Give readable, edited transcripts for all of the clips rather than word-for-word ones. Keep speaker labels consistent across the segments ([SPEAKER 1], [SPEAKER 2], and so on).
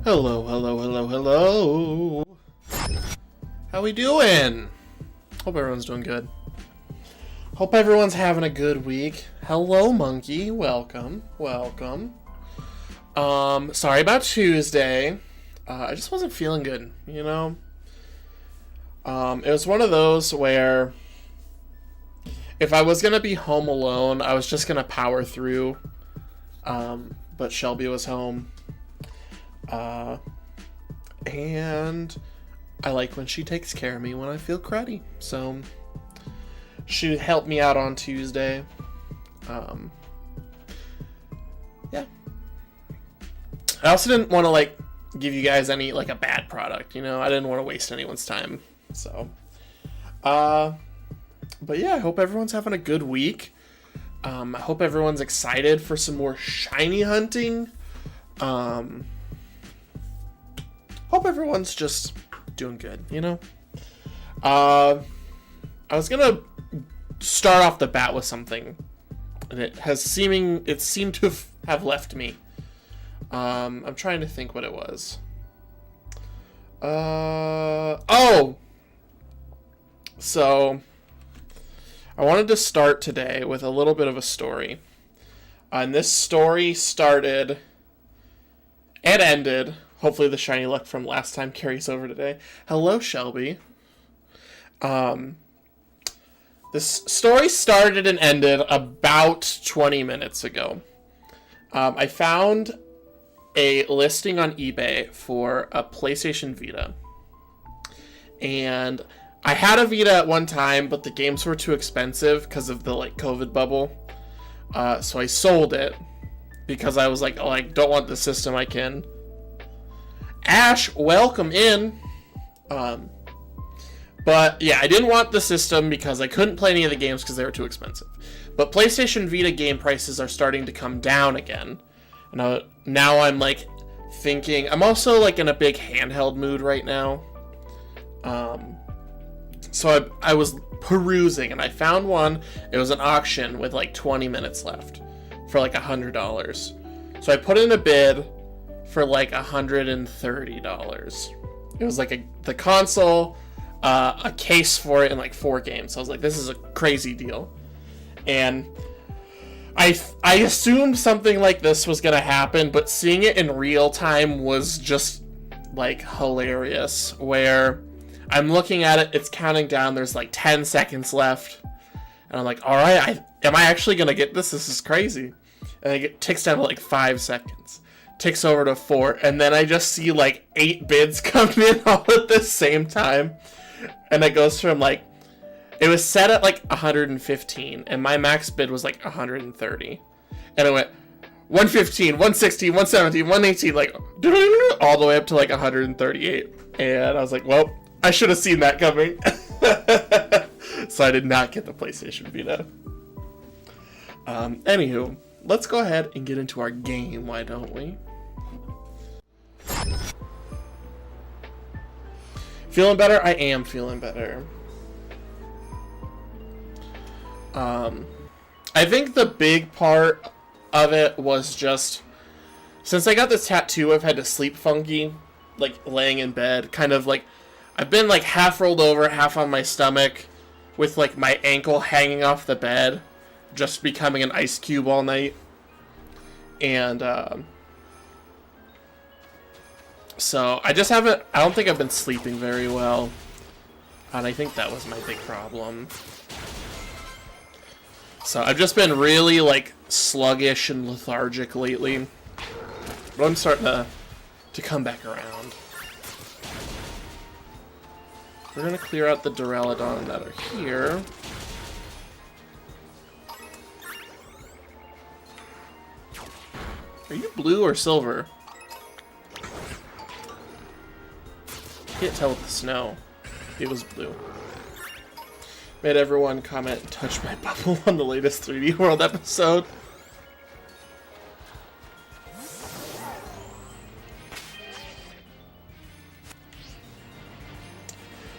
[SPEAKER 1] Hello, hello, hello, hello. How we doing? Hope everyone's doing good. Hope everyone's having a good week. Hello, monkey. Welcome, welcome. Sorry about Tuesday. I just wasn't feeling good, you know? It was one of those where if I was gonna be home alone, I was just gonna power through. But Shelby was home. And I like when she takes care of me when I feel cruddy. So she helped me out on Tuesday. Yeah. I also didn't want to give you guys any a bad product, you know? I didn't want to waste anyone's time. So but yeah, I hope everyone's having a good week. I hope everyone's excited for some more shiny hunting. Hope everyone's just doing good, you know? I was gonna start off the bat with something, and it seemed to have left me. I'm trying to think what it was. So I wanted to start today with a little bit of a story. And this story started and ended. Hopefully the shiny luck from last time carries over today. Hello, Shelby. This story started and ended about 20 minutes ago. I found a listing on eBay for a PlayStation Vita. And I had a Vita at one time, but the games were too expensive because of the COVID bubble. So I sold it because I was like, oh, I don't want the system. I can. Ash, welcome in. But yeah, I didn't want the system because I couldn't play any of the games because they were too expensive. But PlayStation Vita game prices are starting to come down again. And now I'm thinking, I'm also in a big handheld mood right now. So I was perusing and I found one. It was an auction with 20 minutes left for $100. So I put in a bid for $130. It was the console, a case for it, and 4 games. So I was like, this is a crazy deal. And I assumed something like this was gonna happen, but seeing it in real time was just hilarious. Where I'm looking at it, it's counting down. There's 10 seconds left, and I'm like, all right, am I actually gonna get this? This is crazy. And it ticks down to 5 seconds. Ticks over to 4, and then I just see 8 bids come in all at the same time, and it goes from it was set at 115, and my max bid was 130, and it went 115, 116, 117, 118, all the way up to 138, and I was like, well, I should have seen that coming. So I did not get the PlayStation Vita. Anywho, let's go ahead and get into our game, why don't we? Feeling better? I am feeling better. I think the big part of it was just, since I got this tattoo, I've had to sleep funky, laying in bed, kind of I've been half rolled over, half on my stomach, with my ankle hanging off the bed, just becoming an ice cube all night. And so I don't think I've been sleeping very well, and I think that was my big problem. So I've just been really sluggish and lethargic lately, but I'm starting to come back around. We're gonna clear out the Duraludon that are here. Are you blue or silver? Can't tell with the snow. It was blue. Made everyone comment and touch my bubble on the latest 3D World episode.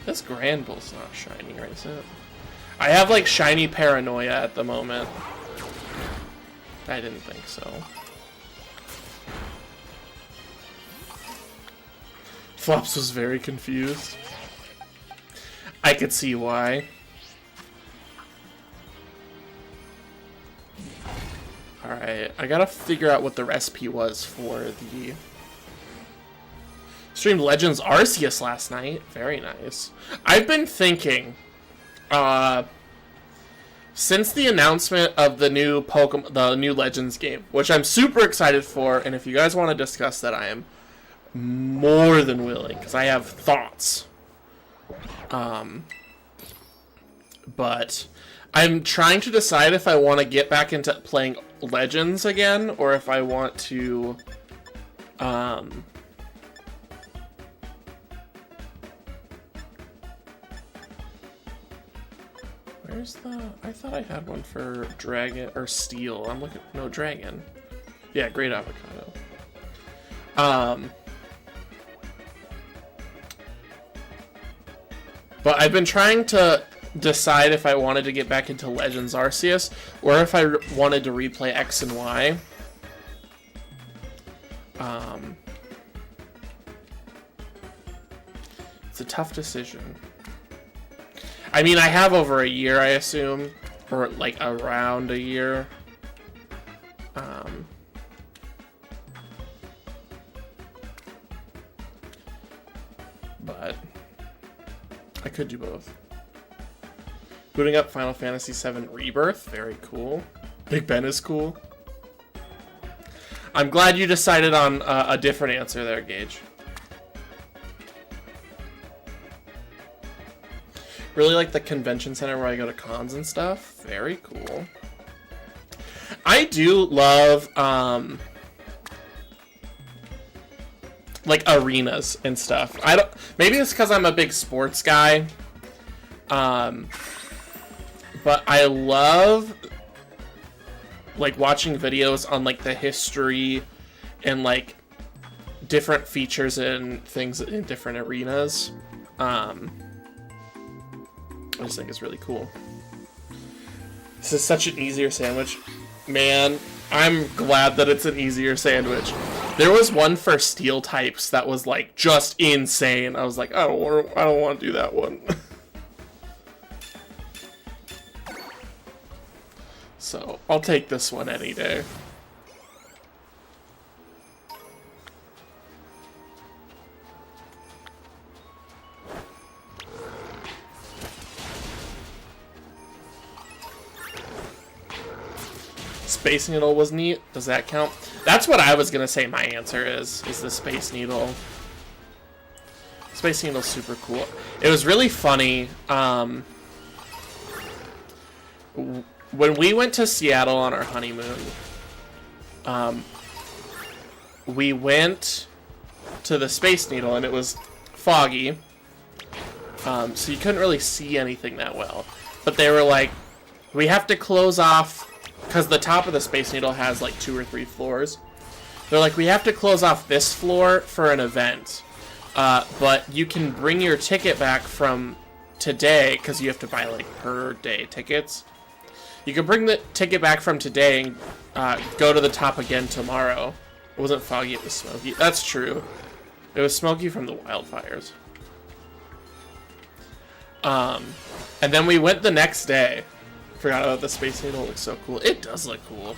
[SPEAKER 1] This Granbull's not shiny, right? Is it? I have shiny paranoia at the moment. I didn't think so. Flops was very confused. I could see why. Alright, I gotta figure out what the recipe was for the... Streamed Legends Arceus last night. Very nice. I've been thinking, since the announcement of the new Pokemon, the new Legends game, which I'm super excited for, and if you guys want to discuss that, I am more than willing, because I have thoughts. But I'm trying to decide if I want to get back into playing Legends again, or if I want to, where's the... I thought I had one for Dragon, or Steel. I'm looking... No, Dragon. Yeah, Great Avocado. But I've been trying to decide if I wanted to get back into Legends Arceus, or if I wanted to replay X and Y. It's a tough decision. I mean, I have over a year, I assume. Or, like, around a year. But I could do both. Booting up Final Fantasy VII Rebirth. Very cool. Big Ben is cool. I'm glad you decided on a different answer there, Gage. Really like the convention center where I go to cons and stuff. Very cool. I do love, like, arenas and stuff. Maybe it's because I'm a big sports guy. But I love, like, watching videos on, like, the history and, like, different features and things in different arenas. I just think it's really cool. This is such an easier sandwich. Man, I'm glad that it's an easier sandwich. There was one for steel types that was, like, just insane. I was like, I don't want to do that one. So, I'll take this one any day. Space Needle was neat. Does that count? That's what I was gonna say my answer is the Space Needle. Space Needle's super cool. It was really funny. When we went to Seattle on our honeymoon, we went to the Space Needle and it was foggy. So you couldn't really see anything that well. But they were like, we have to close off, because the top of the Space Needle has like 2 or 3 floors. They're like, we have to close off this floor for an event. But you can bring your ticket back from today, because you have to buy like per day tickets. You can bring the ticket back from today and go to the top again tomorrow. It wasn't foggy, it was smoky. That's true. It was smoky from the wildfires. And then we went the next day. Forgot about the Space Needle. It looks so cool. It does look cool.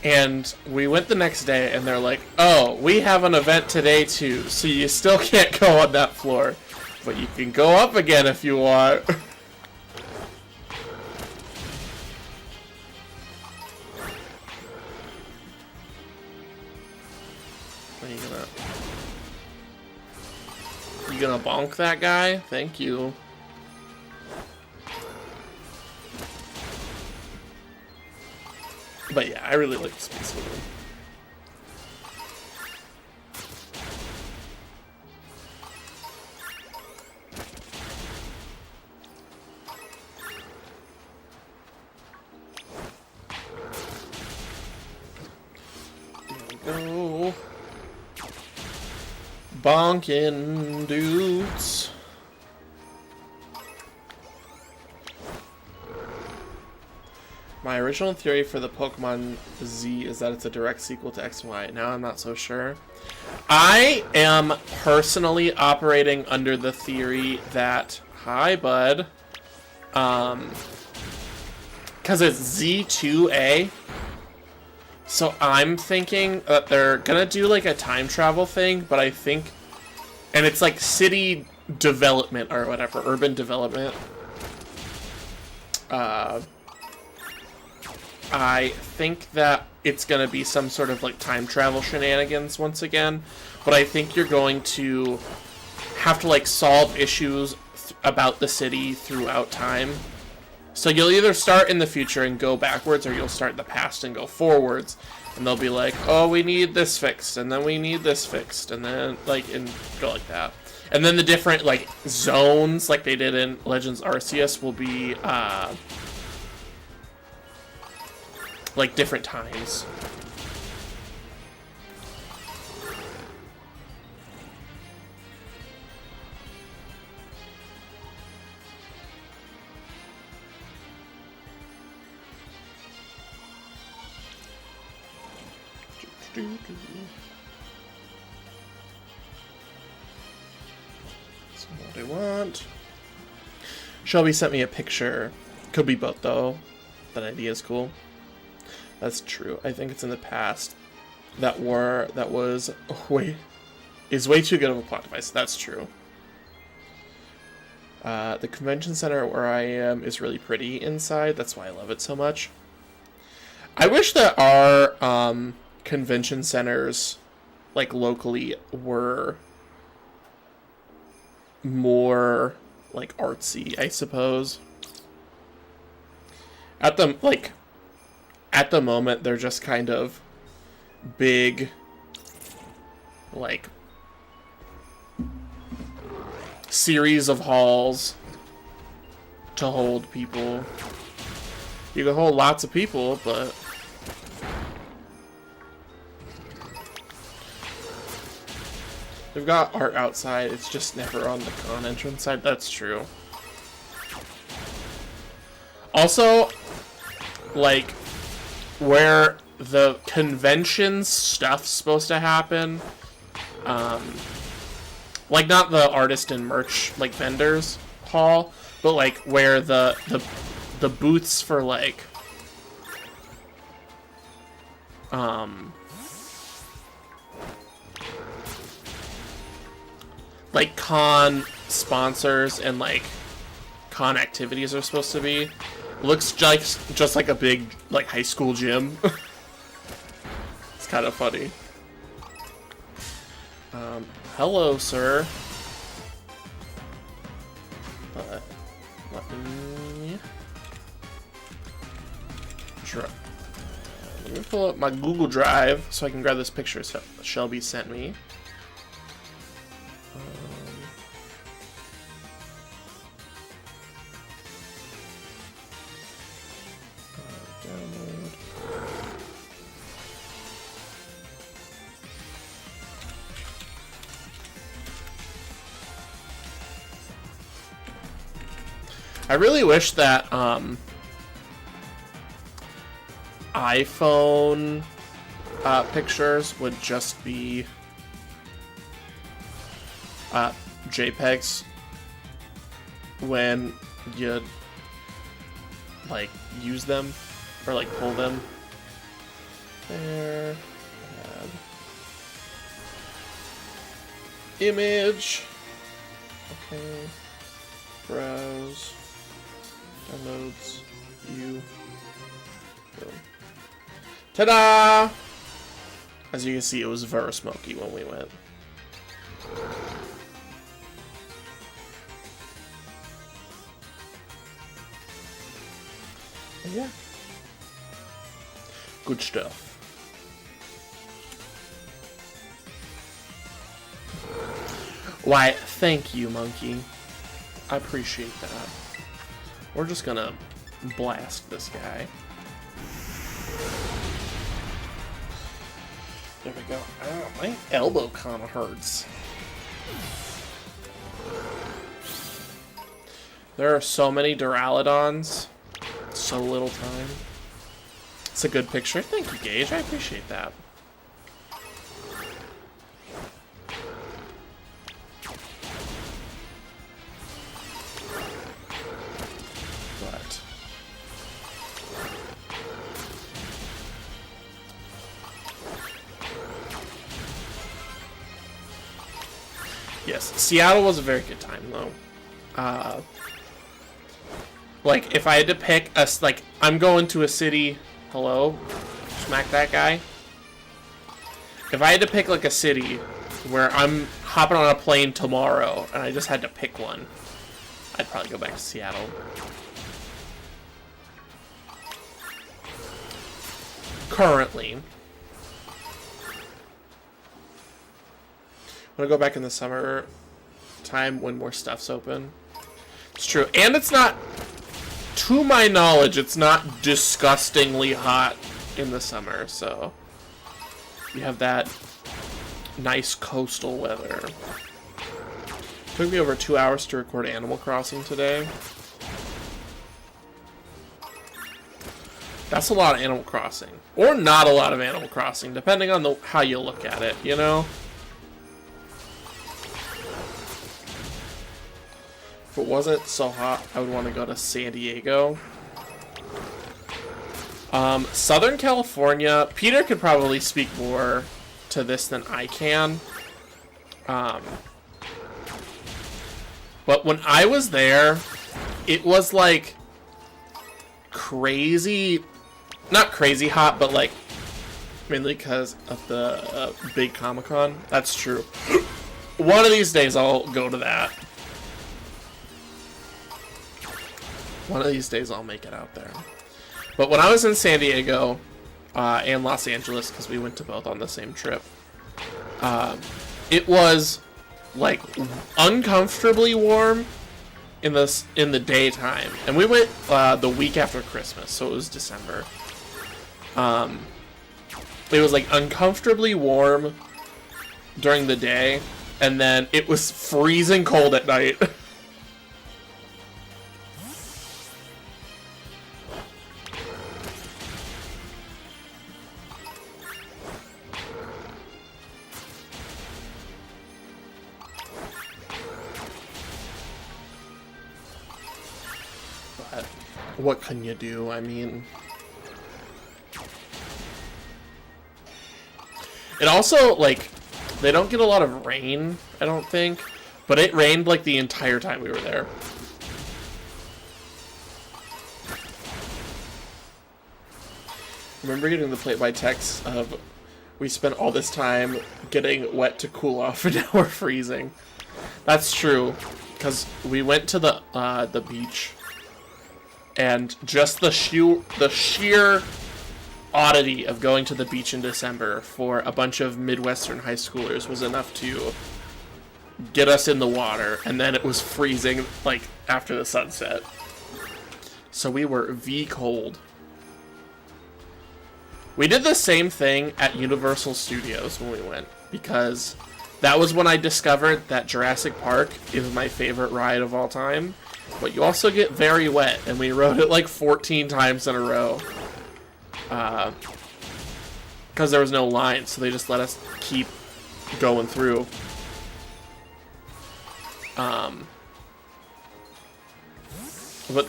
[SPEAKER 1] And we went the next day, and they're like, oh, we have an event today, too, so you still can't go on that floor. But you can go up again if you want. Are you gonna bonk that guy? Thank you. But yeah, I really like the Space Needle. Go. Bonkin' dudes. My original theory for the Pokemon Z is that it's a direct sequel to X and Y. Now I'm not so sure. I am personally operating under the theory that... Hi, bud. Because it's Z2A. So I'm thinking that they're gonna do like a time travel thing, but I think... And it's like city development or whatever, urban development. I think that it's going to be some sort of like time travel shenanigans once again, but I think you're going to have to like solve issues about the city throughout time. So you'll either start in the future and go backwards, or you'll start in the past and go forwards, and they'll be like, oh, we need this fixed, and then we need this fixed, and then like, and go like that. And then the different like zones, like they did in Legends Arceus, will be like different times. That's what I want. Shelby sent me a picture. Could be both though. That idea is cool. That's true. I think it's in the past. That was way too good of a plot device. That's true. The convention center where I am is really pretty inside. That's why I love it so much. I wish that our convention centers, like locally, were more like artsy, I suppose. At the moment, they're just kind of big, like, series of halls to hold people. You can hold lots of people, but they've got art outside. It's just never on the con entrance side. That's true. Also, like, where the convention stuff's supposed to happen, like not the artist and merch like vendors hall, but like where the booths for like con sponsors and like con activities are supposed to be. Looks just like a big like high school gym. It's kind of funny. Hello, sir. But let me pull up my Google Drive so I can grab this picture Shelby sent me. I really wish that iPhone pictures would just be JPEGs when you like use them or like pull them. There. Add. Image. Okay. Browse. Downloads, view, boom. Ta-da! As you can see, it was very smoky when we went. And yeah. Good stuff. Why, thank you, monkey. I appreciate that. We're just gonna blast this guy. There we go. Oh, my elbow kind of hurts. There are so many Duraludons. So little time. It's a good picture. Thank you, Gage. I appreciate that. But yes, Seattle was a very good time, though. Like, if I had to pick a, like, I'm going to a city. Hello? Smack that guy. If I had to pick, like, a city where I'm hopping on a plane tomorrow and I just had to pick one, I'd probably go back to Seattle. Currently. I'm gonna go back in the summer time when more stuff's open. It's true. And it's not, to my knowledge, it's not disgustingly hot in the summer, so you have that nice coastal weather. It took me over 2 hours to record Animal Crossing today. That's a lot of Animal Crossing. Or not a lot of Animal Crossing, depending on how you look at it, you know? If it wasn't so hot, I would want to go to San Diego. Southern California, Peter could probably speak more to this than I can. But when I was there, it was like crazy, not crazy hot, but like mainly because of the big Comic-Con. That's true. One of these days I'll go to that. One of these days I'll make it out there. But when I was in San Diego and Los Angeles, because we went to both on the same trip, it was like uncomfortably warm in the daytime, and we went the week after Christmas, so it was December. It was like uncomfortably warm during the day, and then it was freezing cold at night. What can you do? I mean, it also, like, they don't get a lot of rain, I don't think, but it rained, like, the entire time we were there. I remember getting the plate-by-text of, we spent all this time getting wet to cool off, and now we're freezing. That's true, because we went to the beach. And just the sheer oddity of going to the beach in December for a bunch of Midwestern high schoolers was enough to get us in the water. And then it was freezing, like, after the sunset. So we were V-cold. We did the same thing at Universal Studios when we went, because that was when I discovered that Jurassic Park is my favorite ride of all time. But you also get very wet, and we rode it like 14 times in a row. Because there was no line, so they just let us keep going through. But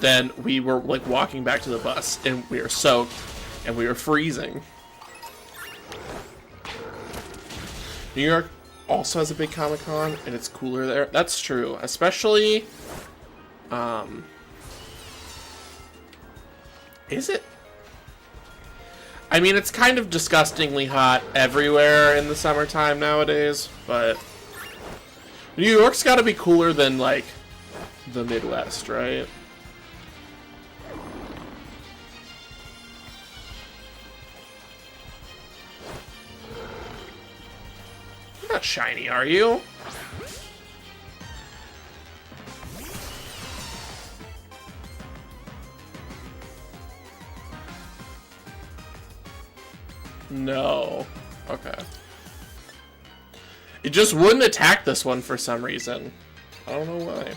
[SPEAKER 1] then we were like walking back to the bus, and we were soaked, and we were freezing. New York also has a big Comic-Con, and it's cooler there. That's true, especially... is it? I mean, it's kind of disgustingly hot everywhere in the summertime nowadays, but New York's gotta be cooler than, like, the Midwest, right? You're not shiny, are you? No. Okay. It just wouldn't attack this one for some reason. I don't know why.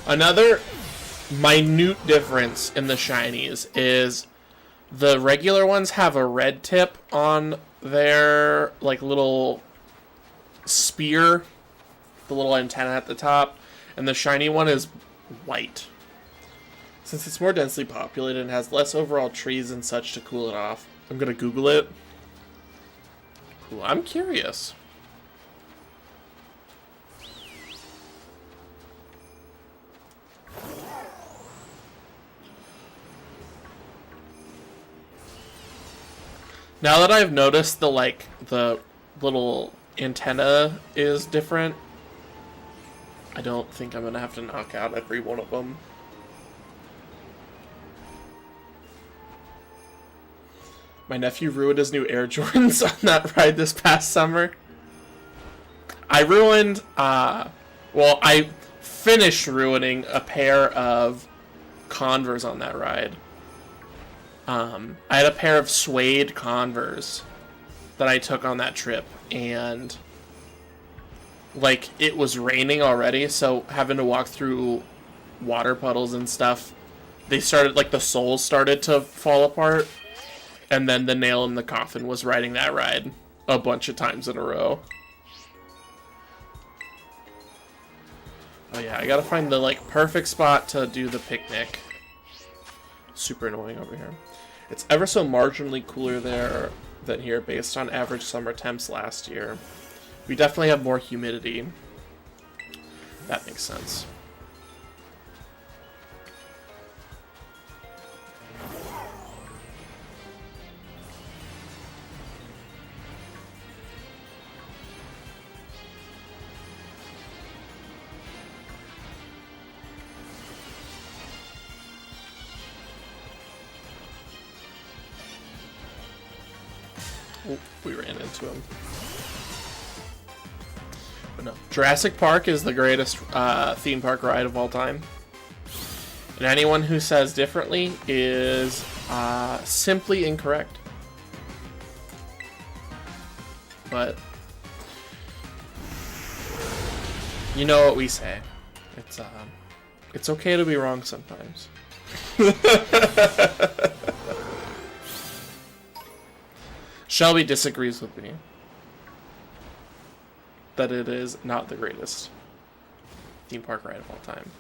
[SPEAKER 1] Another minute difference in the shinies is the regular ones have a red tip on their like little spear, the little antenna at the top, and the shiny one is white. Since it's more densely populated and has less overall trees and such to cool it off. I'm gonna Google it. Cool, I'm curious. Now that I've noticed the little antenna is different, I don't think I'm gonna have to knock out every one of them. My nephew ruined his new Air Jordans on that ride this past summer. I ruined, well, I finished ruining a pair of Converse on that ride. I had a pair of suede Converse that I took on that trip, and like it was raining already, so having to walk through water puddles and stuff, they started, like the soles started to fall apart, and then the nail in the coffin was riding that ride a bunch of times in a row. Oh yeah, I gotta find the like perfect spot to do the picnic. Super annoying over here. It's ever so marginally cooler there than here based on average summer temps last year. We definitely have more humidity. That makes sense. Oh, we ran into him. But no, Jurassic Park is the greatest theme park ride of all time. And anyone who says differently is simply incorrect. But you know what we say. It's okay to be wrong sometimes. Shelby disagrees with me that it is not the greatest theme park ride of all time.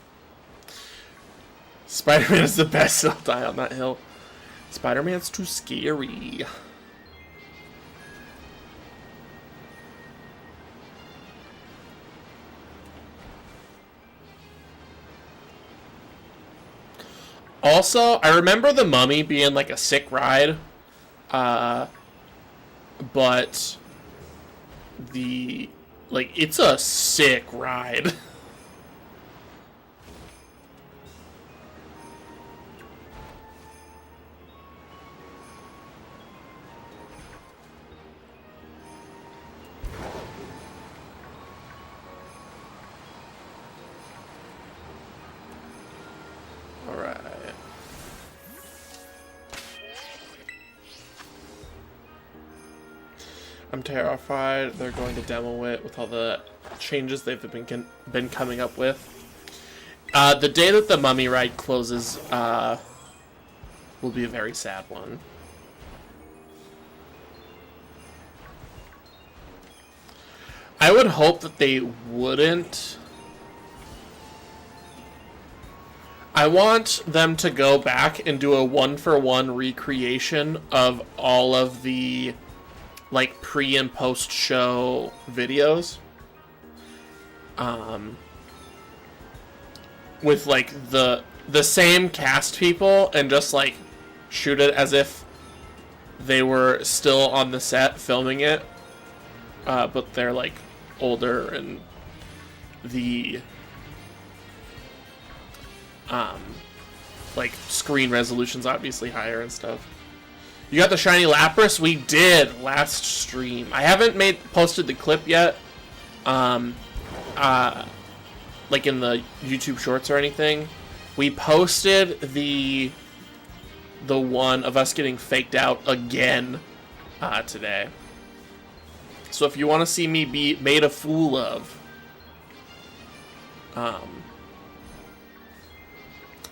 [SPEAKER 1] Spider-Man is the best. He'll die on that hill. Spider-Man's too scary. Also, I remember The Mummy being like a sick ride. But it's a sick ride. All right. I'm terrified they're going to demo it with all the changes they've been coming up with. The day that the Mummy ride closes will be a very sad one. I would hope that they wouldn't. I want them to go back and do a one-for-one recreation of all of the like pre and post show videos, with like the same cast people, and just like shoot it as if they were still on the set filming it, but they're like older and the like screen resolution's obviously higher and stuff. You got the shiny Lapras? We did last stream. I haven't posted the clip yet, like in the YouTube Shorts or anything. We posted the one of us getting faked out again today. So if you want to see me be made a fool of,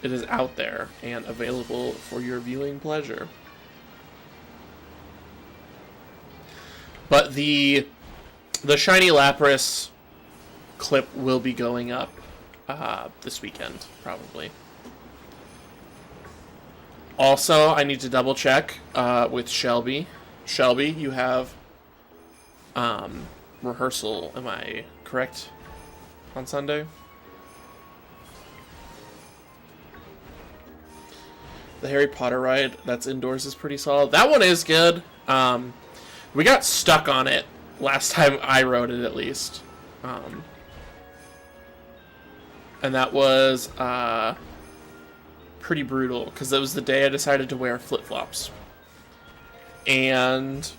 [SPEAKER 1] it is out there and available for your viewing pleasure. But the shiny Lapras clip will be going up this weekend, probably. Also, I need to double check with Shelby. Shelby, you have rehearsal, am I correct, on Sunday? The Harry Potter ride that's indoors is pretty solid. That one is good. We got stuck on it last time I rode it, at least. And that was pretty brutal, because it was the day I decided to wear flip-flops. And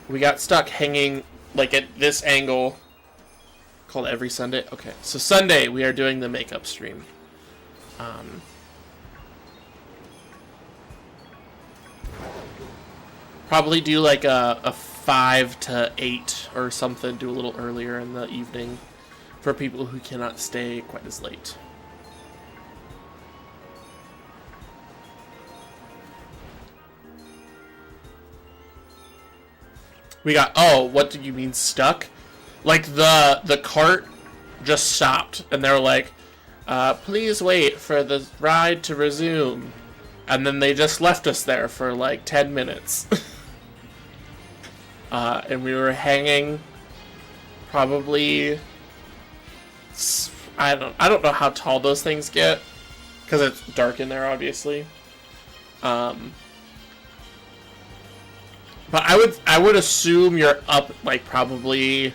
[SPEAKER 1] we got stuck hanging, like, at this angle, called every Sunday. Okay, so Sunday we are doing the makeup stream. Probably do like a 5 to 8 or something, do a little earlier in the evening for people who cannot stay quite as late. We got, oh, what do you mean stuck? Like the cart just stopped and they're like, please wait for the ride to resume. And then they just left us there for like 10 minutes. And we were hanging probably, I don't know how tall those things get, because it's dark in there, obviously. But I would assume you're up like probably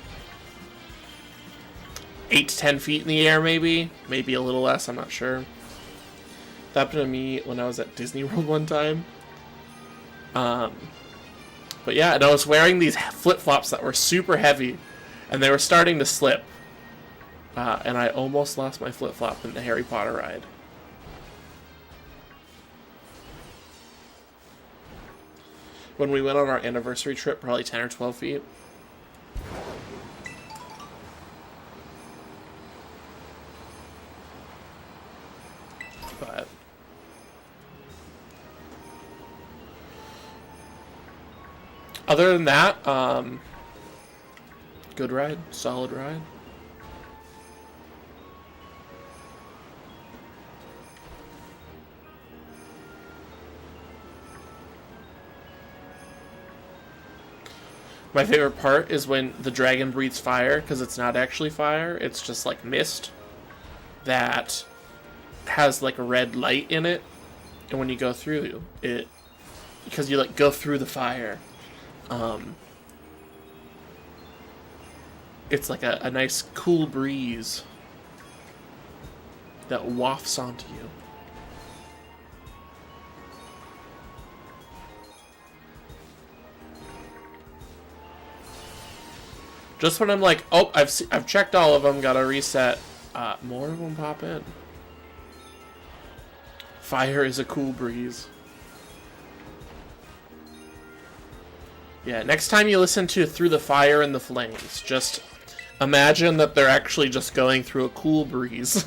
[SPEAKER 1] 8 to 10 feet in the air, maybe a little less. I'm not sure. That happened to me when I was at Disney World one time. But yeah, and I was wearing these flip-flops that were super heavy, and they were starting to slip. And I almost lost my flip-flop in the Harry Potter ride. When we went on our anniversary trip, probably 10 or 12 feet. But other than that, good ride, solid ride. My favorite part is when the dragon breathes fire, because it's not actually fire, it's just like mist that has like a red light in it, and when you go through it, because you like go through the fire, it's like a nice cool breeze that wafts onto you. Just when I'm like, oh, I've checked all of them, gotta reset, more of them pop in. Fire is a cool breeze. Yeah, next time you listen to Through the Fire and the Flames, just imagine that they're actually just going through a cool breeze.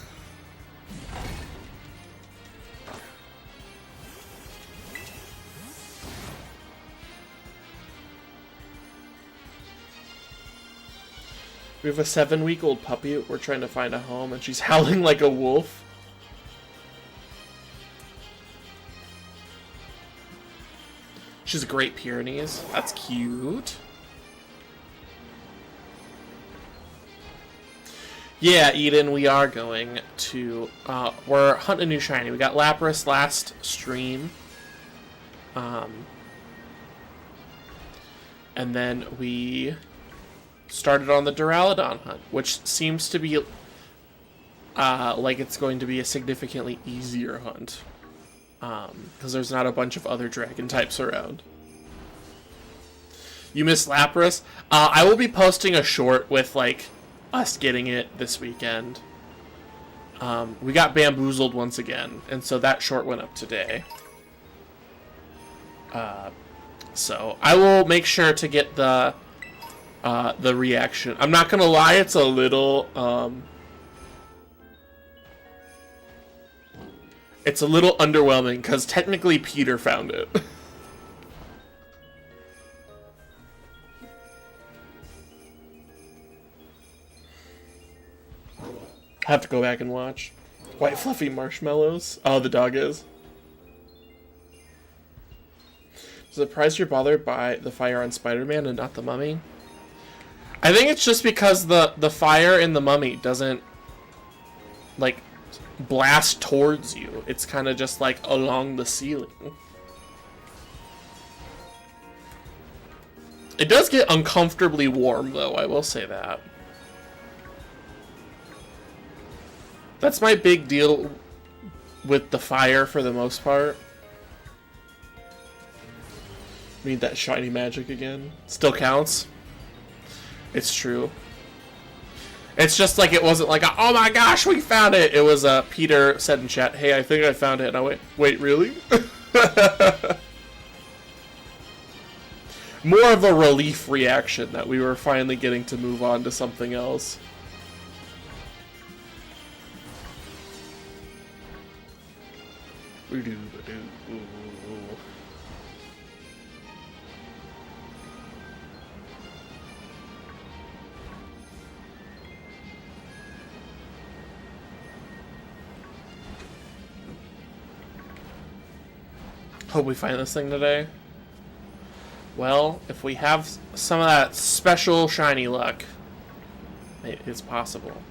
[SPEAKER 1] We have a 7-week-old puppy we're trying to find a home, and she's howling like a wolf. She's a Great Pyrenees. That's cute. Yeah, Eden, we are going to... we're hunting a new shiny. We got Lapras last stream. And then we started on the Duraludon hunt, which seems to be like it's going to be a significantly easier hunt. Because there's not a bunch of other dragon types around. You miss Lapras? I will be posting a short with, like, us getting it this weekend. We got bamboozled once again, and so that short went up today. So I will make sure to get the reaction. I'm not gonna lie, it's a little, It's a little underwhelming because technically Peter found it. I have to go back and watch. White fluffy marshmallows. Oh, the dog is. Surprised you're bothered by the fire on Spider-Man and not the Mummy? I think it's just because the fire in the Mummy doesn't, like, blast towards you. It's kind of just, like, along the ceiling. It does get uncomfortably warm, though, I will say that. That's my big deal with the fire for the most part. We need that shiny magic again. Still counts. It's true. It's just like it wasn't like, oh my gosh, we found it. It was Peter said in chat, hey, I think I found it. And I went, wait, really? More of a relief reaction that we were finally getting to move on to something else. Hope we find this thing today. Well, if we have some of that special shiny luck, it's possible.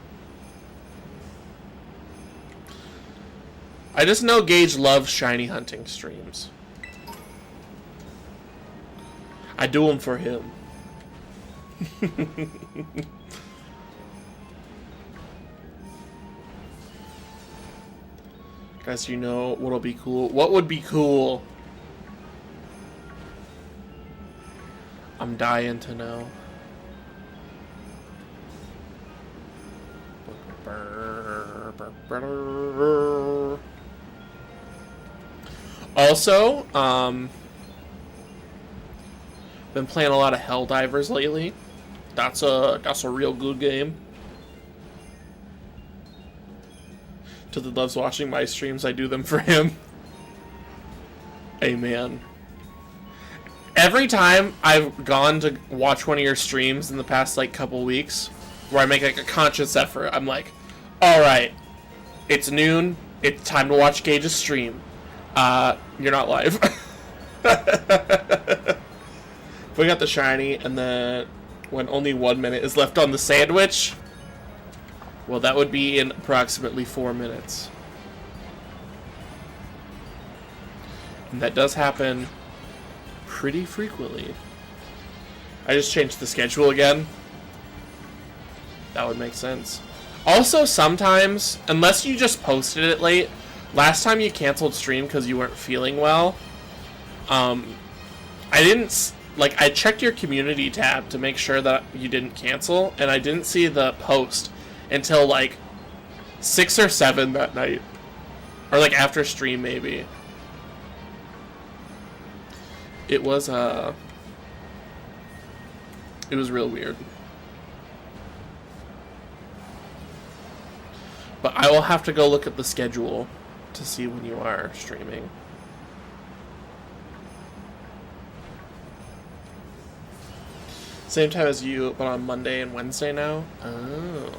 [SPEAKER 1] I just know Gage loves shiny hunting streams. I do them for him. Guys, you know what'll be cool? What would be cool? I'm dying to know. Also, been playing a lot of Helldivers lately. That's a real good game. Tilted loves watching my streams. I do them for him. Amen. Every time I've gone to watch one of your streams in the past like couple weeks, where I make like a conscious effort, I'm like, all right, it's noon. It's time to watch Gage's stream. You're not live. We got the shiny, and then when only 1 minute is left on the sandwich, well, that would be in approximately 4 minutes. And that does happen pretty frequently. I just changed the schedule again. That would make sense. Also, sometimes, unless you just posted it late, last time you canceled stream because you weren't feeling well, I didn't, like, I checked your community tab to make sure that you didn't cancel, and I didn't see the post until, like, 6 or 7 that night. Or, like, after stream, maybe. It was real weird. But I will have to go look at the schedule to see when you are streaming. Same time as you, but on Monday and Wednesday now? Oh.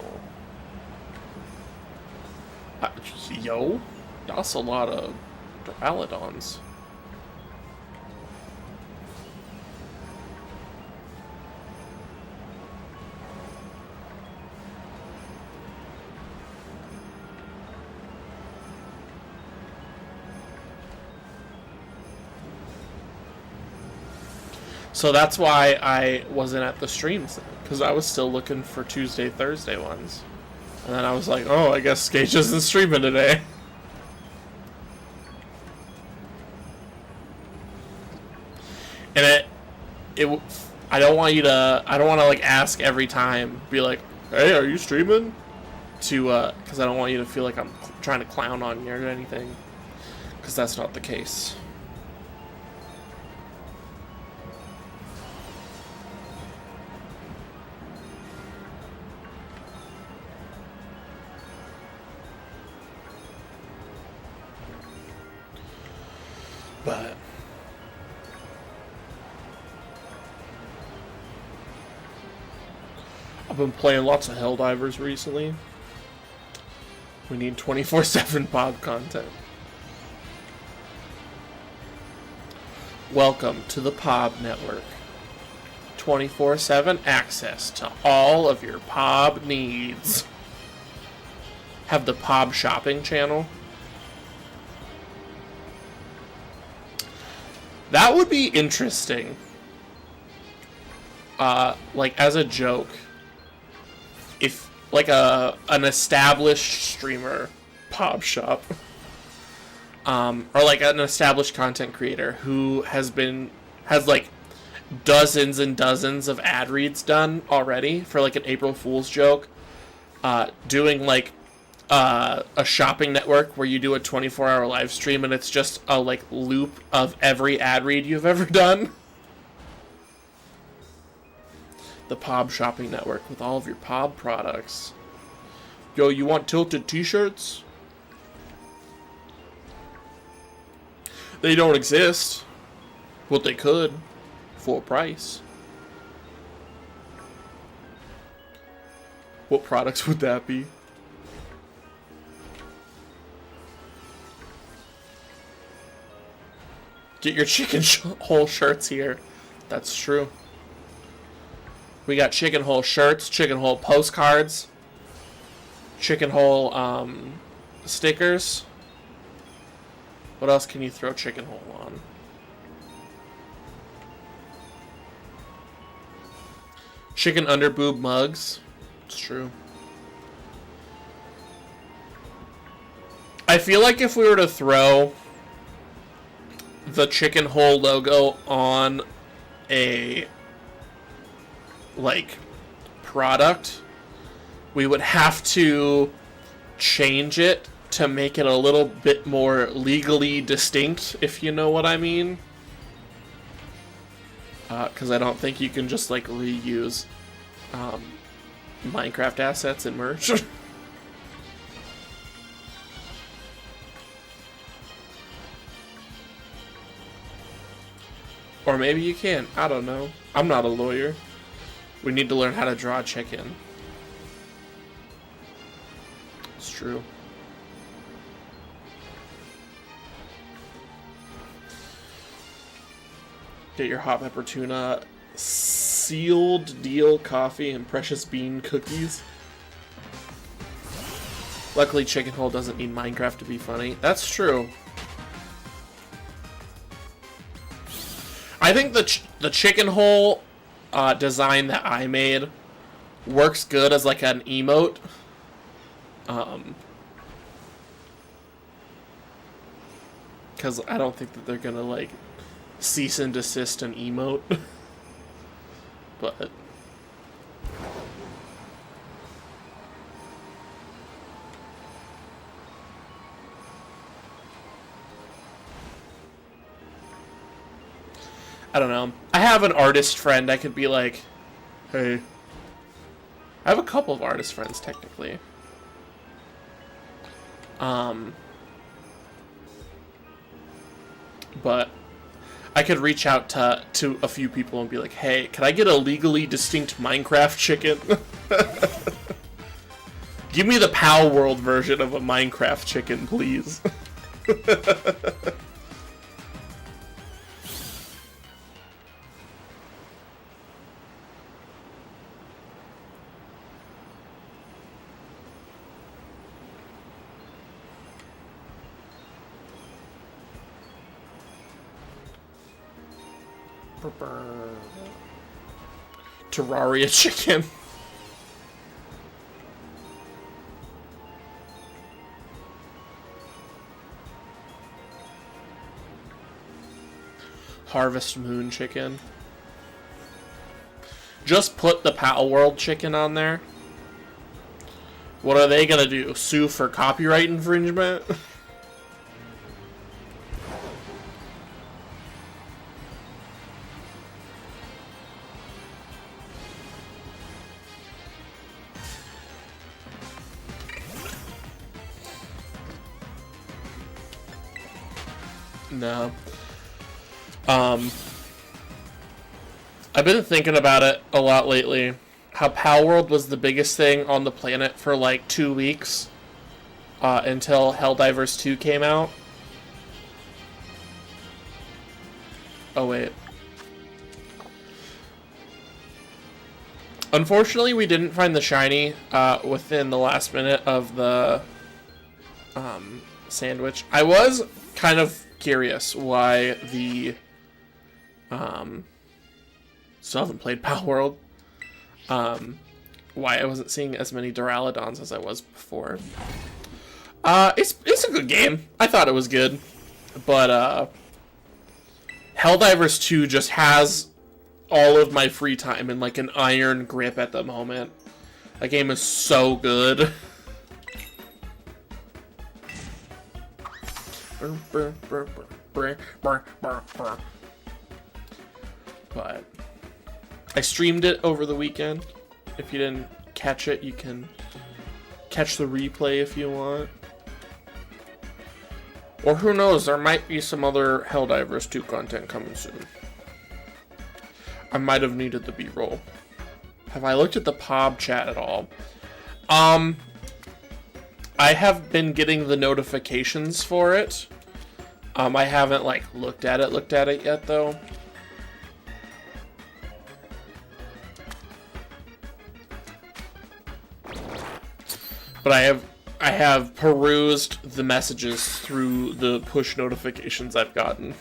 [SPEAKER 1] Yo, that's a lot of Duraludons. So that's why I wasn't at the streams, because I was still looking for Tuesday, Thursday ones. And then I was like, oh, I guess Gage isn't streaming today. And I don't want to like ask every time, be like, hey, are you streaming? Because I don't want you to feel like I'm trying to clown on you or anything. Because that's not the case. But I've been playing lots of Helldivers recently. We need 24/7 Pob content. Welcome to the Pob Network. 24/7 access to all of your Pob needs. Have the Pob shopping channel. That would be interesting. Like as a joke. If like an established streamer Pob shop. Or like an established content creator who has like dozens and dozens of ad reads done already for like an April Fool's joke, doing like a shopping network where you do a 24-hour live stream and it's just a like loop of every ad read you've ever done. The Pob shopping network with all of your Pob products. Yo, you want tilted t-shirts? They don't exist. Well, they could. For a price. What products would that be? Get your chicken hole shirts here. That's true. We got chicken hole shirts, chicken hole postcards, chicken hole stickers. What else can you throw chicken hole on? Chicken underboob mugs. It's true. I feel like if we were to throw the chicken hole logo on a like product, we would have to change it to make it a little bit more legally distinct, if you know what I mean. Because I don't think you can just like reuse Minecraft assets and merch. Or maybe you can. I don't know. I'm not a lawyer. We need to learn how to draw a chicken. It's true. Get your hot pepper tuna, sealed deal coffee, and precious bean cookies. Luckily, chicken hole doesn't need Minecraft to be funny. That's true. I think the chicken hole design that I made works good as like an emote. Because I don't think that they're gonna like cease and desist an emote. But I don't know. I have an artist friend. I could be like, hey. I have a couple of artist friends, technically. But I could reach out to a few people and be like, hey, can I get a legally distinct Minecraft chicken? Give me the PAL World version of a Minecraft chicken, please. Terraria chicken. Harvest Moon chicken. Just put the PAL World chicken on there. What are they gonna do? Sue for copyright infringement? No. I've been thinking about it a lot lately. How Palworld was the biggest thing on the planet for like 2 weeks until Helldivers 2 came out. Oh, wait. Unfortunately, we didn't find the shiny within the last minute of the sandwich. I was kind of curious why the... still haven't played Palworld. Why I wasn't seeing as many Duraludons as I was before. It's a good game. I thought it was good. But, Helldivers 2 just has all of my free time in, like, an iron grip at the moment. That game is so good. But I streamed it over the weekend. If you didn't catch it, you can catch the replay if you want. Or who knows, there might be some other Helldivers 2 content coming soon. I might have needed the B-roll. Have I looked at the POB chat at all? I have been getting the notifications for it. I haven't, like, looked at it yet, though. But I have perused the messages through the push notifications I've gotten.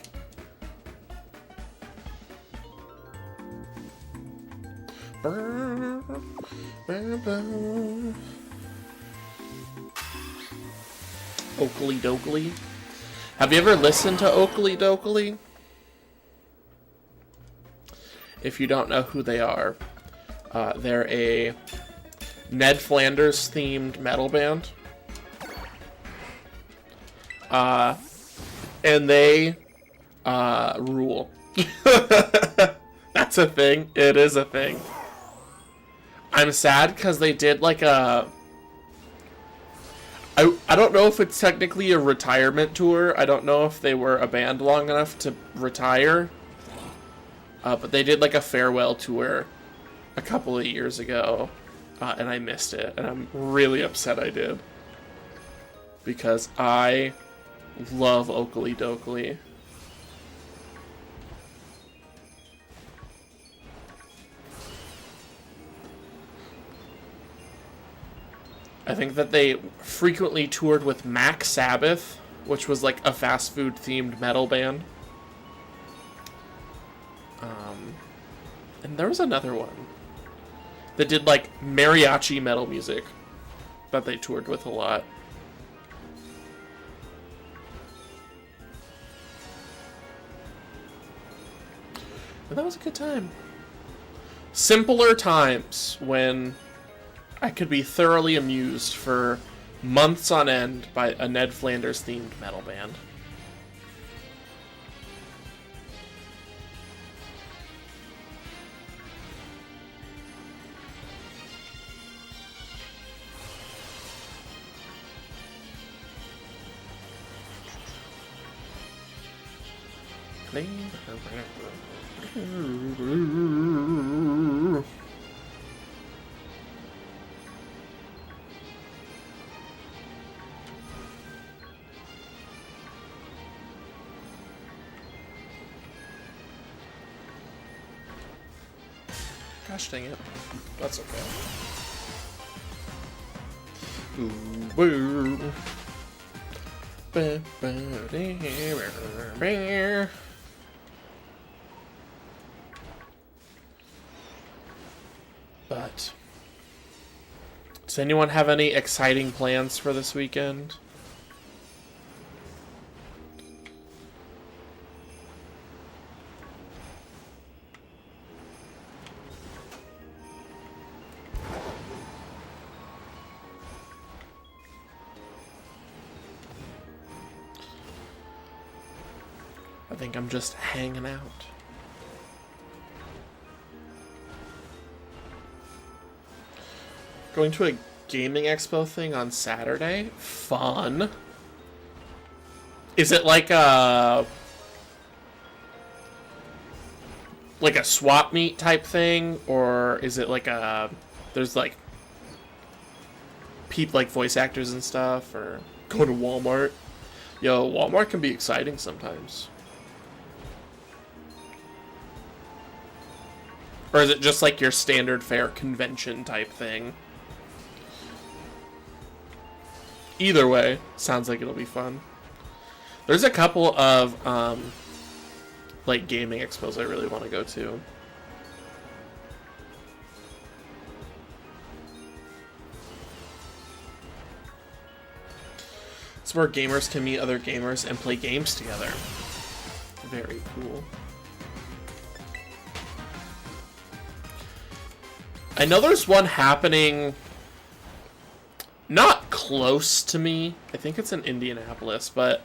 [SPEAKER 1] Oakley Dokley. Have you ever listened to Oakley Dokley? If you don't know who they are, they're a Ned Flanders themed metal band. And they rule. That's a thing. It is a thing. I'm sad because they did like a... I don't know if it's technically a retirement tour. I don't know if they were a band long enough to retire. But they did like a farewell tour a couple of years ago. And I missed it. And I'm really upset I did. Because I love Oakley Dokley. I think that they frequently toured with Mac Sabbath, which was like a fast food themed metal band. And there was another one that did like mariachi metal music that they toured with a lot. But that was a good time. Simpler times when I could be thoroughly amused for months on end by a Ned Flanders themed metal band. Gosh dang it. That's okay. But does anyone have any exciting plans for this weekend? I think I'm just hanging out. Going to a gaming expo thing on Saturday? Fun. Is it like a... like a swap meet type thing, or is it like a there's like like voice actors and stuff, or go to Walmart? Yo, Walmart can be exciting sometimes. Or is it just like your standard fare convention type thing? Either way, sounds like it'll be fun. There's a couple of like gaming expos I really want to go to. It's where gamers can meet other gamers and play games together. Very cool. I know there's one happening not close to me. I think it's in Indianapolis, but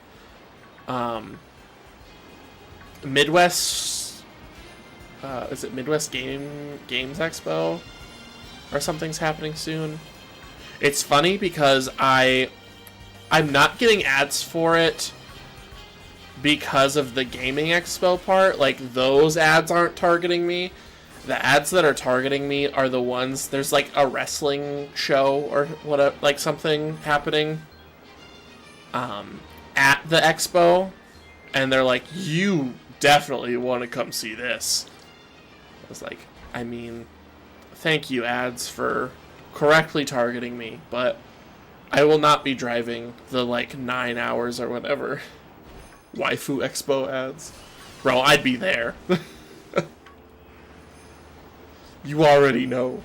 [SPEAKER 1] Midwest is it Midwest Games Expo or something's happening soon. It's funny because I'm not getting ads for it because of the gaming expo part. Like, those ads aren't targeting me. The ads that are targeting me are the ones, there's like a wrestling show or what, like something happening at the expo, and they're like, you definitely want to come see this. I was like, I mean, thank you, ads, for correctly targeting me, but I will not be driving the like 9 hours or whatever waifu expo ads. Bro, I'd be there. You already know.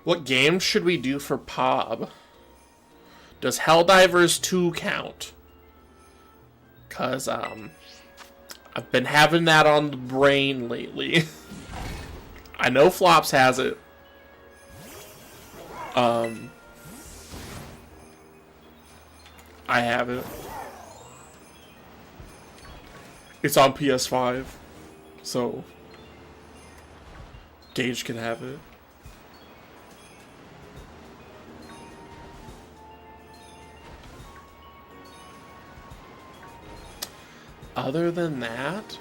[SPEAKER 1] What games should we do for POB? Does Helldivers 2 count? Because, I've been having that on the brain lately. I know Flops has it. I have it. It's on PS5, so Gage can have it. Other than that,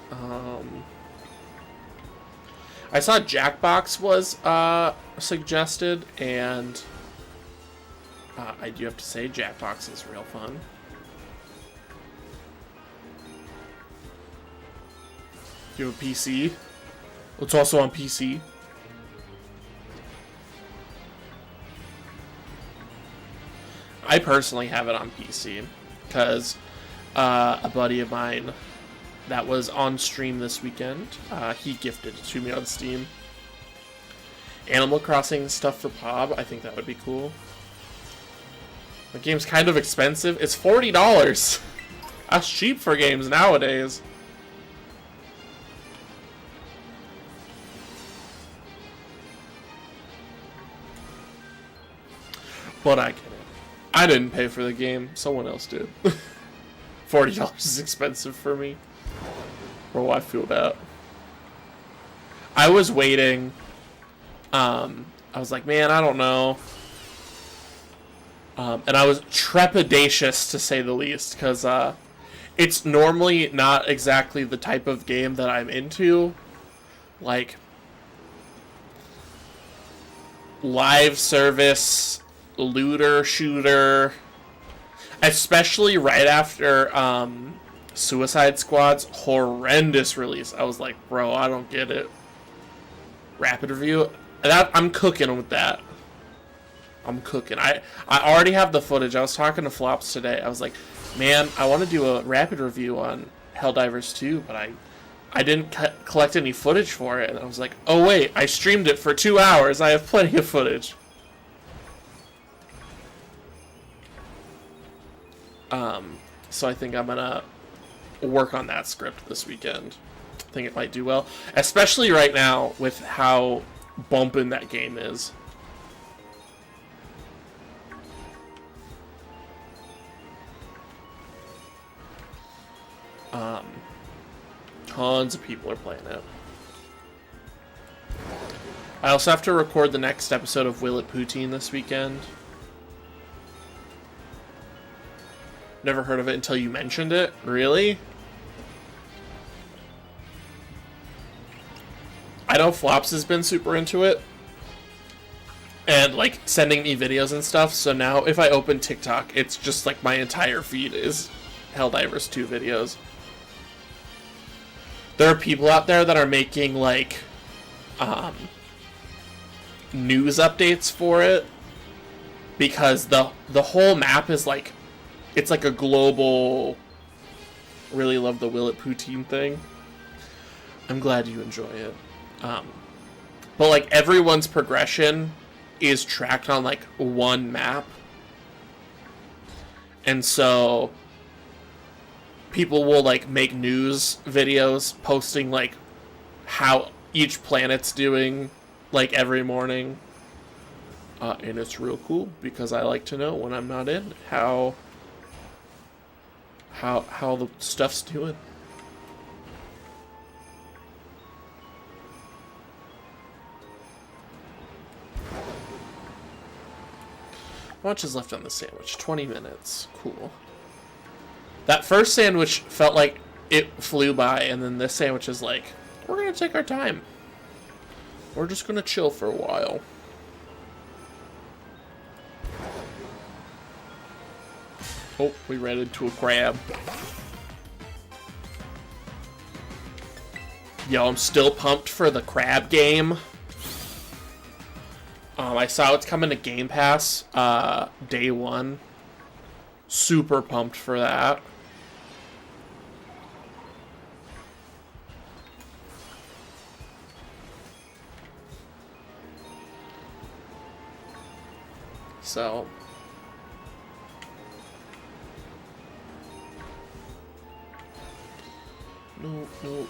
[SPEAKER 1] I saw Jackbox was suggested, and I do have to say Jackbox is real fun. You have a PC? It's also on PC. I personally have it on PC because a buddy of mine that was on stream this weekend, he gifted it to me on Steam. Animal Crossing stuff for POB, I think that would be cool. The game's kind of expensive. It's $40. That's cheap for games nowadays. But I get it. I didn't pay for the game. Someone else did. $40 is expensive for me. Bro, I feel that. I was waiting. I was like, man, I don't know. And I was trepidatious, to say the least, because it's normally not exactly the type of game that I'm into. Like, live service, looter, shooter, especially right after Suicide Squad's horrendous release. I was like, bro, I don't get it. Rapid review? I'm cooking with that. I'm cooking. I already have the footage. I was talking to Flops today. I was like, man, I want to do a rapid review on Helldivers 2, but I didn't collect any footage for it. And I was like, oh wait, I streamed it for 2 hours. I have plenty of footage. So I think I'm gonna work on that script this weekend. I think it might do well, especially right now with how bumpin' that game is. Tons of people are playing it. I also have to record the next episode of Will It Poutine this weekend. Never heard of it until you mentioned it. Really? I know Flops has been super into it. And, like, sending me videos and stuff. So now, if I open TikTok, it's just, like, my entire feed is Helldivers 2 videos. There are people out there that are making, like, news updates for it. Because the whole map is, like, it's like a global... Really love the Will It Poutine thing. I'm glad you enjoy it. But, like, everyone's progression is tracked on, like, one map. And so people will, like, make news videos posting, like, how each planet's doing, like, every morning. And it's real cool because I like to know when I'm not in how the stuff's doing. How much is left on the sandwich? 20 minutes. Cool. That first sandwich felt like it flew by, and then this sandwich is like, we're going to take our time. We're just going to chill for a while. Oh, we ran into a crab. Yo, I'm still pumped for the crab game. I saw it's coming to Game Pass day one. Super pumped for that. So... No.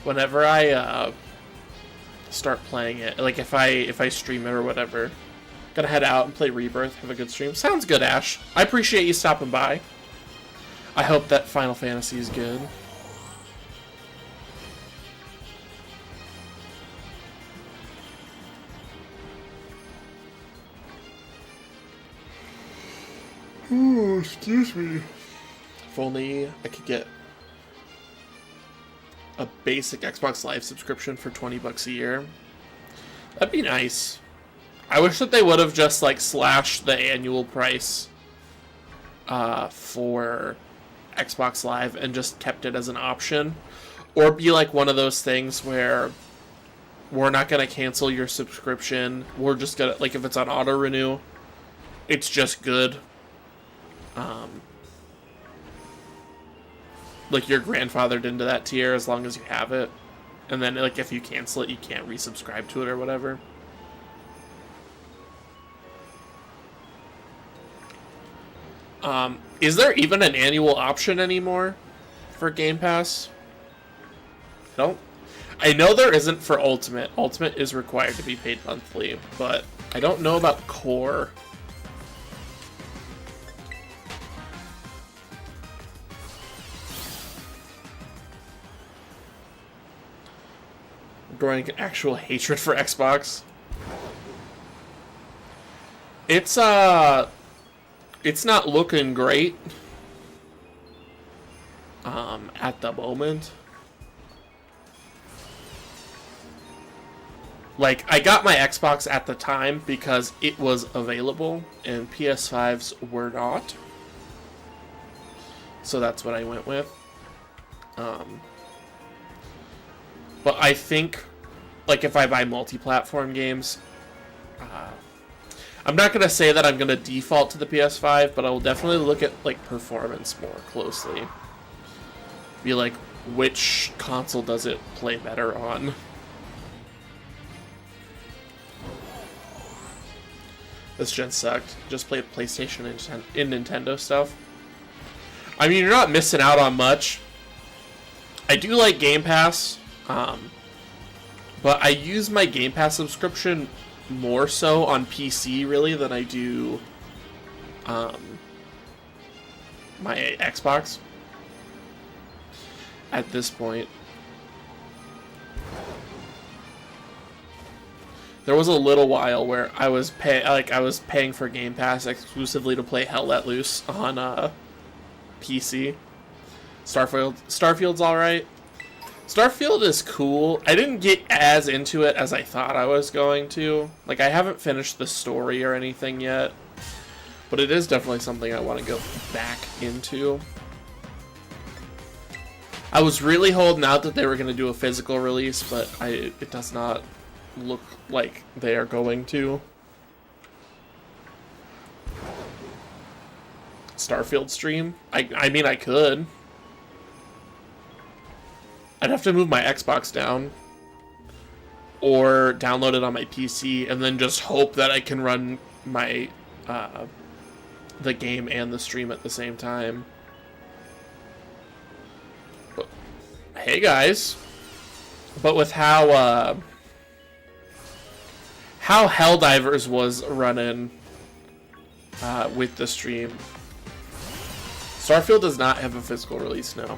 [SPEAKER 1] Whenever I start playing it, like if I stream it or whatever, gonna head out and play Rebirth, have a good stream. Sounds good, Ash. I appreciate you stopping by. I hope that Final Fantasy is good. Oh, excuse me. If only I could get a basic Xbox Live subscription for $20 a year. That'd be nice. I wish that they would have just, like, slashed the annual price for Xbox Live and just kept it as an option. Or be like one of those things where we're not going to cancel your subscription. We're just going to, like, if it's on auto-renew, it's just good. Like, you're grandfathered into that tier as long as you have it. And then, like, if you cancel it, you can't resubscribe to it or whatever. Is there even an annual option anymore for Game Pass? I know there isn't for Ultimate. Ultimate is required to be paid monthly, but I don't know about Core. Growing actual hatred for Xbox. It's not looking great at the moment. Like, I got my Xbox at the time because it was available and PS5s were not. So that's what I went with. But I think, like, if I buy multi-platform games, I'm not going to say that I'm going to default to the PS5, but I will definitely look at, like, performance more closely. Be like, which console does it play better on? This gen sucked. Just played PlayStation and Nintendo stuff. I mean, you're not missing out on much. I do like Game Pass, but I use my Game Pass subscription more so on PC, really, than I do my Xbox at this point. There was a little while where I was paying for Game Pass exclusively to play Hell Let Loose on PC. Starfield's alright. Starfield is cool. I didn't get as into it as I thought I was going to. Like, I haven't finished the story or anything yet, but it is definitely something I want to go back into. I was really holding out that they were going to do a physical release, but it does not look like they are going to. Starfield stream? I mean, I could. I'd have to move my Xbox down or download it on my PC and then just hope that I can run my the game and the stream at the same time. But, hey guys. But with how Helldivers was running with the stream, Starfield does not have a physical release now.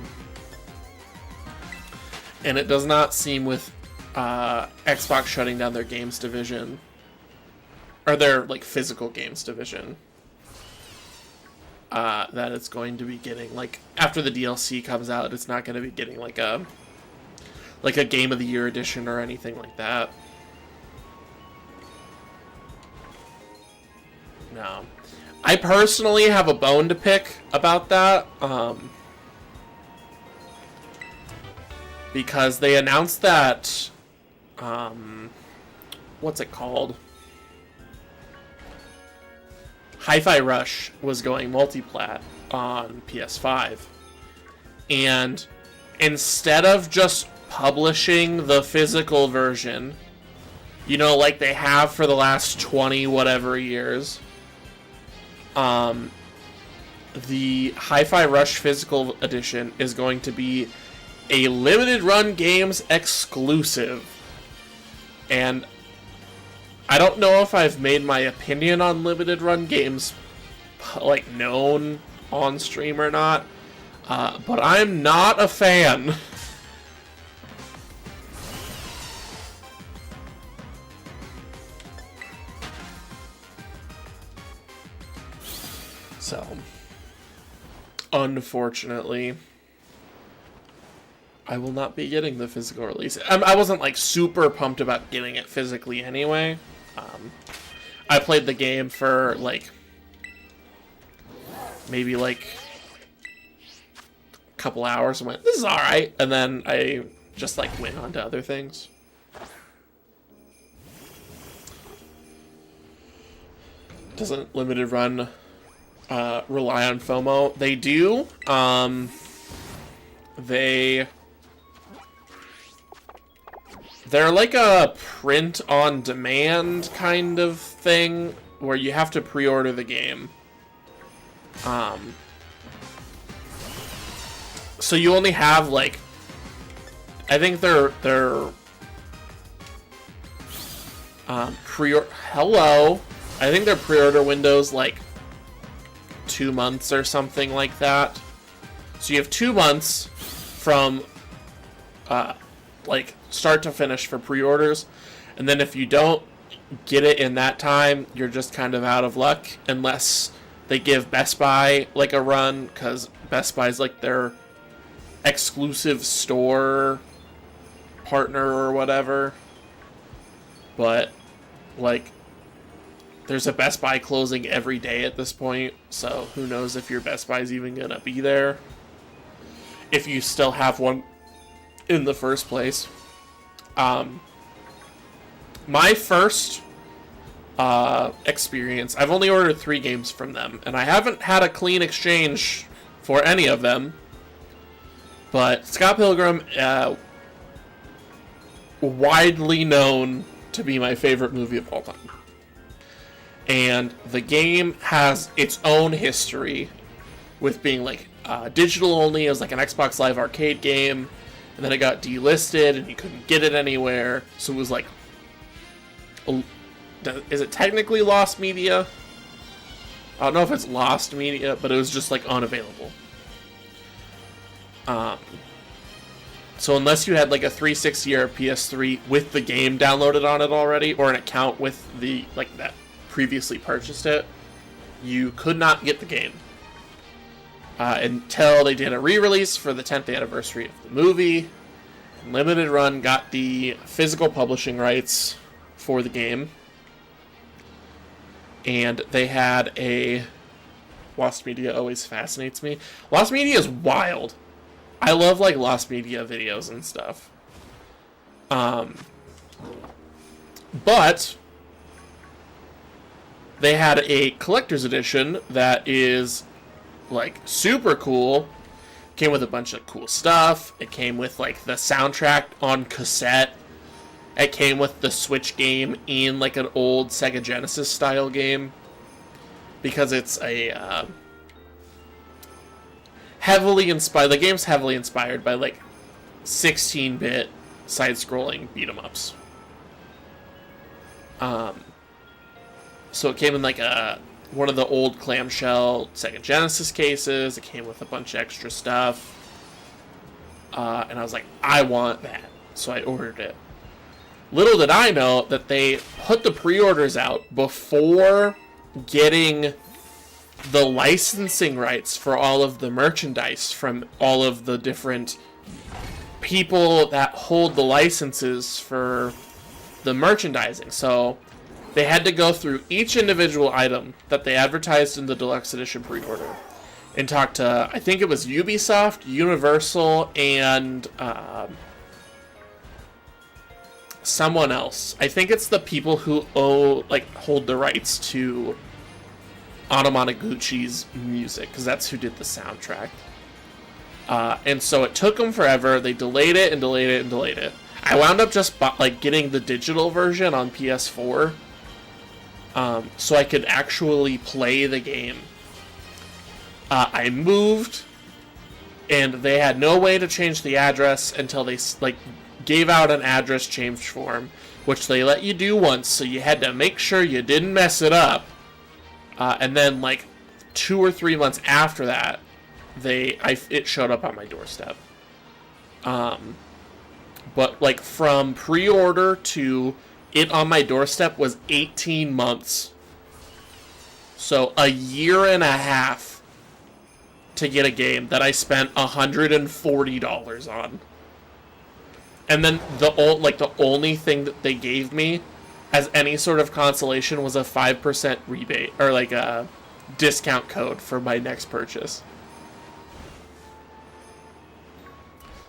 [SPEAKER 1] And it does not seem with Xbox shutting down their games division, or their like physical games division, that it's going to be getting, like, after the DLC comes out, it's not going to be getting like a Game of the Year edition or anything like that. No. I personally have a bone to pick about that, because they announced that, what's it called? Hi-Fi Rush was going multiplat on PS5. And instead of just publishing the physical version, you know, like they have for the last 20 whatever years, the Hi-Fi Rush physical edition is going to be a limited run games exclusive. And I don't know if I've made my opinion on limited run games like known on stream or not, but I'm not a fan. So, unfortunately, I will not be getting the physical release. I wasn't like super pumped about getting it physically anyway. I played the game for like maybe like a couple hours and went, this is alright, and then I just like went on to other things. Doesn't limited run rely on FOMO? They do. They're like a print-on-demand kind of thing, where you have to pre-order the game. So you only have, like, I think they're hello. I think their pre-order window's, like, 2 months or something like that. So you have 2 months from, like, start to finish for pre-orders, and then if you don't get it in that time, you're just kind of out of luck, unless they give Best Buy like a run, because Best Buy's like their exclusive store partner or whatever. But like, there's a Best Buy closing every day at this point, so who knows if your Best Buy's even gonna be there, if you still have one in the first place. My first experience, I've only ordered 3 games from them, and I haven't had a clean exchange for any of them. But Scott Pilgrim, widely known to be my favorite movie of all time. And the game has its own history with being like digital only. It was like an Xbox Live Arcade game, and then it got delisted and you couldn't get it anywhere. So it was like, is it technically lost media? I don't know if it's lost media, but it was just like unavailable. So unless you had like a 360 or a PS3 with the game downloaded on it already, or an account with the like that previously purchased it, you could not get the game until they did a re-release for the 10th anniversary of the movie. Limited Run got the physical publishing rights for the game, and they had a Lost Media always fascinates me. Lost Media is wild. I love like Lost Media videos and stuff. But they had a collector's edition that is like super cool. Came with a bunch of cool stuff. It came with like the soundtrack on cassette. It came with the Switch game in like an old Sega Genesis style game, because it's a heavily inspired. The game's heavily inspired by like 16-bit side-scrolling beat-em-ups. So it came in like one of the old clamshell Sega Genesis cases. It came with a bunch of extra stuff. And I was like, I want that. So I ordered it. Little did I know that they put the pre-orders out before getting the licensing rights for all of the merchandise from all of the different people that hold the licenses for the merchandising. So they had to go through each individual item that they advertised in the deluxe edition pre-order and talk to, I think it was Ubisoft, Universal, and someone else. I think it's the people who hold the rights to Anamanaguchi's music, because that's who did the soundtrack. And so it took them forever. They delayed it and delayed it and delayed it. I wound up just getting the digital version on PS4, so I could actually play the game. I moved, and they had no way to change the address until they gave out an address change form, which they let you do once, so you had to make sure you didn't mess it up. And then 2 or 3 months after that, it showed up on my doorstep. But from pre-order to it on my doorstep was 18 months. So a year and a half to get a game that I spent $140 on. And then the only thing that they gave me as any sort of consolation was a 5% rebate, or a discount code for my next purchase.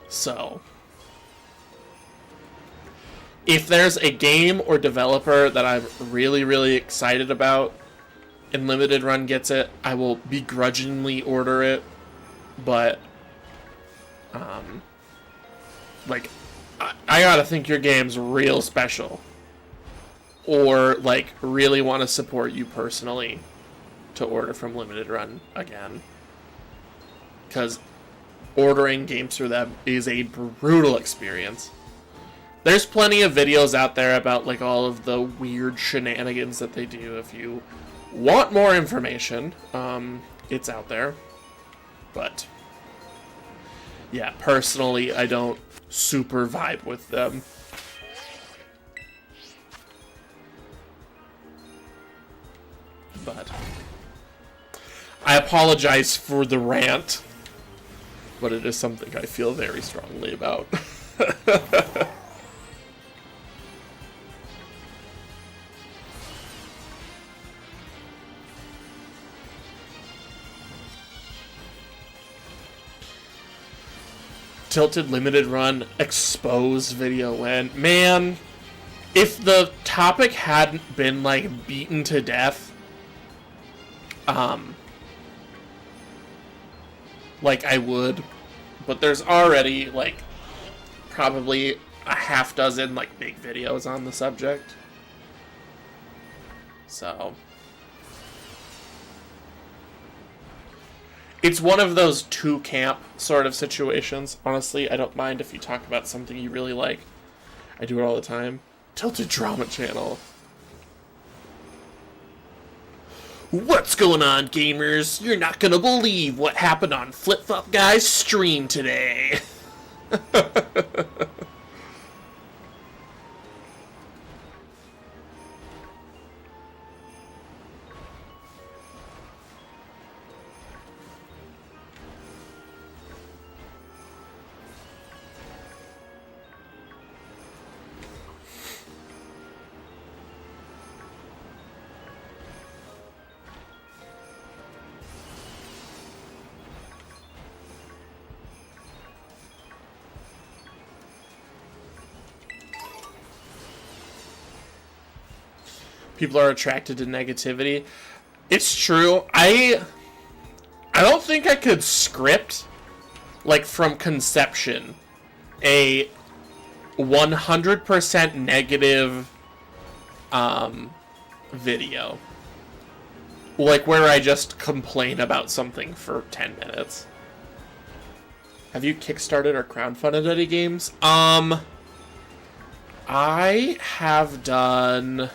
[SPEAKER 1] So, if there's a game or developer that I'm really, really excited about and Limited Run gets it, I will begrudgingly order it. But, I gotta think your game's real special. Or, really want to support you personally to order from Limited Run again. Because ordering games through them is a brutal experience. There's plenty of videos out there about all of the weird shenanigans that they do. If you want more information, it's out there. But yeah, personally, I don't super vibe with them. But I apologize for the rant, but it is something I feel very strongly about. Tilted Limited Run exposed video went. Man, if the topic hadn't been beaten to death, I would, but there's already probably a half dozen big videos on the subject. So it's one of those two camp sort of situations. Honestly, I don't mind if you talk about something you really like. I do it all the time. Tilted Drama Channel. What's going on, gamers? You're not gonna believe what happened on Flip Flop Guy's stream today. People are attracted to negativity. It's true. I don't think I could script, like, from conception, a 100% negative video. Like, where I just complain about something for 10 minutes. Have you kickstarted or crowdfunded any games? I have done...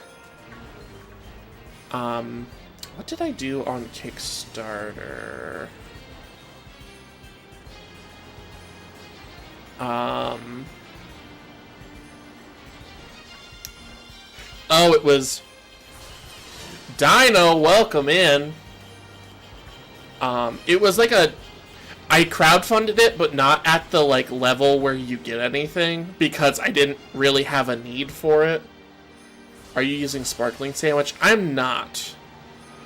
[SPEAKER 1] what did I do on Kickstarter? Oh, it was Dino, welcome in. It was like I crowdfunded it, but not at the, like, level where you get anything, because I didn't really have a need for it. Are you using sparkling sandwich? I'm not.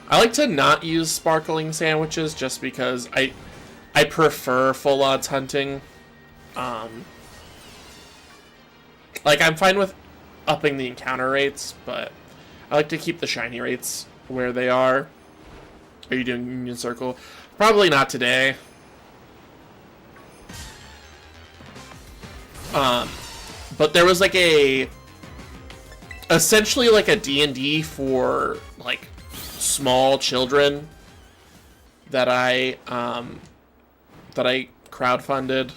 [SPEAKER 1] I like to not use sparkling sandwiches just because I prefer full odds hunting. Like, I'm fine with upping the encounter rates, but I like to keep the shiny rates where they are. Are you doing Union Circle? Probably not today. But there was like essentially like a D&D for like small children that I crowdfunded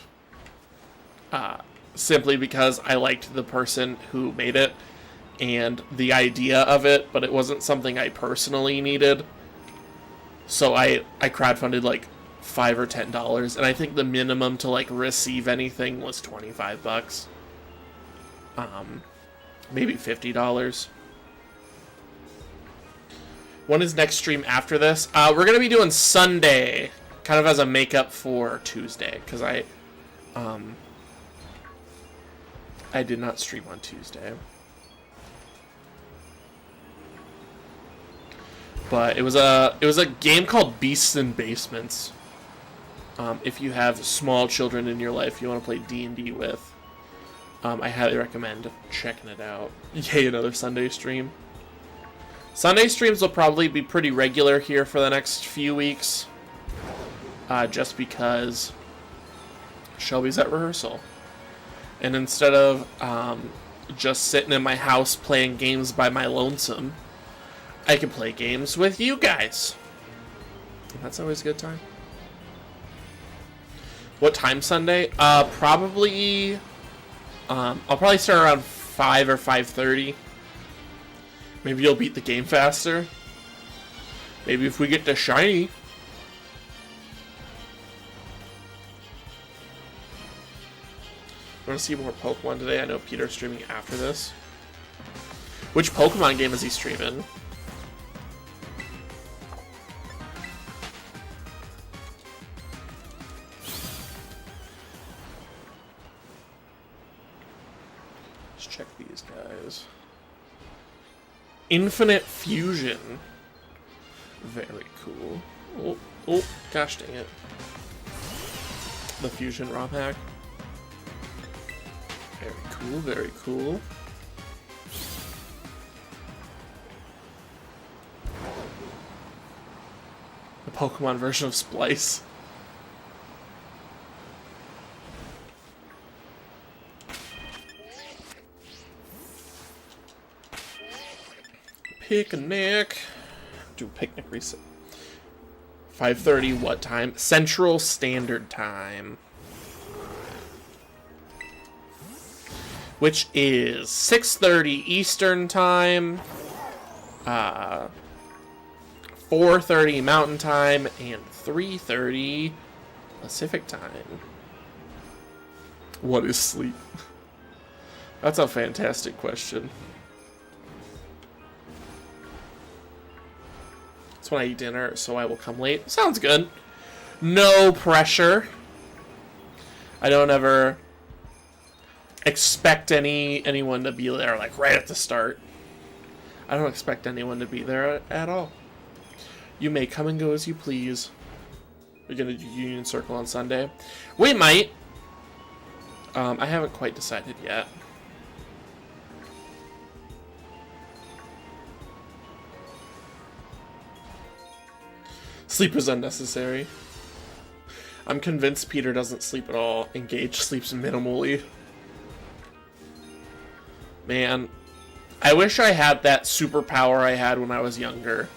[SPEAKER 1] simply because I liked the person who made it and the idea of it, but it wasn't something I personally needed. So I crowdfunded like $5 or $10, and I think the minimum to like receive anything was $25. Maybe $50. When is next stream after this? We're gonna be doing Sunday, kind of as a makeup for Tuesday, because I did not stream on Tuesday. But it was a game called Beasts in Basements. If you have small children in your life you want to play D&D with, I highly recommend checking it out. Yay, another Sunday stream. Sunday streams will probably be pretty regular here for the next few weeks, just because Shelby's at rehearsal. And instead of just sitting in my house playing games by my lonesome, I can play games with you guys. That's always a good time. What time Sunday? Probably... I'll probably start around 5 or 5:30. Maybe you'll beat the game faster. Maybe if we get to shiny. Want to see more Pokemon today? I know Peter's streaming after this. Which Pokemon game is he streaming? Let's check these guys. Infinite Fusion. Very cool. Oh, gosh dang it. The Fusion ROM hack. Very cool, very cool. The Pokemon version of Splice. Picnic. Do picnic reset. 5:30 what time? Central Standard Time. Which is 6:30 Eastern Time, 4:30 Mountain Time, and 3:30 Pacific Time. What is sleep? That's a fantastic question. That's when I eat dinner, so I will come late. Sounds good. No pressure. I don't ever expect anyone to be there like right at the start. I don't expect anyone to be there at all. You may come and go as you please. We're gonna do Union Circle on Sunday. We might. I haven't quite decided yet. Sleep is unnecessary. I'm convinced Peter doesn't sleep at all, and Gage sleeps minimally. Man, I wish I had that superpower I had when I was younger.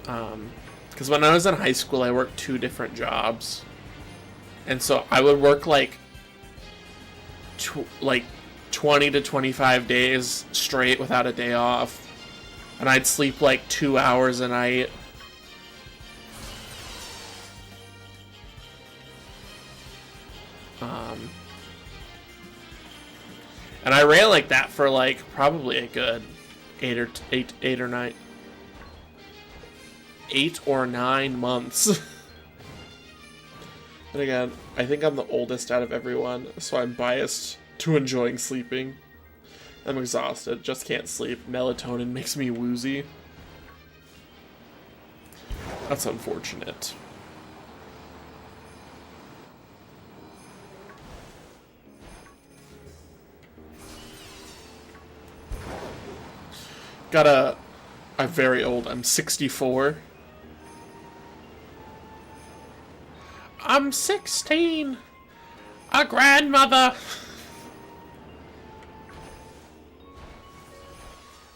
[SPEAKER 1] Because when I was in high school, I worked 2 different jobs. And so I would work like 20 to 25 days straight without a day off. And I'd sleep like 2 hours a night. And I ran like that for like probably a good 8 or 9 months. And again, I think I'm the oldest out of everyone, so I'm biased to enjoying sleeping. I'm exhausted, just can't sleep. Melatonin makes me woozy. That's unfortunate. I'm very old. I'm 64. I'm 16. A grandmother.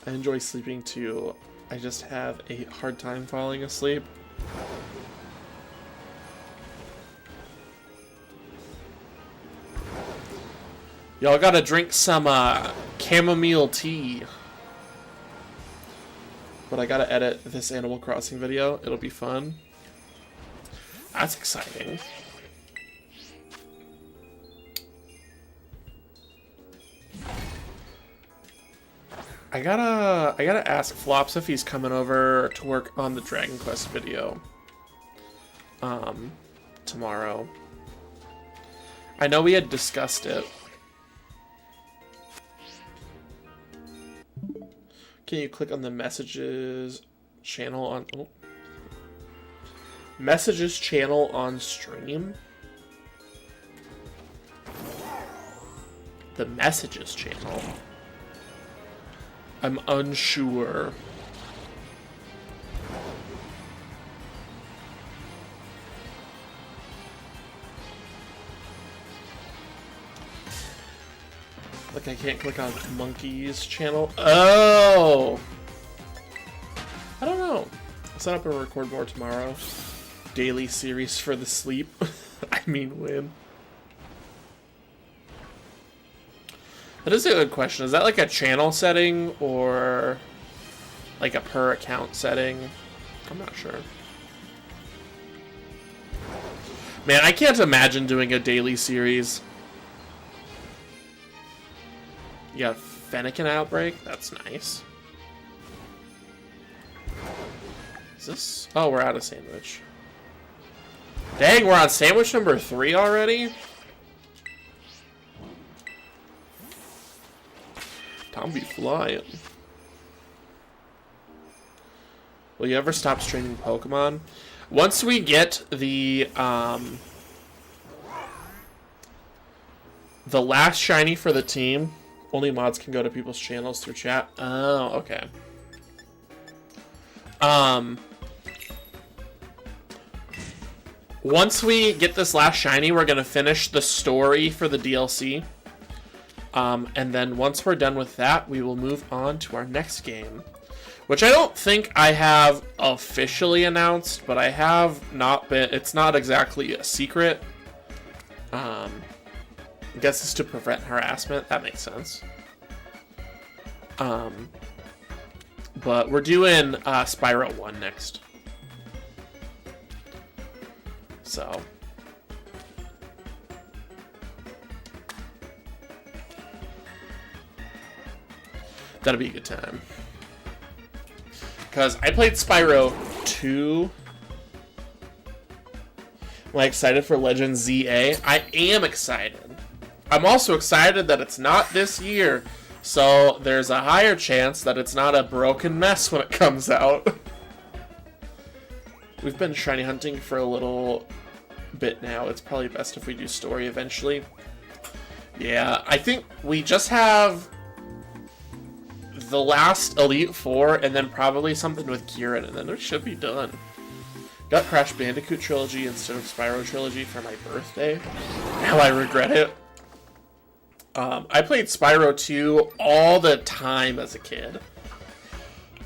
[SPEAKER 1] I enjoy sleeping too. I just have a hard time falling asleep. Y'all gotta drink some chamomile tea. But I gotta edit this Animal Crossing video. It'll be fun. That's exciting. I gotta ask Flops if he's coming over to work on the Dragon Quest video. Tomorrow. I know we had discussed it. Can you click on the messages channel on messages channel on stream? The messages channel. I'm unsure. Like I can't click on Monkey's channel. Oh! I don't know. I'll set up and record more tomorrow. Daily series for the sleep. I mean win. That is a good question. Is that like a channel setting or like a per account setting? I'm not sure. Man, I can't imagine doing a daily series. You got Fennekin outbreak? That's nice. Is this? Oh, we're out of sandwich. Dang, we're on sandwich number 3 already? Tom be flying. Will you ever stop streaming Pokemon? Once we get the last shiny for the team, only mods can go to people's channels through chat. Oh, okay. Once we get this last shiny, we're gonna finish the story for the DLC. And then once we're done with that, we will move on to our next game, which I don't think I have officially announced, but I have not been. It's not exactly a secret. I guess it's to prevent harassment. That makes sense. But we're doing Spyro 1 next. So. That'll be a good time. Because I played Spyro 2. Am I excited for Legend ZA? I am excited. I'm also excited that it's not this year. So there's a higher chance that it's not a broken mess when it comes out. We've been shiny hunting for a little bit now. It's probably best if we do story eventually. Yeah, I think we just have the last Elite Four and then probably something with Kieran, and then it should be done. Got Crash Bandicoot Trilogy instead of Spyro Trilogy for my birthday. Now I regret it. I played Spyro 2 all the time as a kid.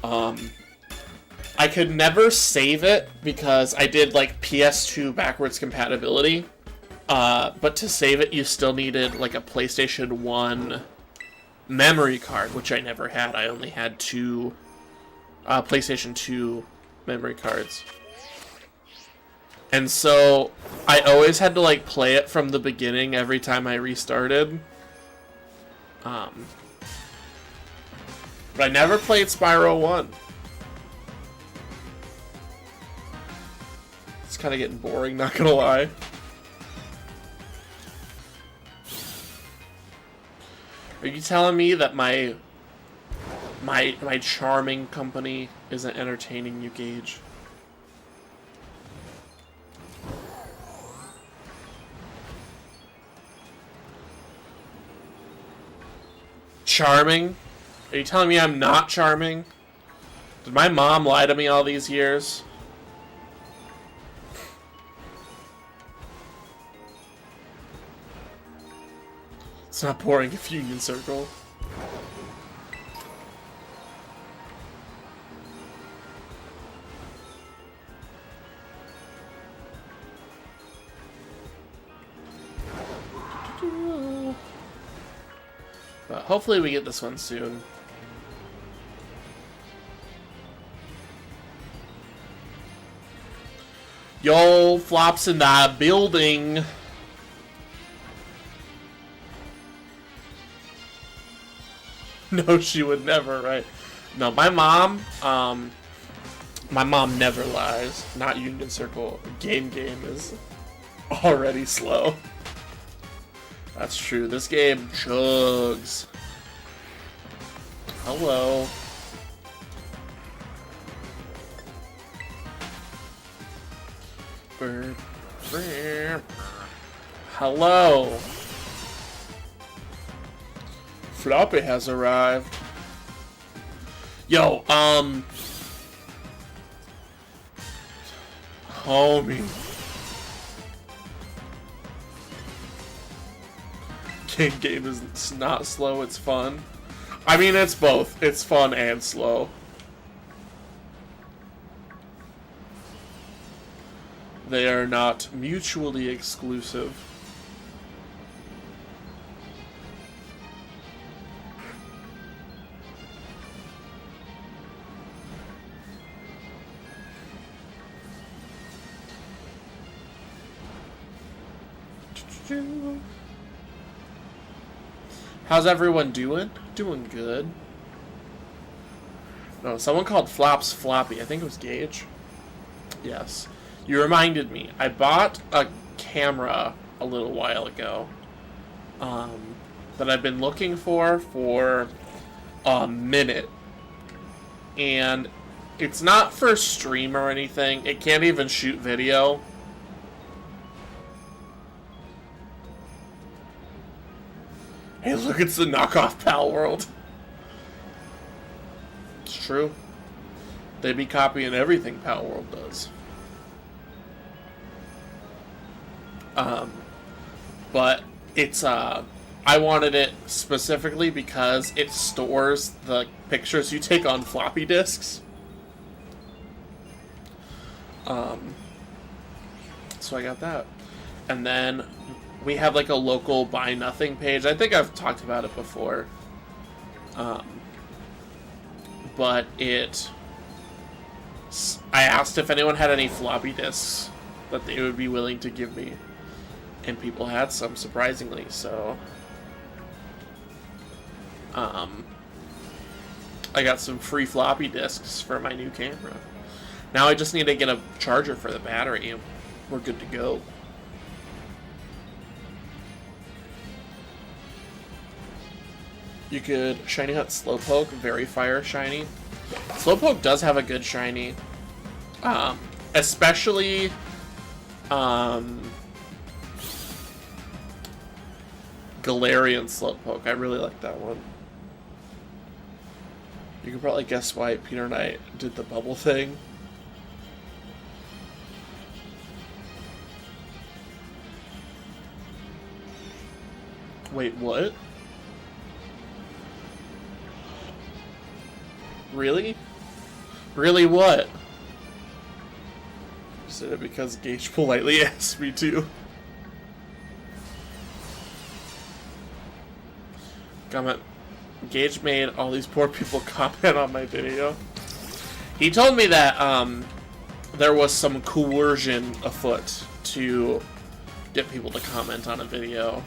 [SPEAKER 1] I could never save it because I did like PS2 backwards compatibility. But to save it, you still needed like a PlayStation 1 memory card, which I never had. I only had two PlayStation 2 memory cards. And so I always had to like play it from the beginning every time I restarted. But I never played Spyro 1. It's kind of getting boring, not gonna lie. Are you telling me that my charming company isn't entertaining you, Gage? Charming? Are you telling me I'm not charming? Did my mom lie to me all these years? It's not boring if Union Circle. But hopefully we get this one soon. Yo, Flops in the building. No, she would never, right? No, my mom never lies. Not Union Circle. Game is already slow. That's true. This game chugs. Hello. Hello. Floppy has arrived. Yo, homie. Game is not slow, it's fun. I mean, it's both. It's fun and slow. They are not mutually exclusive. How's everyone doing? Doing good. No, someone called Flops Floppy. I think it was Gage. Yes. You reminded me. I bought a camera a little while ago that I've been looking for a minute. And it's not for stream or anything. It can't even shoot video. Hey, look, it's the knockoff Pal World. It's true. They be copying everything Pal World does. But it's I wanted it specifically because it stores the pictures you take on floppy disks. So I got that. And then we have like a local buy nothing page. I think I've talked about it before. But I asked if anyone had any floppy disks that they would be willing to give me. And people had some, surprisingly, so I got some free floppy disks for my new camera. Now I just need to get a charger for the battery and we're good to go. You could shiny hunt Slowpoke, very fire shiny. Slowpoke does have a good shiny. Especially Galarian Slowpoke. I really like that one. You can probably guess why Peter and I did the bubble thing. Wait, what? Really? Really what? Said it because Gage politely asked me to. Comment. Gage made all these poor people comment on my video. He told me that there was some coercion afoot to get people to comment on a video.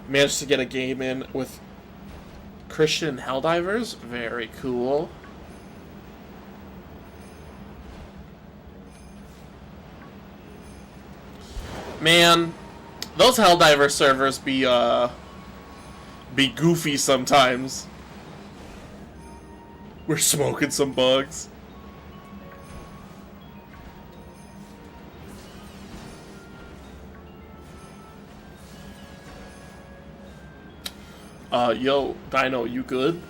[SPEAKER 1] Managed to get a game in with Christian Helldivers. Very cool. Man, those Helldiver servers be goofy sometimes. We're smoking some bugs. Yo, Dino, you good?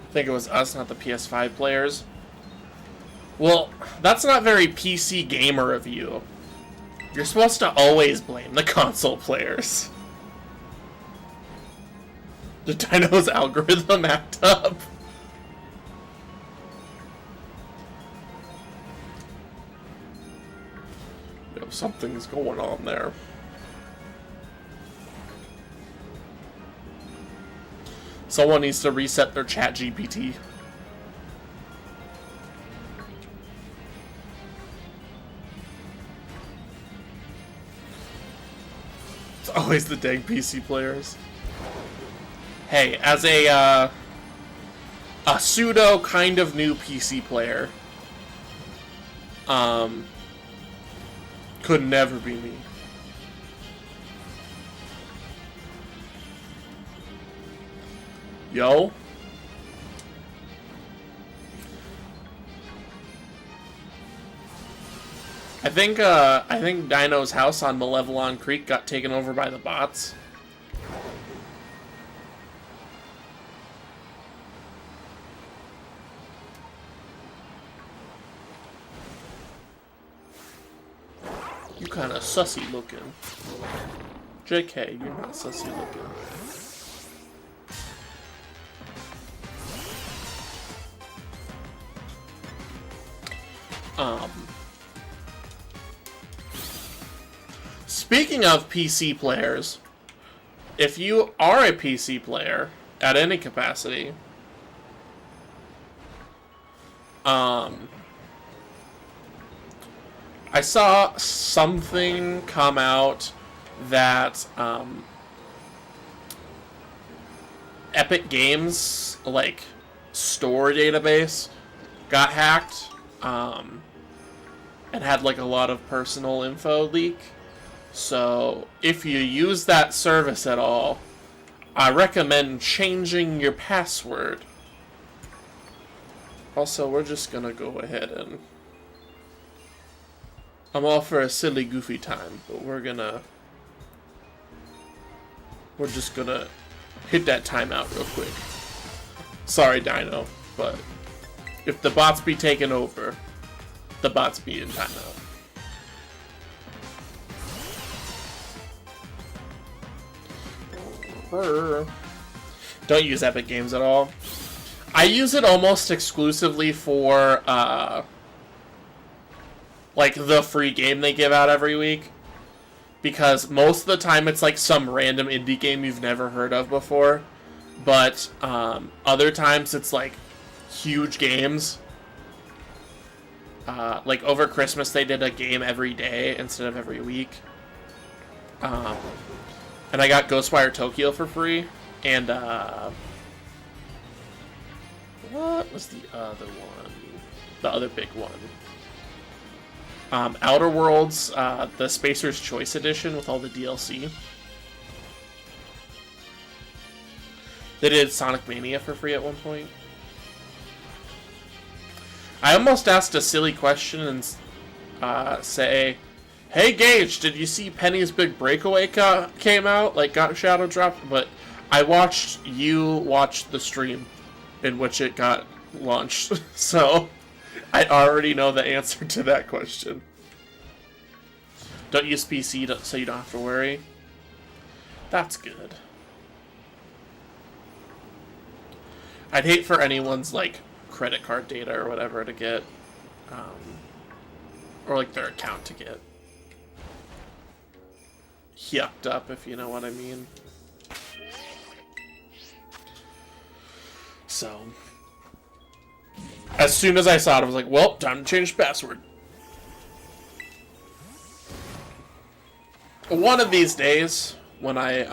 [SPEAKER 1] I think it was us, not the PS5 players. Well, that's not very PC gamer of you. You're supposed to always blame the console players. The Dino's algorithm act up. Yo, something's going on there. Someone needs to reset their chat GPT. It's always the dang PC players. Hey, as a pseudo kind of new PC player, could never be me. Yo. I think Dino's house on Malevelon Creek got taken over by the bots. You kinda sussy looking. JK, you're not sussy looking. Speaking of PC players, if you are a PC player at any capacity, I saw something come out that Epic Games, like, store database got hacked, and had, like, a lot of personal info leak. So, if you use that service at all, I recommend changing your password. Also, we're just gonna go ahead and... I'm all for a silly, goofy time, but we're gonna We're just gonna hit that timeout real quick. Sorry, Dino, but if the bots be taken over, the bots be in timeout. Don't use Epic Games at all. I use it almost exclusively for, like, the free game they give out every week. Because most of the time it's, like, some random indie game you've never heard of before. But, other times it's, like, huge games. Like, over Christmas they did a game every day instead of every week. And I got Ghostwire Tokyo for free. And, what was the other one? The other big one. Outer Worlds, the Spacer's Choice Edition with all the DLC. They did Sonic Mania for free at one point. I almost asked a silly question and say, hey Gage, did you see Penny's Big Breakaway came out? Like, got shadow dropped? But I watched you watch the stream in which it got launched. So, I already know the answer to that question. Don't use PC so you don't have to worry. That's good. I'd hate for anyone's, like, credit card data or whatever to get, or, like, their account to get yucked up, if you know what I mean. So, as soon as I saw it, I was like, well, time to change the password. One of these days, when I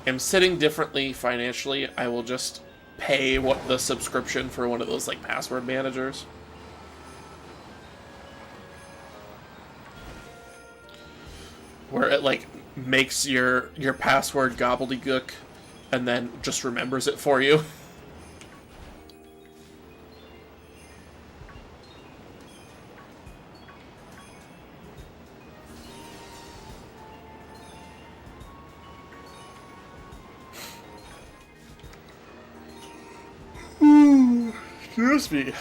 [SPEAKER 1] am sitting differently financially, I will just pay the subscription for one of those, like, password managers. Where it, like, makes your password gobbledygook and then just remembers it for you. Excuse me.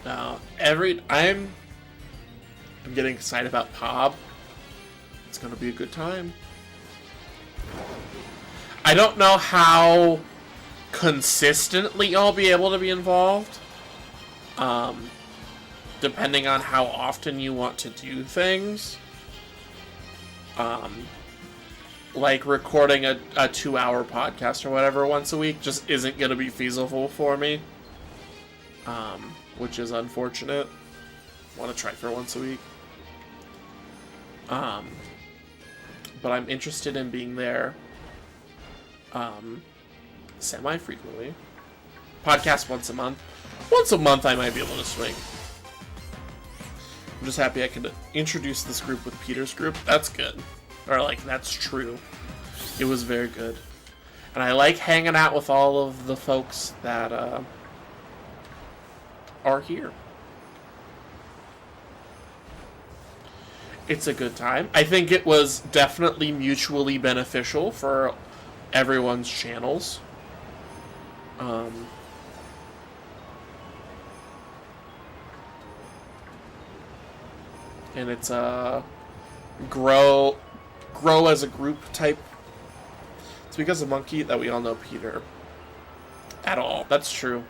[SPEAKER 1] Now, I'm getting excited about Pob. It's gonna be a good time. I don't know how consistently I'll be able to be involved. Depending on how often you want to do things. Like recording a 2-hour podcast or whatever once a week just isn't going to be feasible for me. Which is unfortunate. Want to try for once a week. But I'm interested in being there. Semi-frequently. Podcast once a month. Once a month I might be able to swing. I'm just happy I could introduce this group with Peter's group. That's good. Or, like, that's true. It was very good. And I like hanging out with all of the folks that are here. It's a good time. I think it was definitely mutually beneficial for everyone's channels. And it's a grow as a group type. It's because of Monkey that we all know Peter at all. That's true.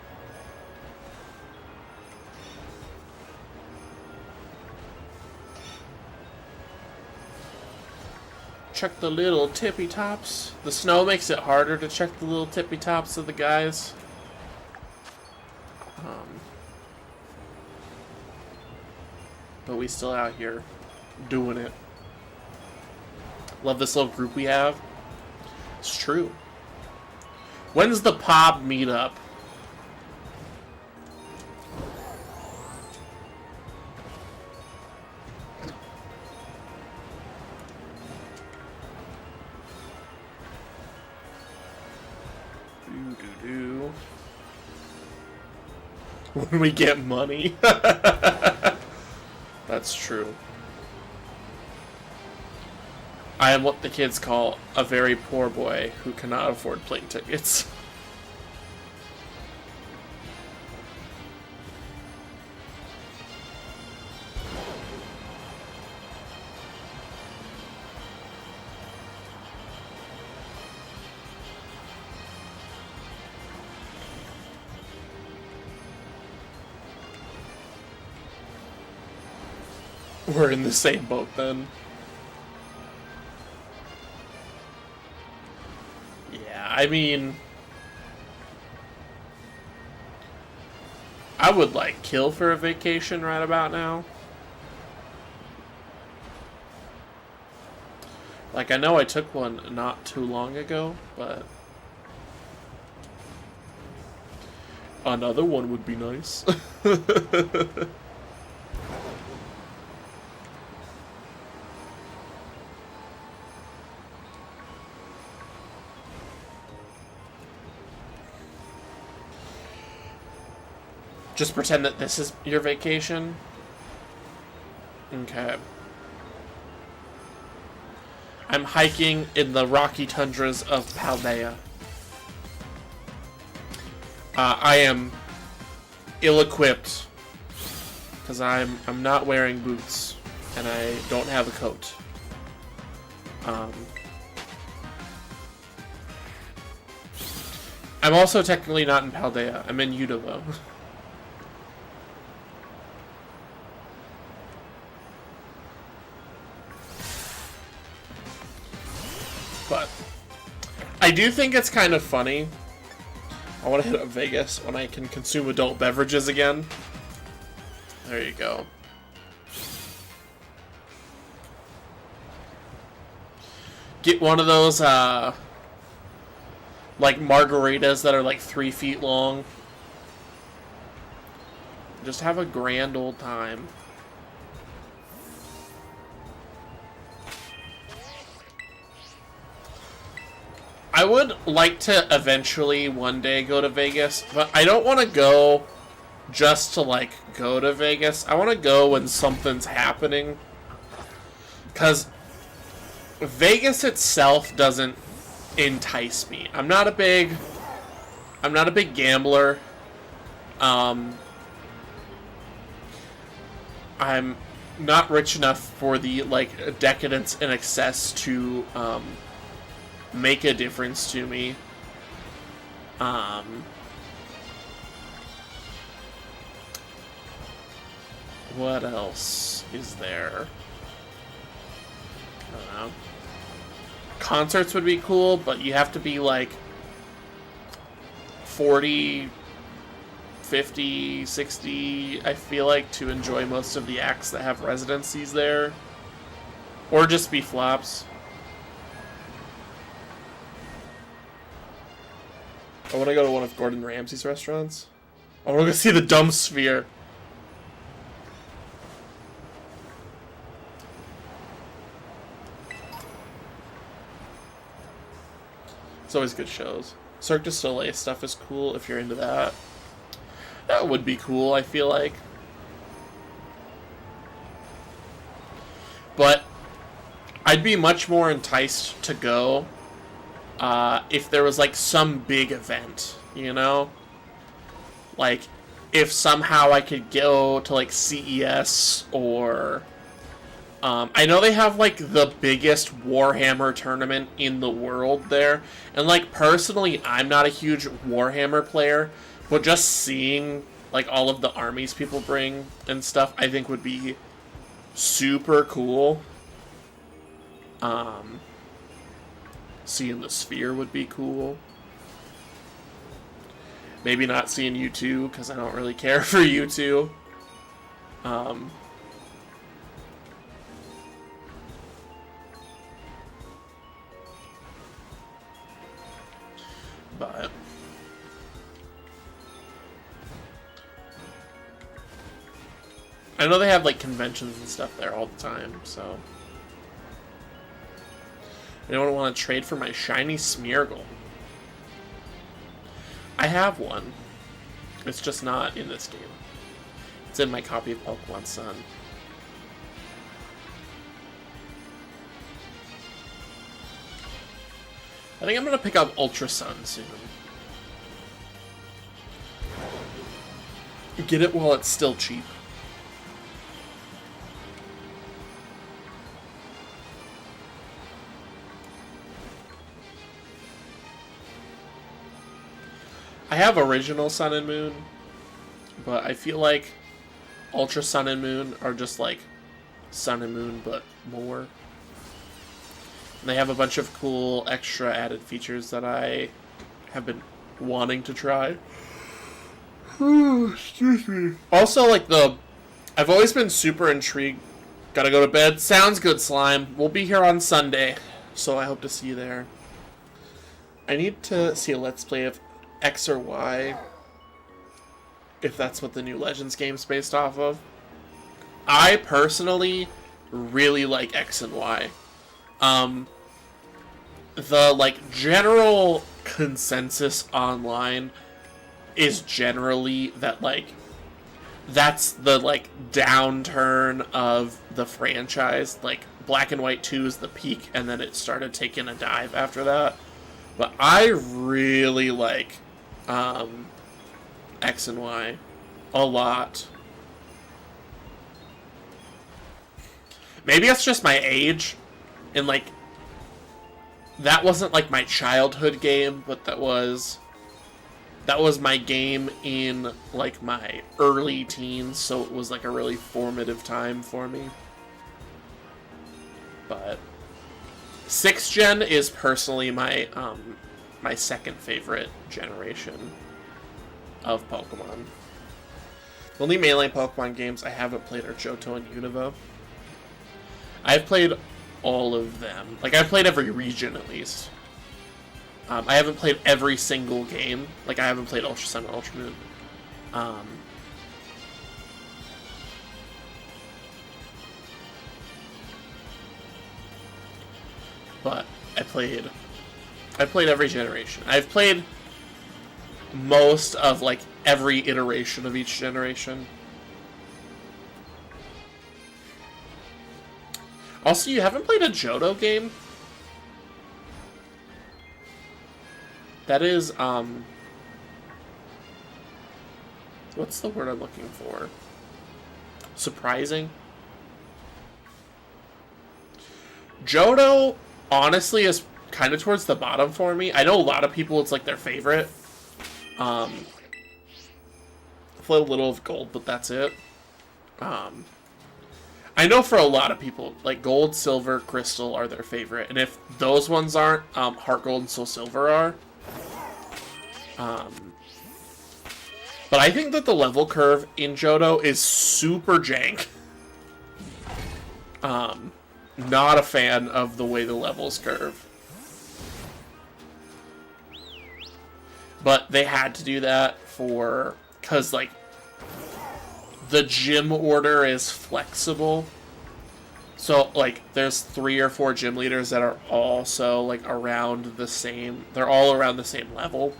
[SPEAKER 1] Check the little tippy tops. The snow makes it harder to check the little tippy tops of the guys. But we still out here doing it. Love this little group we have. It's true. When's the Pob meetup? When we get money. That's true. I am what the kids call a very poor boy who cannot afford plane tickets. We're in the same boat then. Yeah, I mean, I would like kill for a vacation right about now. Like, I know I took one not too long ago, but another one would be nice. Just pretend that this is your vacation. Okay. I'm hiking in the rocky tundras of Paldea. I am ill-equipped because I'm not wearing boots and I don't have a coat. I'm also technically not in Paldea. I'm in Udavo. But I do think it's kind of funny. I want to hit up Vegas when I can consume adult beverages again. There you go. Get one of those, like, margaritas that are, like, 3 feet long. Just have a grand old time. I would like to eventually one day go to Vegas, but I don't want to go just to, like, go to Vegas. I want to go when something's happening. Because Vegas itself doesn't entice me. I'm not a big gambler. I'm not rich enough for the, like, decadence and excess to, make a difference to me. What else is there? I don't know. Concerts would be cool, but you have to be like 40, 50, 60, I feel like, to enjoy most of the acts that have residencies there. Or just be flops. I want to go to one of Gordon Ramsay's restaurants. I want to go see the Dumb Sphere. It's always good shows. Cirque du Soleil stuff is cool if you're into that. That would be cool, I feel like. But I'd be much more enticed to go if there was, like, some big event, you know? Like, if somehow I could go to, like, CES or... I know they have, like, the biggest Warhammer tournament in the world there. And, like, personally, I'm not a huge Warhammer player. But just seeing, like, all of the armies people bring and stuff, I think would be super cool. Seeing the Sphere would be cool. Maybe not seeing U2, because I don't really care for U2. But I know they have, like, conventions and stuff there all the time, so... Anyone want to trade for my shiny Smeargle? I have one. It's just not in this game. It's in my copy of Pokemon Sun. I think I'm going to pick up Ultra Sun soon. Get it while it's still cheap. I have original Sun and Moon, but I feel like Ultra Sun and Moon are just like Sun and Moon, but more. And they have a bunch of cool extra added features that I have been wanting to try. Excuse me. Also, like I've always been super intrigued. Gotta go to bed. Sounds good, Slime. We'll be here on Sunday, so I hope to see you there. I need to see a Let's Play of X or Y, if that's what the new Legends game's based off of. I personally really like X and Y. The like general consensus online is generally that like that's the like downturn of the franchise. Like Black and White 2 is the peak, and then it started taking a dive after that. But I really like X and Y a lot. Maybe it's just my age, and like that wasn't like my childhood game, but that was my game in like my early teens, so it was like a really formative time for me. But 6th gen is personally my my second favorite generation of Pokemon. The only mainline Pokemon games I haven't played are Johto and Unova. I've played all of them. Like, I've played every region, at least. I haven't played every single game. Like, I haven't played Ultra Sun and Ultra Moon. But I played every generation. I've played most of, like, every iteration of each generation. Also, you haven't played a Johto game? That is, what's the word I'm looking for? Surprising? Johto, honestly, is kind of towards the bottom for me. I know a lot of people, it's like their favorite. I played a little of Gold, but that's it. I know for a lot of people, like Gold, Silver, Crystal are their favorite, and if those ones aren't, Heart Gold and Soul Silver are. But I think that the level curve in Johto is super jank. Not a fan of the way the levels curve. But they had to do that because, like, the gym order is flexible. So, like, there's 3 or 4 gym leaders that are also, like, around the same... They're all around the same level.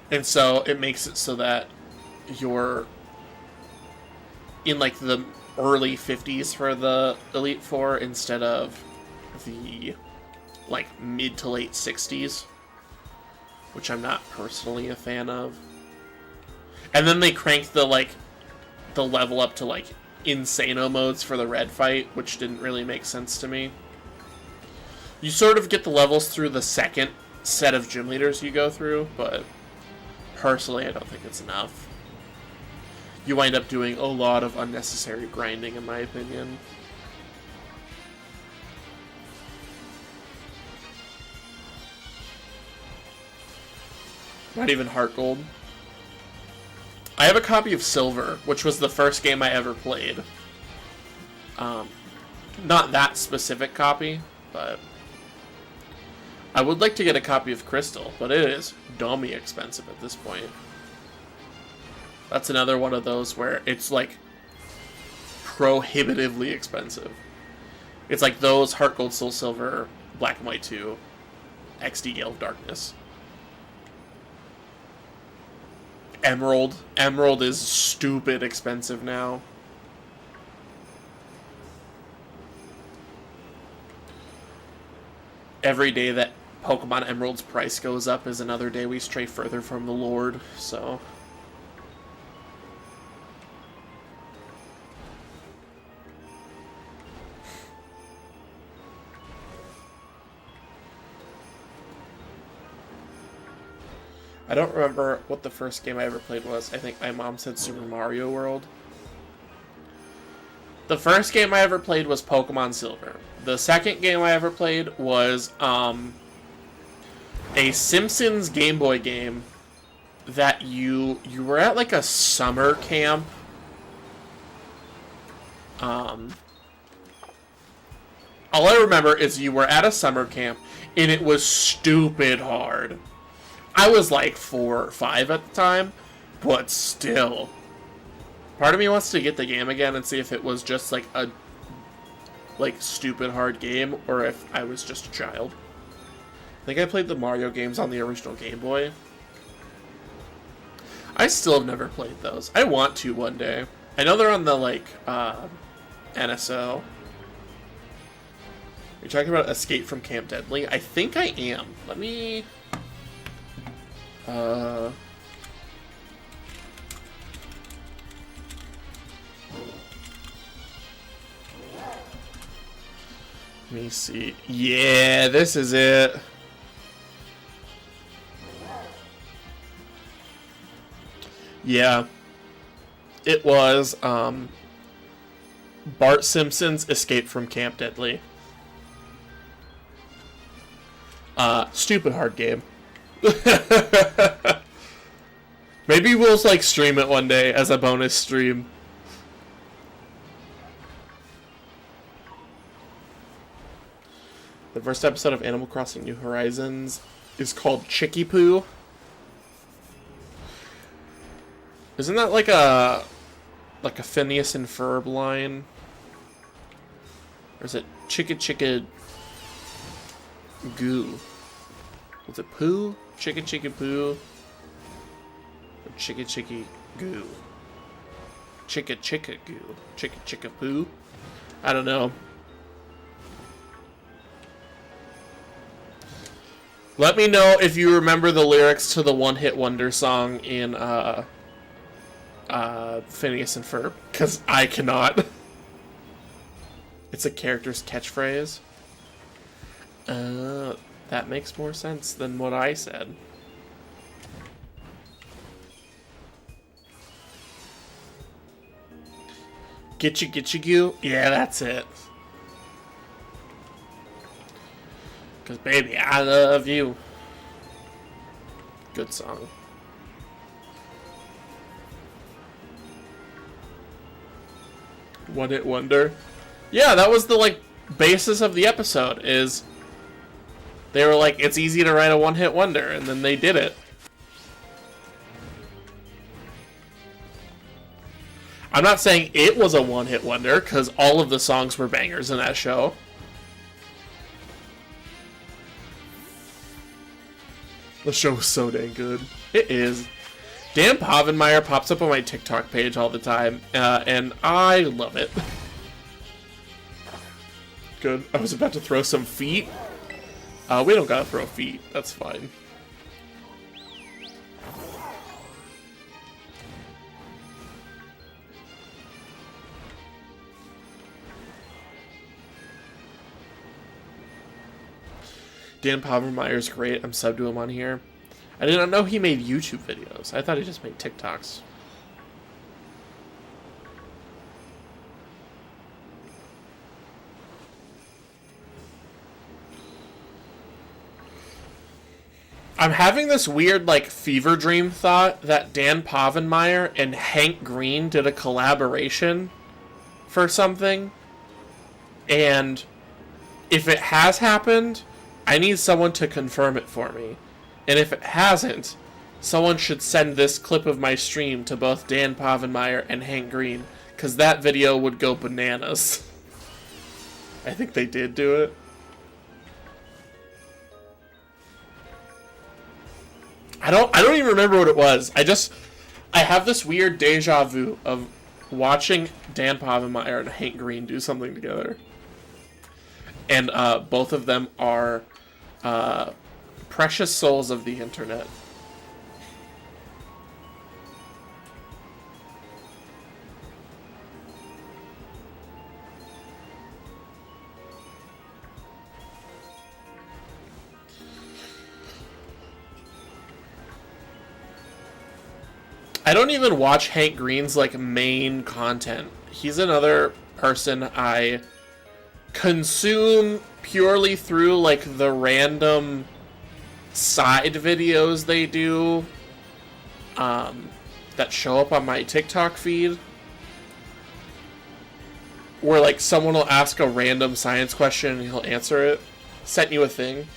[SPEAKER 1] And so, it makes it so that you're in, like, the early 50s for the Elite Four instead of the, like, mid to late 60s. Which I'm not personally a fan of. And then they cranked the level up to, like, Insano modes for the red fight, which didn't really make sense to me. You sort of get the levels through the second set of gym leaders you go through, but personally I don't think it's enough. You wind up doing a lot of unnecessary grinding, in my opinion. Not even Heart Gold. I have a copy of Silver, which was the first game I ever played. Not that specific copy, but I would like to get a copy of Crystal, but it is dummy expensive at this point. That's another one of those where it's like prohibitively expensive. It's like those Heart Gold, Soul Silver, Black and White 2, XD Gale of Darkness. Emerald. Emerald is stupid expensive now. Every day that Pokemon Emerald's price goes up is another day we stray further from the Lord, so... I don't remember what the first game I ever played was. I think my mom said Super Mario World. The first game I ever played was Pokemon Silver. The second game I ever played was a Simpsons Game Boy game that you were at like a summer camp. All I remember is you were at a summer camp and it was stupid hard. I was like 4 or 5 at the time, but still. Part of me wants to get the game again and see if it was just like a stupid hard game or if I was just a child. I think I played the Mario games on the original Game Boy. I still have never played those. I want to one day. I know they're on the NSO. You're talking about Escape from Camp Deadly? I think I am. Let me... Let me see. Yeah, this is it. Yeah. It was, Bart Simpson's Escape from Camp Deadly. Stupid hard game. Maybe we'll stream it one day as a bonus stream. The first episode of Animal Crossing New Horizons is called Chicky Poo. Isn't that like a Phineas and Ferb line? Or is it Chicka Chicka Goo? Was it Poo? Chicka Chicka Poo? Or Chicka Chicka Goo? Chicka Chicka Goo? Chicka Chicka Poo? I don't know. Let me know if you remember the lyrics to the One Hit Wonder song in Phineas and Ferb, because I cannot. It's a character's catchphrase. That makes more sense than what I said. Getcha Goo? Yeah, that's it. Cause baby, I love you. Good song. One Hit Wonder. Yeah, that was the basis of the episode. Is they were like, it's easy to write a one hit wonder, and then they did it. I'm not saying it was a one hit wonder, because all of the songs were bangers in that show. The show was so dang good. It is. Dan Povenmire pops up on my TikTok page all the time, and I love it. Good. I was about to throw some feet. We don't gotta throw feet. That's fine. Dan Povenmire's great. I'm subbed to him on here. I did not know he made YouTube videos. I thought he just made TikToks. I'm having this weird, fever dream thought that Dan Povenmire and Hank Green did a collaboration for something. And if it has happened, I need someone to confirm it for me. And if it hasn't, someone should send this clip of my stream to both Dan Povenmire and Hank Green, because that video would go bananas. I think they did do it. I don't even remember what it was. I have this weird deja vu of watching Dan Povenmire and Hank Green do something together. And both of them are precious souls of the internet. I don't even watch Hank Green's like main content. He's another person I consume purely through like the random side videos they do that show up on my TikTok feed, where like someone will ask a random science question and he'll answer it. Sent you a thing.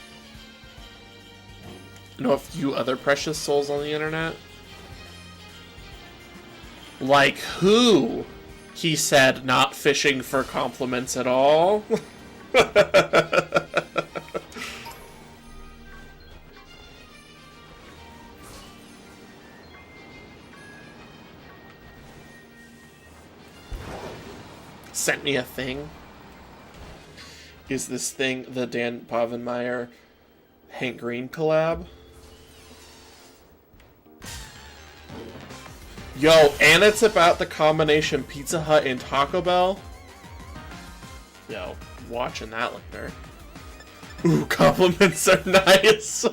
[SPEAKER 1] Know a few other precious souls on the internet. Like who? He said, not fishing for compliments at all. Sent me a thing. Is this thing the Dan Povenmire Hank Green collab? Yo, and it's about the combination Pizza Hut and Taco Bell. Yo, watching that later. Ooh, compliments are nice.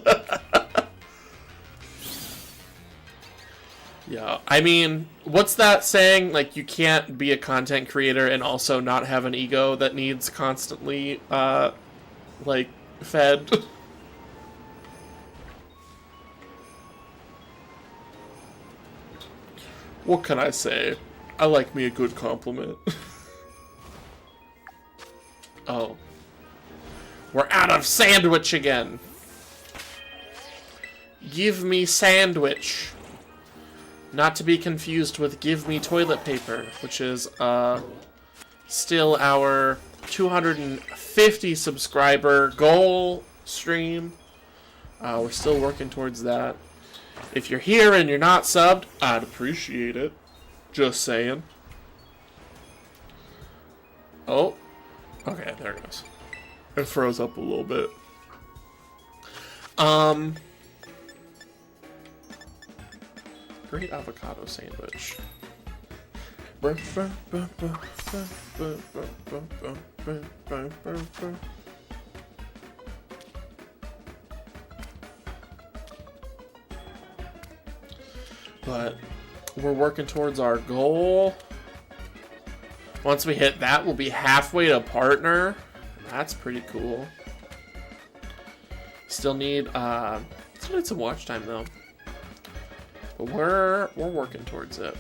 [SPEAKER 1] Yeah, I mean, what's that saying? Like, you can't be a content creator and also not have an ego that needs constantly, like, fed. What can I say? I like me a good compliment. Oh. We're out of sandwich again. Give me sandwich. Not to be confused with give me toilet paper, which is, still our 250 subscriber goal stream. We're still working towards that. If you're here and you're not subbed, I'd appreciate it. Just saying. Oh. Okay, there it goes. It froze up a little bit. Great avocado sandwich. But we're working towards our goal. Once we hit that, we'll be halfway to partner. That's pretty cool. Still need some watch time though. But we're working towards it.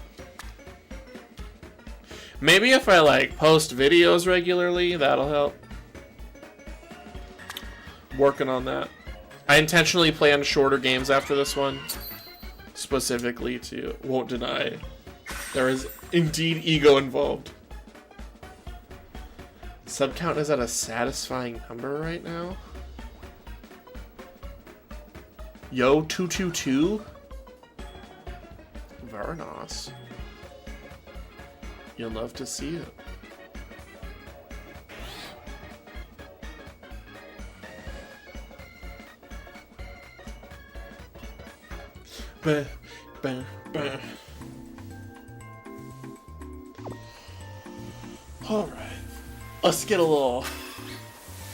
[SPEAKER 1] Maybe if I like post videos regularly, that'll help. Working on that. I intentionally planned shorter games after this one. Specifically to, won't deny, there is indeed ego involved. Sub count is at a satisfying number right now. Yo, 222? Very nice. You'll love to see it. Bah, bah, bah. All right, let's get a little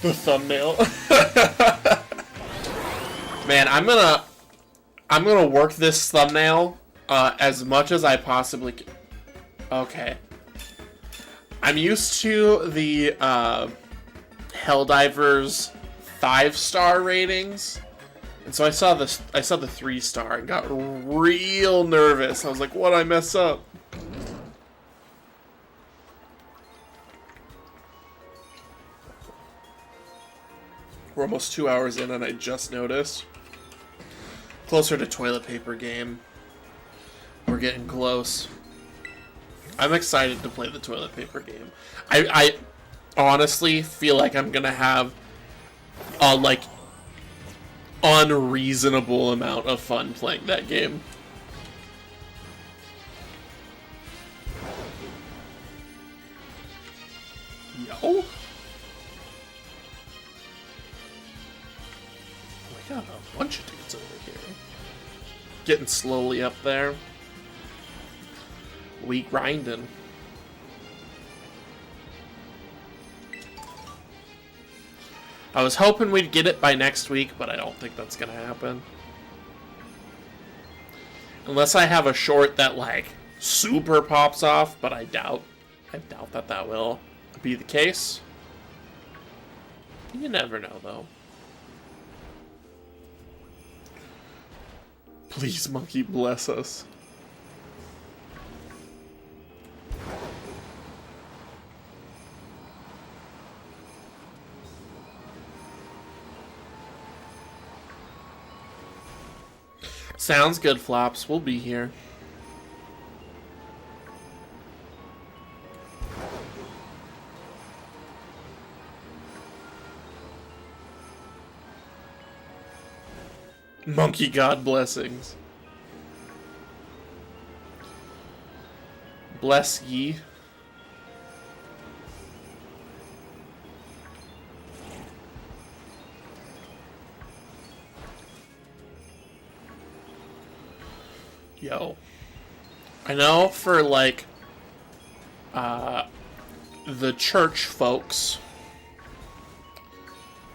[SPEAKER 1] the thumbnail. Man, I'm gonna work this thumbnail as much as I possibly can. Okay, I'm used to the Helldivers 5-star ratings. And so I saw the 3-star and got real nervous. I was like, what'd I mess up? We're almost 2 hours in and I just noticed. Closer to toilet paper game. We're getting close. I'm excited to play the toilet paper game. I honestly feel like I'm gonna have like unreasonable amount of fun playing that game. We got a bunch of dudes over here. Getting slowly up there. We grinding. I was hoping we'd get it by next week, but I don't think that's gonna happen. Unless I have a short that, like, super pops off, but I doubt that will be the case. You never know, though. Please, monkey, bless us. Sounds good, Flops. We'll be here. Monkey God blessings. Bless ye. Yo. I know for, like, the church folks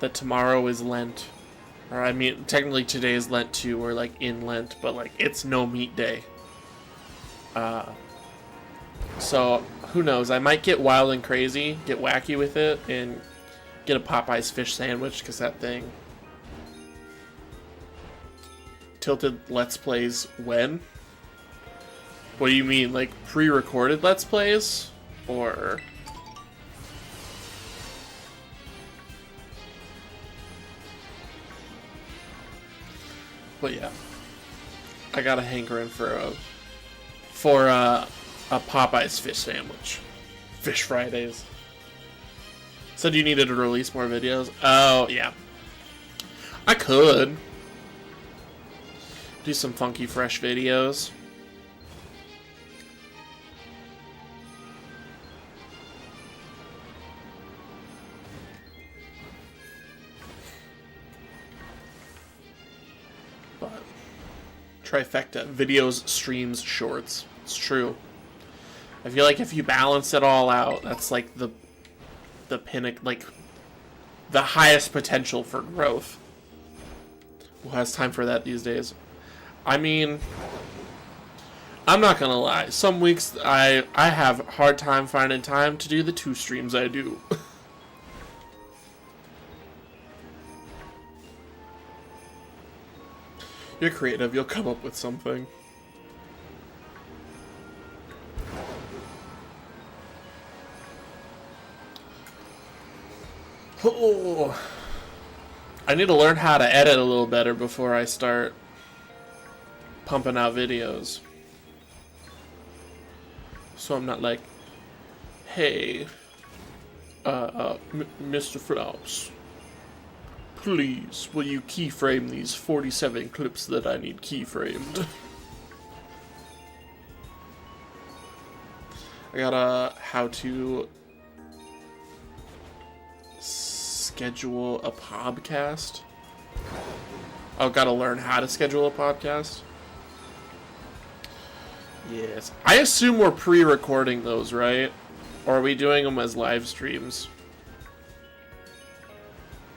[SPEAKER 1] that tomorrow is Lent. Or, I mean, technically today is Lent too, or, like, in Lent, but, like, it's no meat day. So, who knows? I might get wild and crazy, get wacky with it, and get a Popeye's fish sandwich, because that thing... Tilted Let's Plays when? What do you mean, like pre-recorded Let's Plays? Or... But yeah. I got a hankering for a Popeye's fish sandwich. Fish Fridays. Said you needed to release more videos? Oh, yeah. I could. Do some funky fresh videos. Trifecta. Videos, streams, shorts. It's true. I feel like if you balance it all out, that's like the pinnacle, like the highest potential for growth. Who has time for that these days? I mean, I'm not gonna lie. Some weeks I have a hard time finding time to do the 2 streams I do. You're creative, you'll come up with something. Oh, I need to learn how to edit a little better before I start pumping out videos. So I'm not like, hey, Mr. Flops, please, will you keyframe these 47 clips that I need keyframed? I gotta how to schedule a podcast. Oh, gotta learn how to schedule a podcast. Yes. I assume we're pre-recording those, right? Or are we doing them as live streams?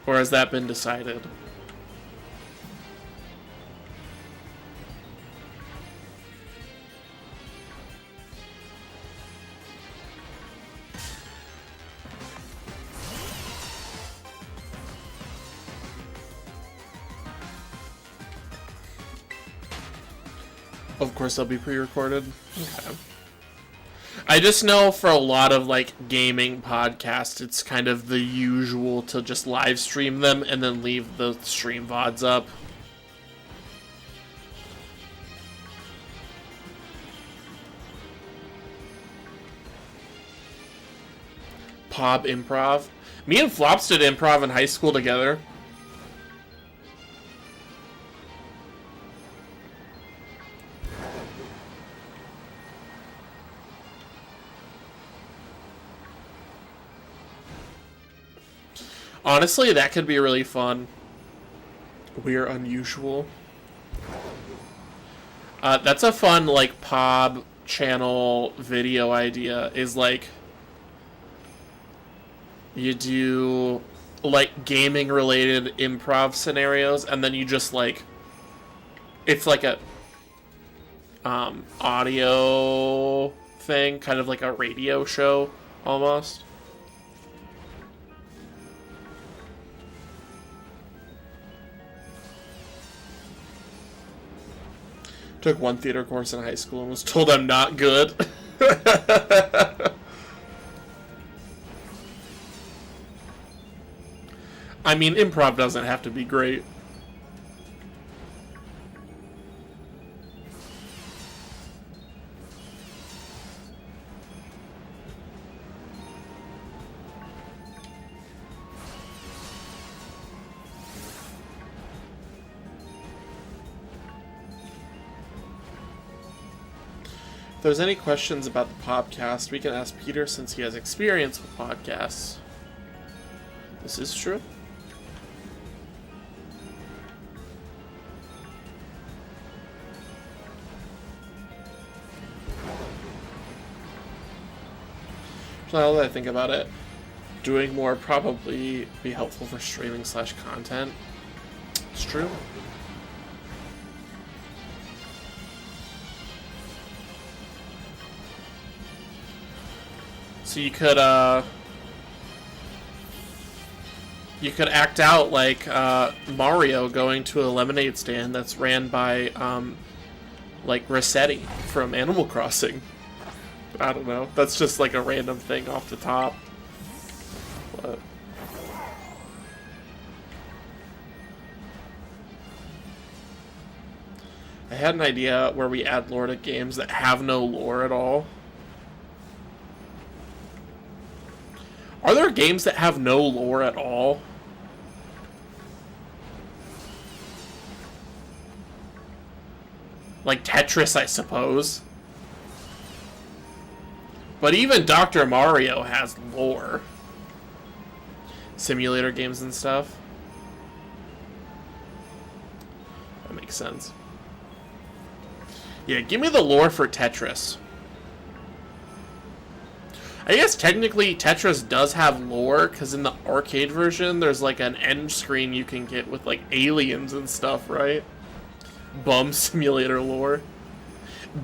[SPEAKER 1] Or has that been decided? Of course they'll be pre-recorded. Okay. I just know for a lot of, like, gaming podcasts, it's kind of the usual to just live stream them and then leave the stream VODs up. Pob improv. Me and Flops did improv in high school together. Honestly, that could be really fun. We're unusual. That's a fun, like, pod channel video idea, is, like, you do, like, gaming-related improv scenarios, and then you just, like, it's like a, audio thing, kind of like a radio show, almost. Took one theater course in high school and was told I'm not good. I mean, improv doesn't have to be great. If there's any questions about the podcast, we can ask Peter since he has experience with podcasts. This is true. So now that I think about it, doing more probably be helpful for streaming / content. It's true. So you could act out like Mario going to a lemonade stand that's ran by like Rossetti from Animal Crossing. I don't know. That's just like a random thing off the top. But I had an idea where we add lore to games that have no lore at all. Are there games that have no lore at all? Like Tetris, I suppose. But even Dr. Mario has lore. Simulator games and stuff. That makes sense. Yeah, give me the lore for Tetris. I guess technically Tetris does have lore, because in the arcade version, there's like an end screen you can get with like aliens and stuff, right? Bum Simulator lore.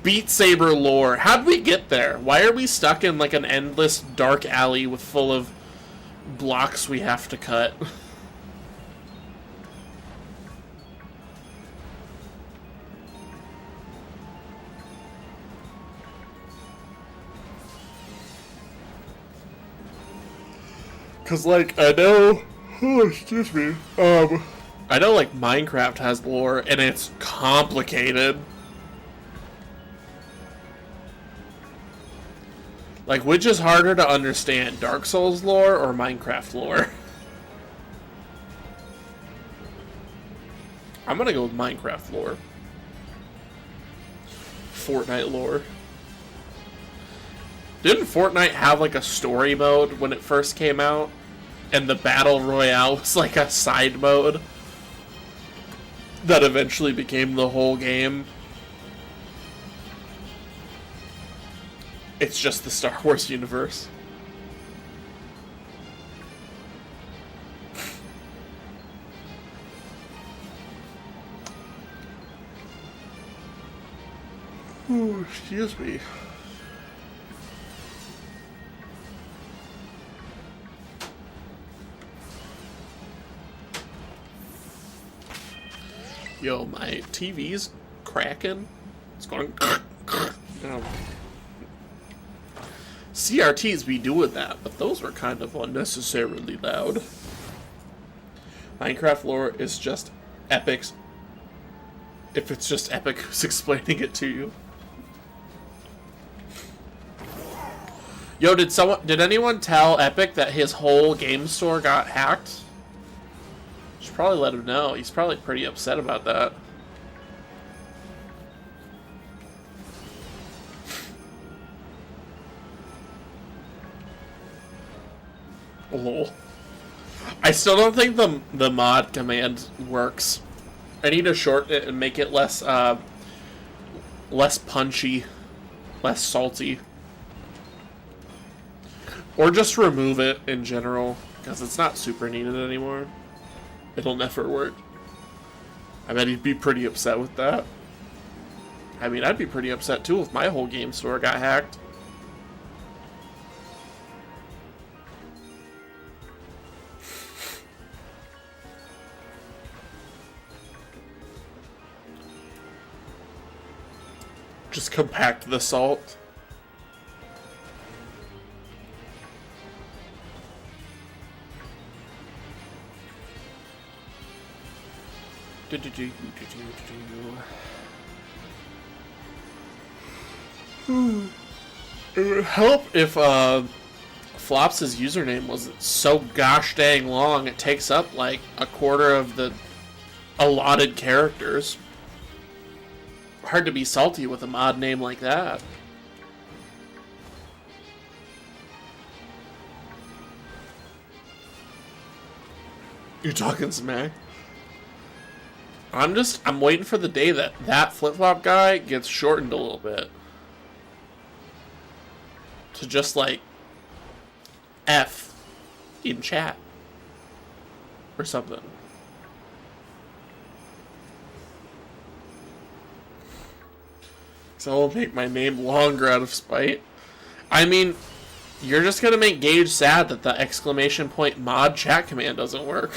[SPEAKER 1] Beat Saber lore. How'd we get there? Why are we stuck in like an endless dark alley with full of blocks we have to cut? Cause like I know, oh excuse me, I know like Minecraft has lore and it's complicated. Like, which is harder to understand, Dark Souls lore or Minecraft lore? I'm gonna go with Minecraft lore. Fortnite lore. Didn't Fortnite have like a story mode when it first came out? And the Battle Royale was like a side mode that eventually became the whole game? It's just the Star Wars universe. Oh, excuse me. Yo, my TV's cracking. It's going. CRTs be doing that, but those were kind of unnecessarily loud. Minecraft lore is just Epic's. If it's just Epic who's explaining it to you. Yo, did anyone tell Epic that his whole game store got hacked? Should probably let him know. He's probably pretty upset about that. Lol. I still don't think the mod command works. I need to shorten it and make it less less punchy, less salty. Or just remove it in general, because it's not super needed anymore. It'll never work. I bet he'd be pretty upset with that. I mean, I'd be pretty upset too if my whole game store got hacked. Just compact the salt. It would help if Flops' username wasn't so gosh dang long. It takes up like a quarter of the allotted characters. Hard to be salty with a mod name like that. You're talking smack? I'm waiting for the day that flip-flop guy gets shortened a little bit. To just like F in chat. Or something. So I'll make my name longer out of spite. I mean, you're just gonna make Gage sad that the exclamation point mod chat command doesn't work.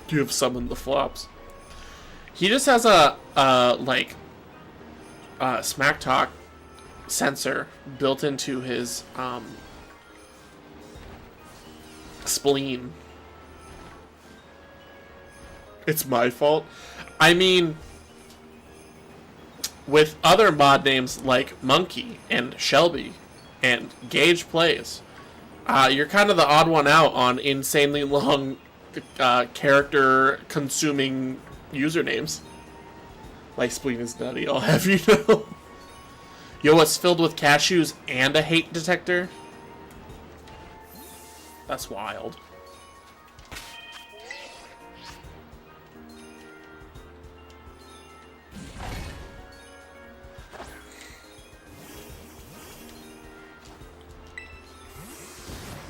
[SPEAKER 1] You have summoned the Flops. He just has a smack talk sensor built into his spleen. It's my fault. I mean, with other mod names like Monkey and Shelby and Gage Plays, you're kind of the odd one out on insanely long character-consuming usernames. My spleen is nutty, I'll have you know. Yo, it's filled with cashews and a hate detector? That's wild.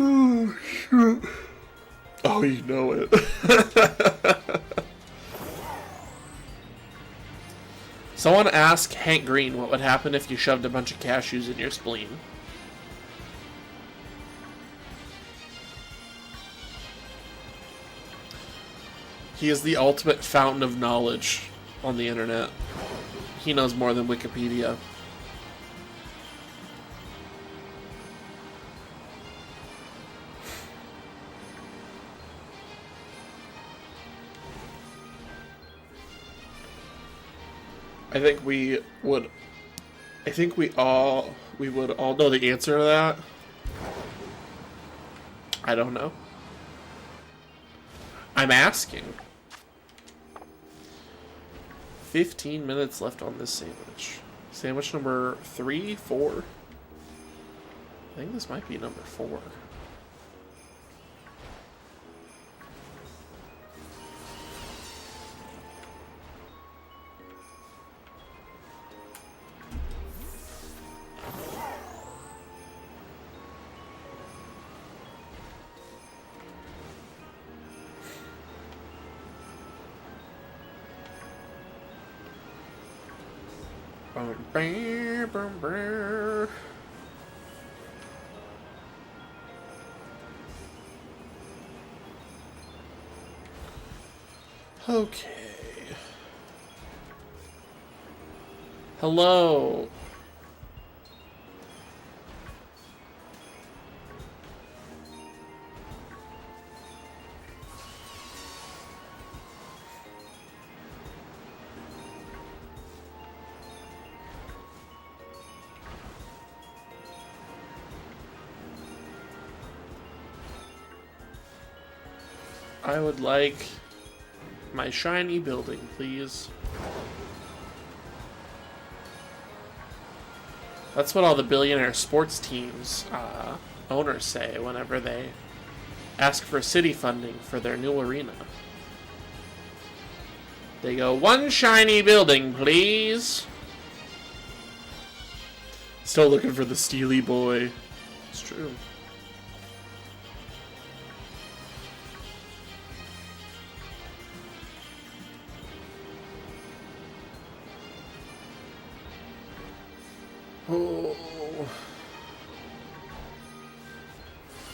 [SPEAKER 1] Oh, shit. Oh, you know it. Someone asked Hank Green what would happen if you shoved a bunch of cashews in your spleen. He is the ultimate fountain of knowledge on the internet. He knows more than Wikipedia. I think we would all know the answer to that. I don't know. I'm asking. 15 minutes left on this sandwich. Sandwich number 3, 4. I think this might be number 4. Okay. Hello. I would like my shiny building, please. That's what all the billionaire sports teams owners say whenever they ask for city funding for their new arena. They go, one shiny building, please. Still looking for the Steely Boy. It's true. Oh.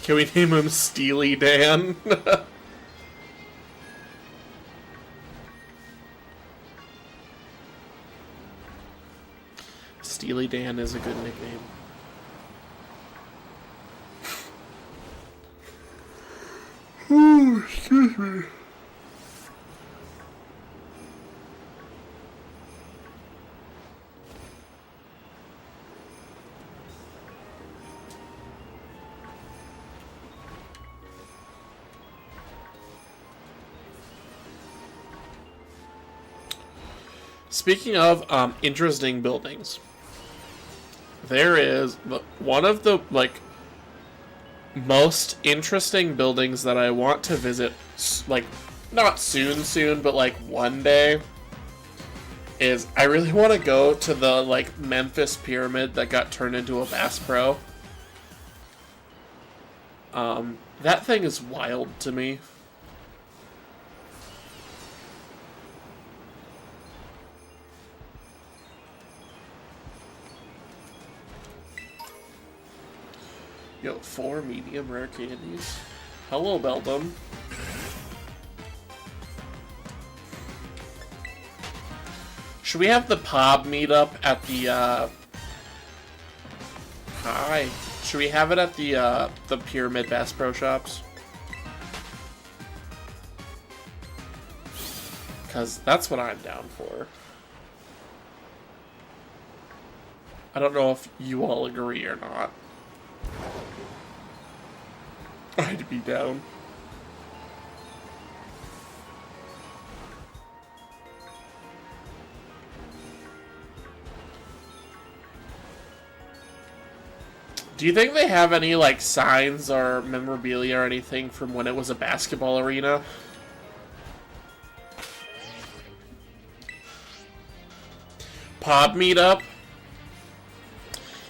[SPEAKER 1] Can we name him Steely Dan? Steely Dan is a good nickname. Oh, excuse me. Speaking of interesting buildings, there is one of the most interesting buildings that I want to visit, not soon, but one day, is I really want to go to the Memphis pyramid that got turned into a Bass Pro. That thing is wild to me. Yo, 4 medium rare candies. Hello, Beldum. Should we have the Pob meetup at the, Hi. Should we have it at the Pyramid Bass Pro Shops? Because that's what I'm down for. I don't know if you all agree or not. I'd be down. Do you think they have any signs or memorabilia or anything from when it was a basketball arena? Pod meetup?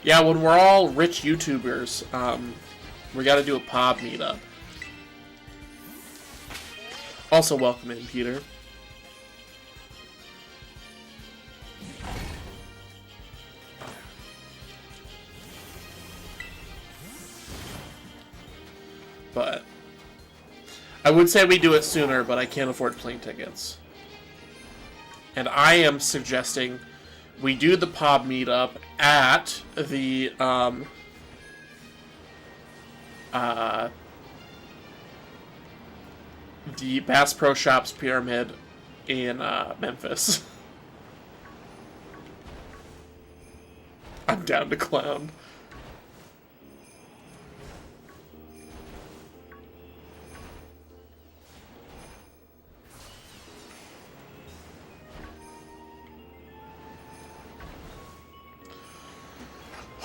[SPEAKER 1] Yeah, when we're all rich YouTubers, we gotta do a Pod meetup. Also, welcome in, Peter. But I would say we do it sooner, but I can't afford plane tickets. And I am suggesting we do the Pod meetup at the Bass Pro Shops Pyramid in Memphis. I'm down to clown.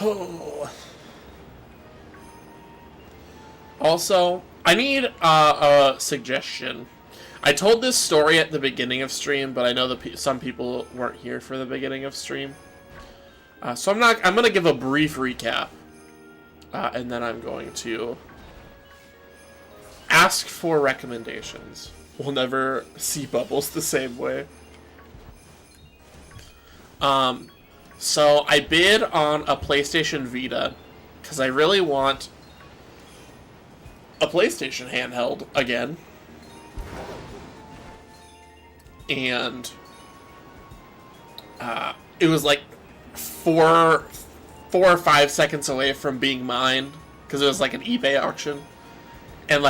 [SPEAKER 1] Oh. Also, I need a suggestion. I told this story at the beginning of stream, but I know some people weren't here for the beginning of stream. So I'm going to give a brief recap. And then I'm going to ask for recommendations. We'll never see Bubbles the same way. So I bid on a PlayStation Vita because I really want a PlayStation handheld again. And it was like 4 or 5 seconds away from being mine because it was like an eBay auction. And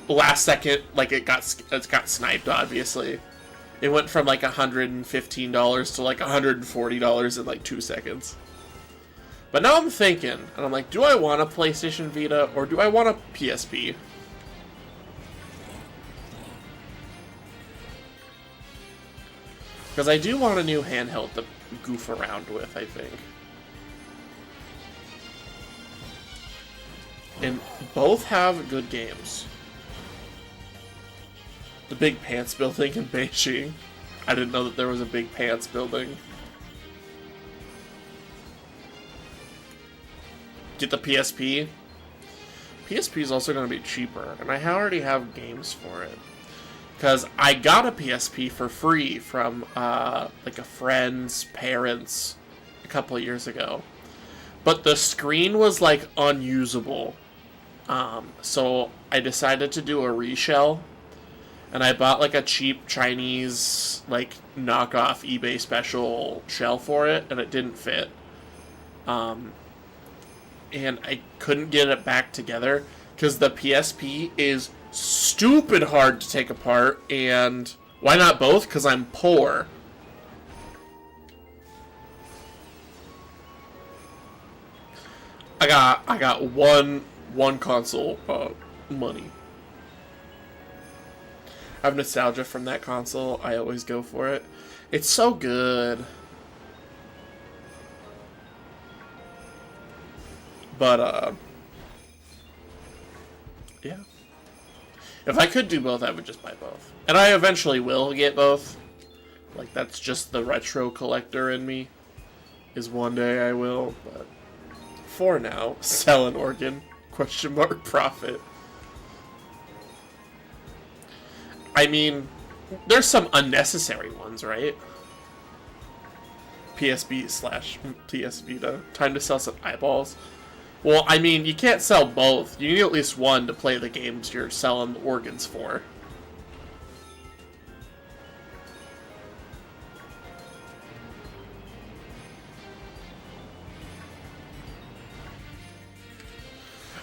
[SPEAKER 1] last second, it got sniped, obviously. It went from $115 to $140 in 2 seconds. But now I'm thinking, and I'm like, do I want a PlayStation Vita or do I want a PSP? Because I do want a new handheld to goof around with, I think. And both have good games. The Big Pants building in Beijing. I didn't know that there was a Big Pants building. Get the PSP. PSP is also going to be cheaper, and I already have games for it. Because I got a PSP for free from like a friend's parents a couple of years ago. But the screen was like unusable. So I decided to do a reshell. And I bought like a cheap Chinese like knockoff eBay special shell for it, and it didn't fit. And I couldn't get it back together because the PSP is stupid hard to take apart, and why not both? Because I'm poor. I got one console money. I have nostalgia from that console. I always go for it. It's so good. But yeah. If I could do both, I would just buy both. And I eventually will get both. Like, that's just the retro collector in me. Is one day I will, but for now, sell an organ, ? Profit. I mean, there's some unnecessary ones, right? PSB/PS Vita. Time to sell some eyeballs. Well, I mean, you can't sell both. You need at least one to play the games you're selling the organs for.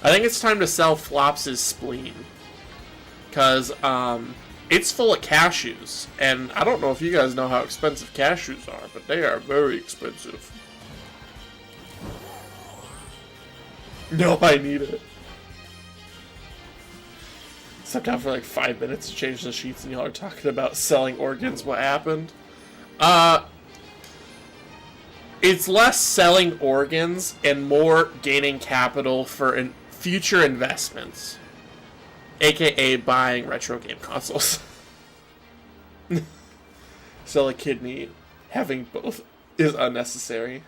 [SPEAKER 1] I think it's time to sell Flops' spleen. Because, it's full of cashews. And I don't know if you guys know how expensive cashews are, but they are very expensive. No, I need it. Stepped out for like 5 minutes to change the sheets, and y'all are talking about selling organs. What happened? It's less selling organs and more gaining capital for future investments. AKA buying retro game consoles. Sell a kidney. Having both is unnecessary.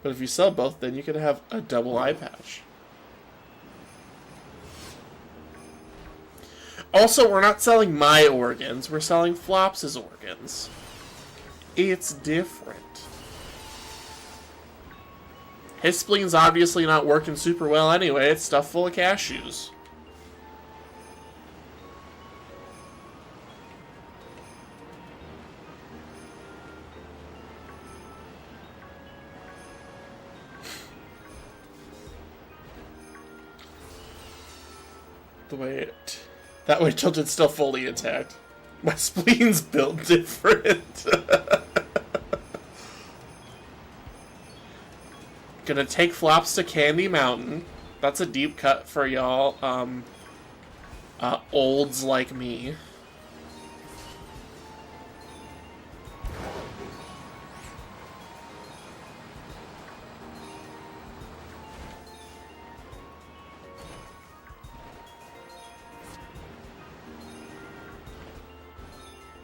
[SPEAKER 1] But if you sell both, then you can have a double eye patch. Also, we're not selling my organs. We're selling Flops' organs. It's different. His spleen's obviously not working super well anyway. It's stuffed full of cashews. That way Tilted's still fully intact. My spleen's built different. Gonna take Flops to Candy Mountain. That's a deep cut for y'all, olds like me.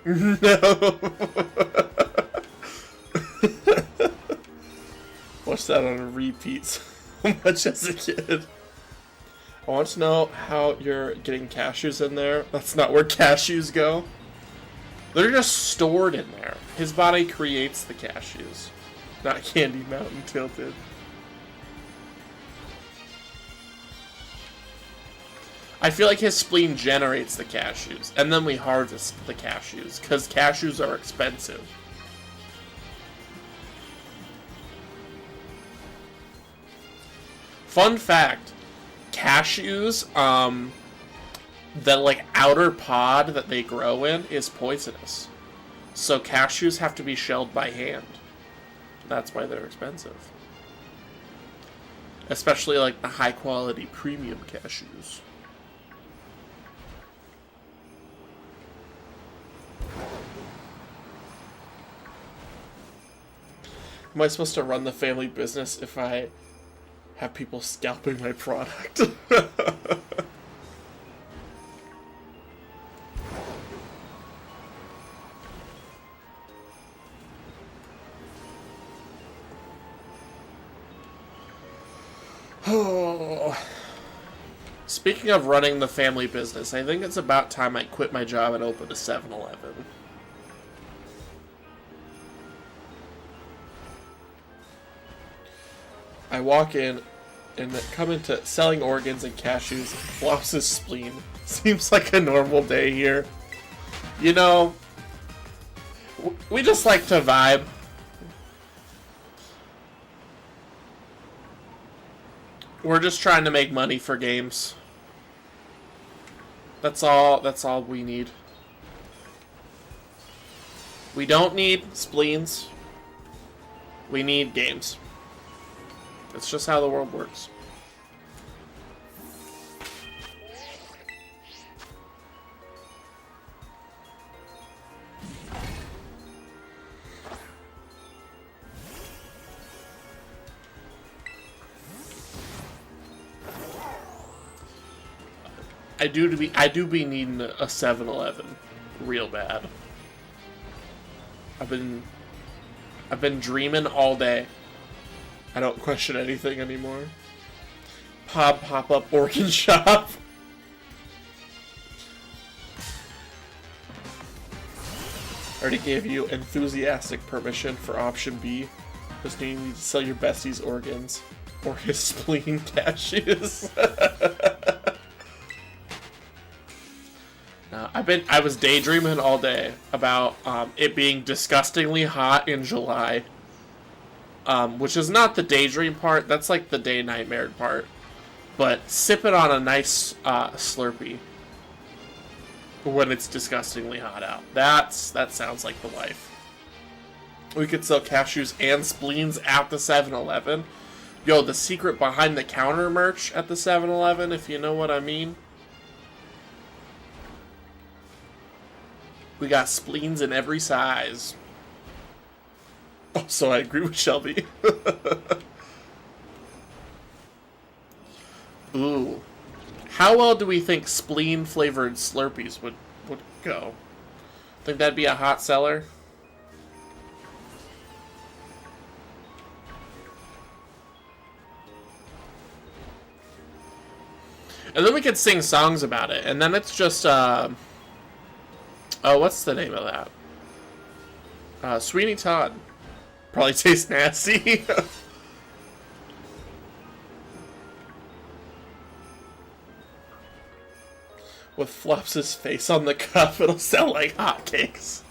[SPEAKER 1] No. Watched that on a repeat so much as a kid. I want to know how you're getting cashews in there. That's not where cashews go. They're just stored in there. His body creates the cashews. Not Candy Mountain Tilted. I feel like his spleen generates the cashews, and then we harvest the cashews, because cashews are expensive. Fun fact, cashews, the like outer pod that they grow in is poisonous. So cashews have to be shelled by hand. That's why they're expensive. Especially like the high quality premium cashews. Am I supposed to run the family business if I have people scalping my product. Oh. Speaking of running the family business, I think it's about time I quit my job and open a 7-Eleven. I walk in and come into selling organs and cashews, flops his spleen. Seems like a normal day here. You know, we just like to vibe. We're just trying to make money for games. That's all we need. We don't need spleens. We need games. That's just how the world works. I do be needing a 7-Eleven real bad. I've been dreaming all day. I don't question anything anymore. Pop-up organ shop. Already gave you enthusiastic permission for option B. Just need to sell your bestie's organs. Or his spleen cashews. I was daydreaming all day about it being disgustingly hot in July. Which is not the daydream part, that's like the day nightmare part. But sipping on a nice Slurpee when it's disgustingly hot out. That sounds like the life. We could sell cashews and spleens at the 7-Eleven. Yo, the secret behind the counter merch at the 7-Eleven, if you know what I mean. We got spleens in every size. Oh, so I agree with Shelby. Ooh. How well do we think spleen-flavored Slurpees would go? Think that'd be a hot seller? And then we could sing songs about it. And then it's just, oh, what's the name of that? Sweeney Todd. Probably tastes nasty. With Flops' face on the cup, it'll sell like hotcakes.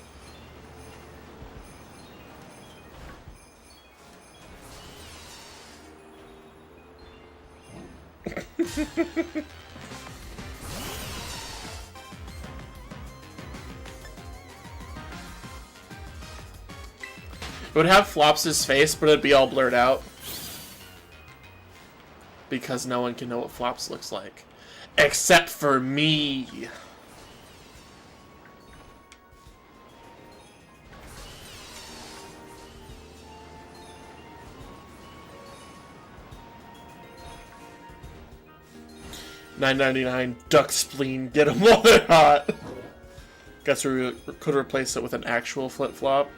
[SPEAKER 1] It would have Flops' face, but it'd be all blurred out. Because no one can know what Flops looks like. Except for me. $9.99 duck spleen, get them while they're hot. Guess we could replace it with an actual flip-flop.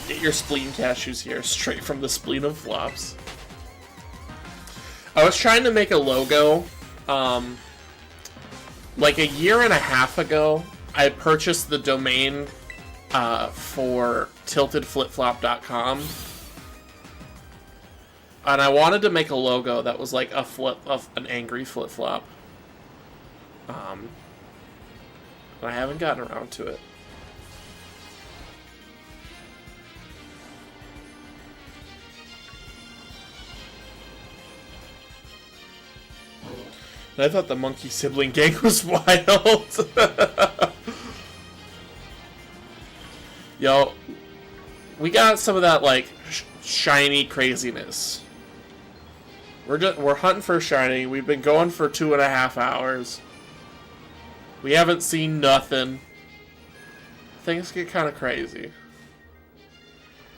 [SPEAKER 1] Get your spleen cashews here, straight from the spleen of Flops. I was trying to make a logo, like a year and a half ago. I purchased the domain for tiltedflipflop.com, and I wanted to make a logo that was like an angry flip-flop. But I haven't gotten around to it. I thought the monkey sibling gang was wild. Yo, we got some of that like shiny craziness. We're hunting for shiny. We've been going for 2.5 hours. We haven't seen nothing. Things get kind of crazy.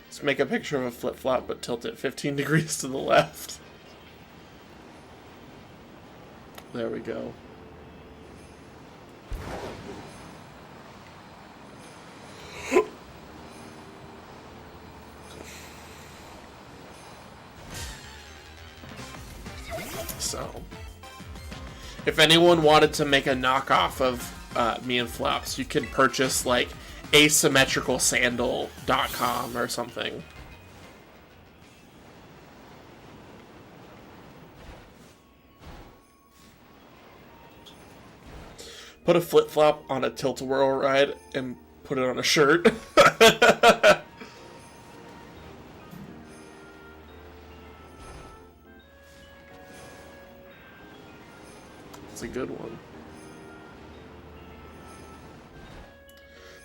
[SPEAKER 1] Let's make a picture of a flip-flop, but tilt it 15 degrees to the left. There we go. So, if anyone wanted to make a knockoff of me and Flops, you can purchase like asymmetricalsandal.com or something. Put a flip-flop on a tilt-a-whirl ride and put it on a shirt. It's a good one.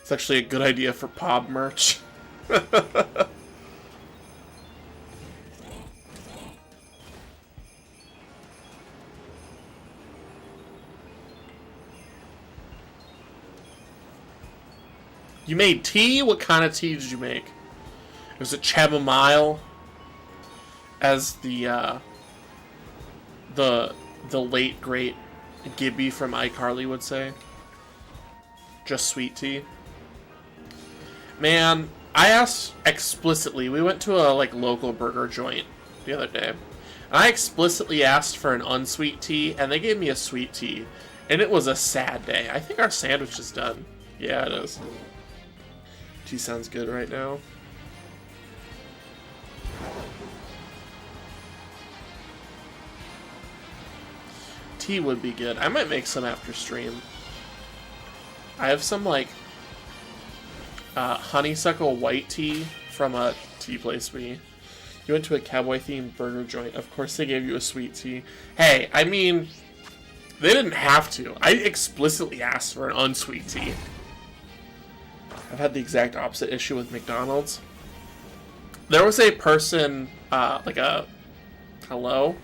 [SPEAKER 1] It's actually a good idea for Pob merch. You made tea? What kind of tea did you make? Was it chamomile? As the late great Gibby from iCarly would say. Just sweet tea. Man, I asked explicitly. We went to a local burger joint the other day. And I explicitly asked for an unsweet tea, and they gave me a sweet tea. And it was a sad day. I think our sandwich is done. Yeah, it is. Tea sounds good right now. Tea would be good. I might make some after stream. I have some honeysuckle white tea from a tea place you went to a cowboy themed burger joint. Of course they gave you a sweet tea. Hey, I mean, they didn't have to. I explicitly asked for an unsweet tea. I've had the exact opposite issue with McDonald's. There was a person, hello?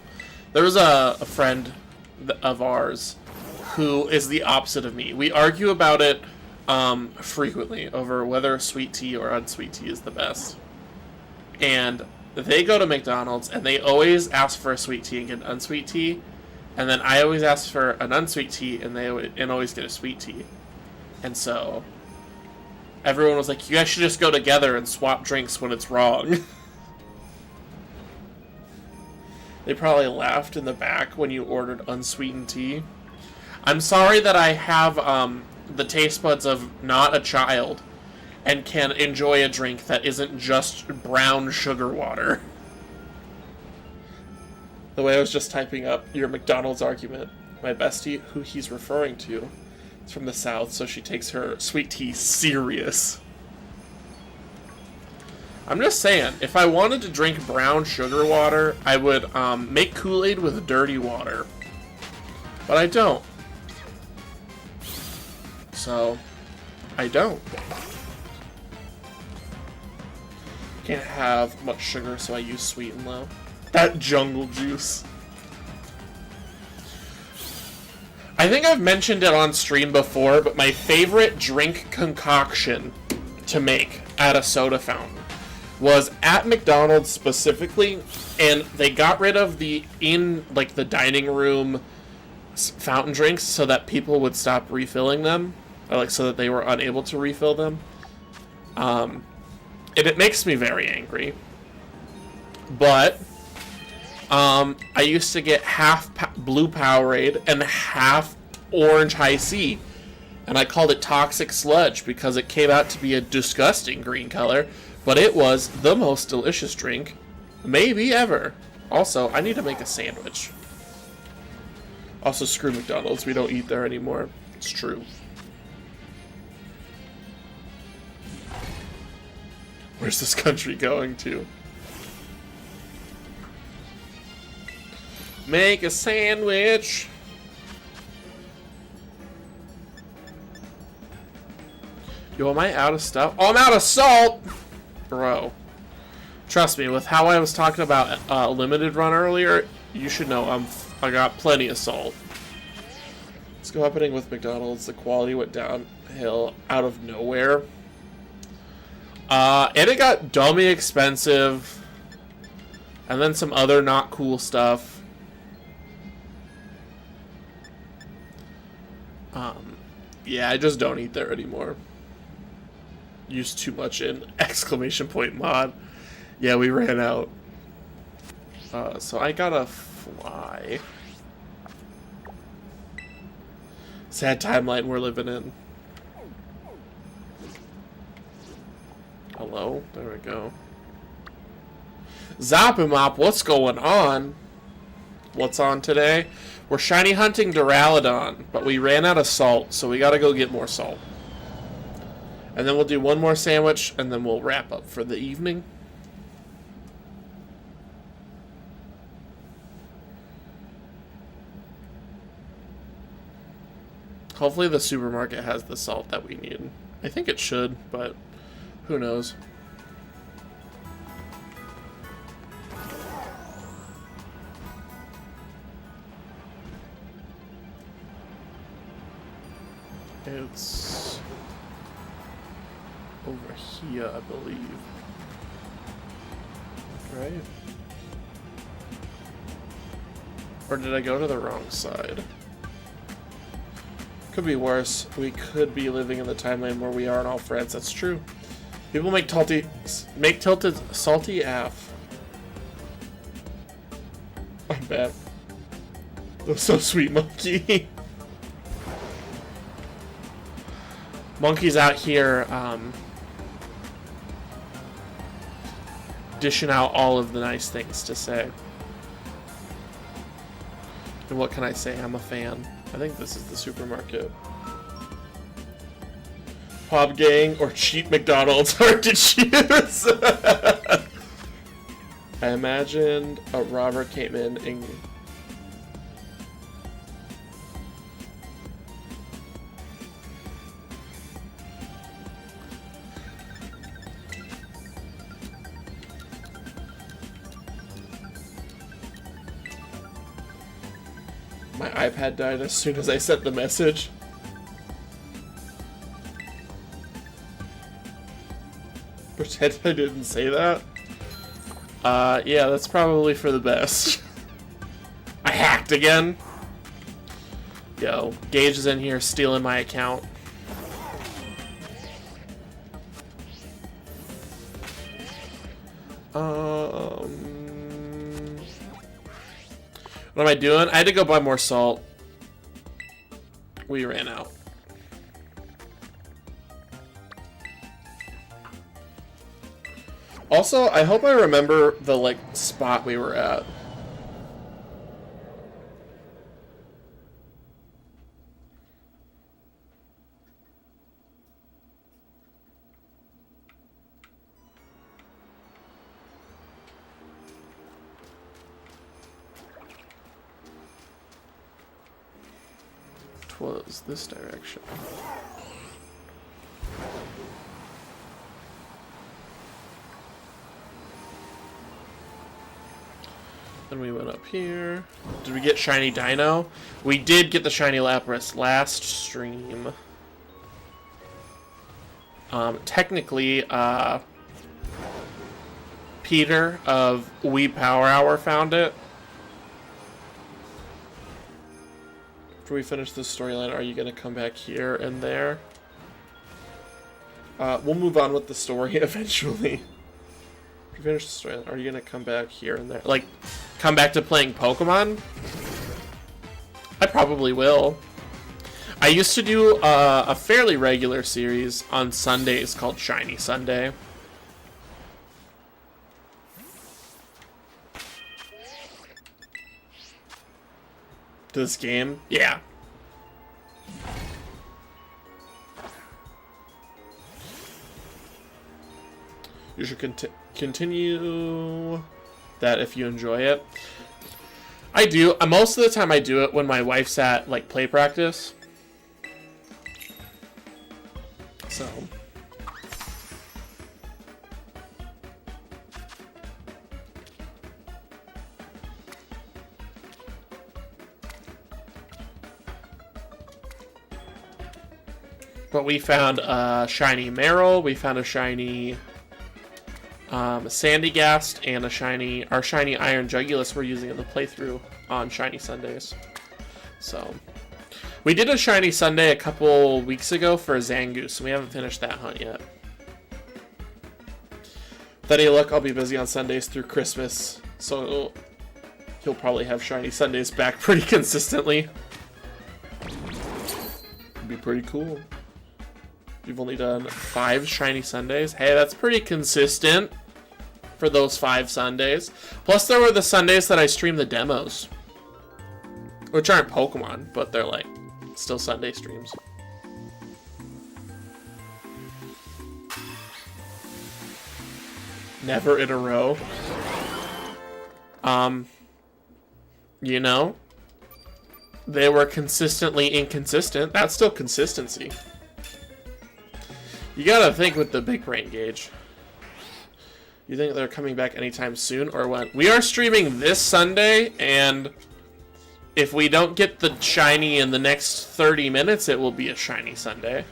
[SPEAKER 1] There was a friend of ours who is the opposite of me. We argue about it frequently over whether sweet tea or unsweet tea is the best. And they go to McDonald's and they always ask for a sweet tea and get an unsweet tea. And then I always ask for an unsweet tea and always get a sweet tea. And so everyone was like, you guys should just go together and swap drinks when it's wrong. They probably laughed in the back when you ordered unsweetened tea. I'm sorry that I have the taste buds of not a child and can enjoy a drink that isn't just brown sugar water. The way I was just typing up your McDonald's argument, my bestie, who he's referring to, is from the South, so she takes her sweet tea serious. I'm just saying, if I wanted to drink brown sugar water, I would make Kool-Aid with dirty water. But I don't. So, I don't. Can't have much sugar, so I use sweet and low. That jungle juice. I think I've mentioned it on stream before, but my favorite drink concoction to make at a soda fountain was at McDonald's specifically, and they got rid of the dining room fountain drinks so that people would stop refilling them, or so that they were unable to refill them. And it makes me very angry. But I used to get half blue Powerade and half orange High C, and I called it Toxic Sludge because it came out to be a disgusting green color. But it was the most delicious drink, maybe ever. Also, I need to make a sandwich. Also, screw McDonald's. We don't eat there anymore. It's true. Where's this country going to? Make a sandwich. Yo, am I out of stuff? Oh, I'm out of salt! Bro, trust me, with how I was talking about limited run earlier, you should know I got plenty of salt. Let's go happening with McDonald's. The quality went downhill out of nowhere. And it got dummy expensive. And then some other not cool stuff. Yeah, I just don't eat there anymore. Used too much in exclamation point mod. Yeah, we ran out. So I gotta fly. Sad timeline we're living in. Hello? There we go. Zoppimop, what's going on? What's on today? We're shiny hunting Duraludon, but we ran out of salt, so we gotta go get more salt. And then we'll do one more sandwich, and then we'll wrap up for the evening. Hopefully the supermarket has the salt that we need. I think it should, but who knows. It's over here, I believe. Right? Or did I go to the wrong side? Could be worse. We could be living in the timeline where we aren't all friends. That's true. People make tilted salty af. I'm back. That was so sweet, Monkey. Monkey's out here dishing out all of the nice things to say. And what can I say? I'm a fan. I think this is the supermarket. Pop Gang or cheap McDonald's, hard to choose. I imagined a robber came in and my iPad died as soon as I sent the message. Pretend I didn't say that. Yeah, that's probably for the best. I hacked again. Yo, Gage is in here stealing my account. What am I doing? I had to go buy more salt. We ran out. Also, I hope I remember the, like, spot we were at. Was this direction. Then we went up here. Did we get shiny Dino? We did get the shiny Lapras last stream. Technically, Peter of Wii Power Hour found it. After we finish this storyline, are you going to come back here and there? We'll move on with the story eventually. If you finish the storyline, are you going to come back here and there? Like, come back to playing Pokemon? I probably will. I used to do a fairly regular series on Sundays called Shiny Sunday. This game? Yeah. You should continue that if you enjoy it. I do. Most of the time I do it when my wife's at, like, play practice. So... But we found a shiny Meryl, we found a shiny Sandygast and our shiny Iron Jugulus we're using in the playthrough on Shiny Sundays. So, we did a Shiny Sunday a couple weeks ago for a Zangoose, and we haven't finished that hunt yet. With any luck, I'll be busy on Sundays through Christmas, so he'll probably have Shiny Sundays back pretty consistently. It'd be pretty cool. You've only done 5 Shiny Sundays. Hey, that's pretty consistent for those 5 Sundays. Plus, there were the Sundays that I streamed the demos, which aren't Pokemon, but they're like still Sunday streams. Never in a row. You know, they were consistently inconsistent. That's still consistency. You gotta think with the big brain gauge. You think they're coming back anytime soon or when? We are streaming this Sunday, and if we don't get the shiny in the next 30 minutes, it will be a Shiny Sunday.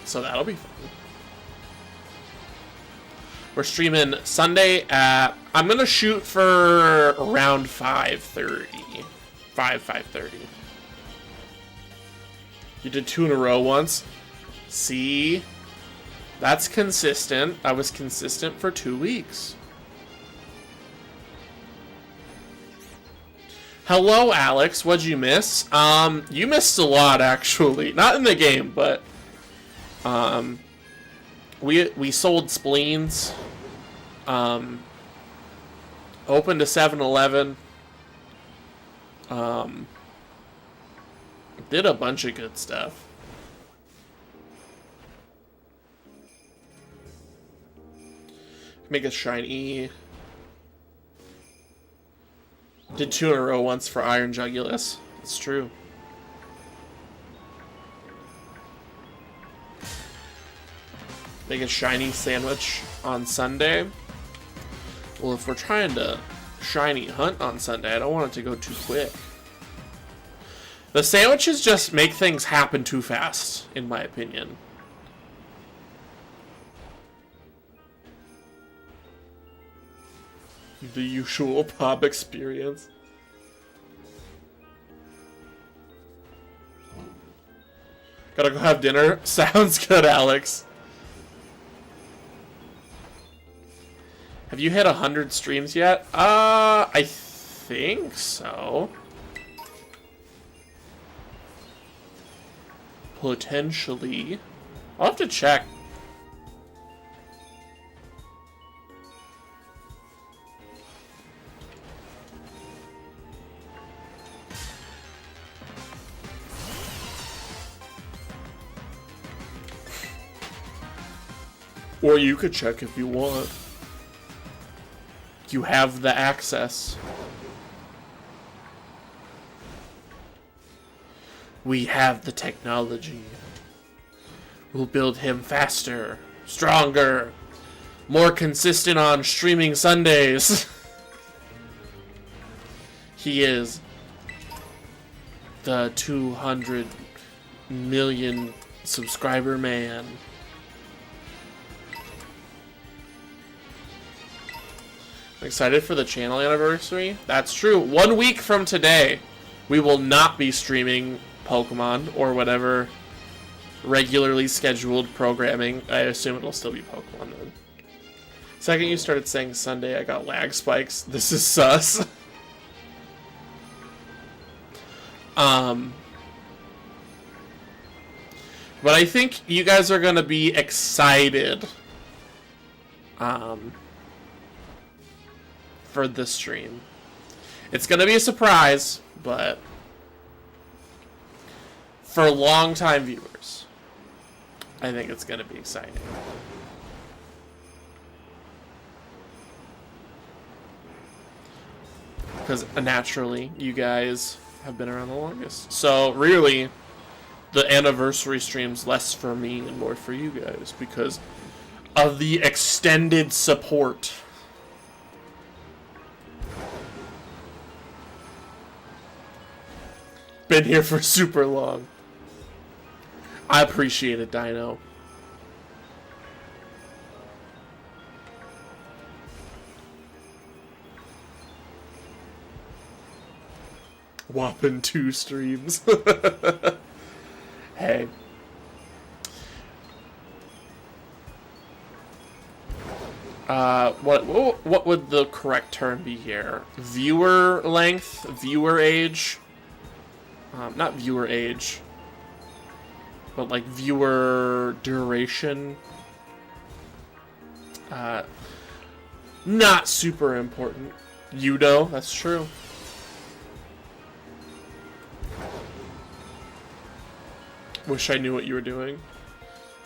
[SPEAKER 1] So that'll be fun. We're streaming Sunday at... I'm going to shoot for around 5:30. 5:30. You did 2 in a row once. See? That's consistent. I was consistent for 2 weeks. Hello, Alex. What'd you miss? You missed a lot, actually. Not in the game, but... We sold spleens. Opened a 7-Eleven. Did a bunch of good stuff. Make a shiny. Did 2 in a row once for Iron Jugulus. It's true. Make a shiny sandwich on Sunday. Well, if we're trying to shiny hunt on Sunday, I don't want it to go too quick. The sandwiches just make things happen too fast, in my opinion. The usual pop experience. Gotta go have dinner. Sounds good, Alex. Have you hit 100 streams yet? I think so. Potentially. I'll have to check. Or you could check if you want. You have the access. We have the technology. We'll build him faster, stronger, more consistent on streaming Sundays. He is the 200 million subscriber man. I'm excited for the channel anniversary. That's true. 1 week from today, we will not be streaming Pokemon or whatever regularly scheduled programming. I assume it'll still be Pokemon then. Second you started saying Sunday, I got lag spikes. This is sus. But I think you guys are gonna be excited for this stream. It's gonna be a surprise, but for long-time viewers, I think it's gonna be exciting. Because naturally, you guys have been around the longest. So really, the anniversary stream's less for me and more for you guys because of the extended support. Been here for super long. I appreciate it, Dino. Whopping 2 streams. Hey. What would the correct term be here? Viewer length? Viewer age? Not viewer age. But like viewer duration? Not super important. You know, that's true. Wish I knew what you were doing. You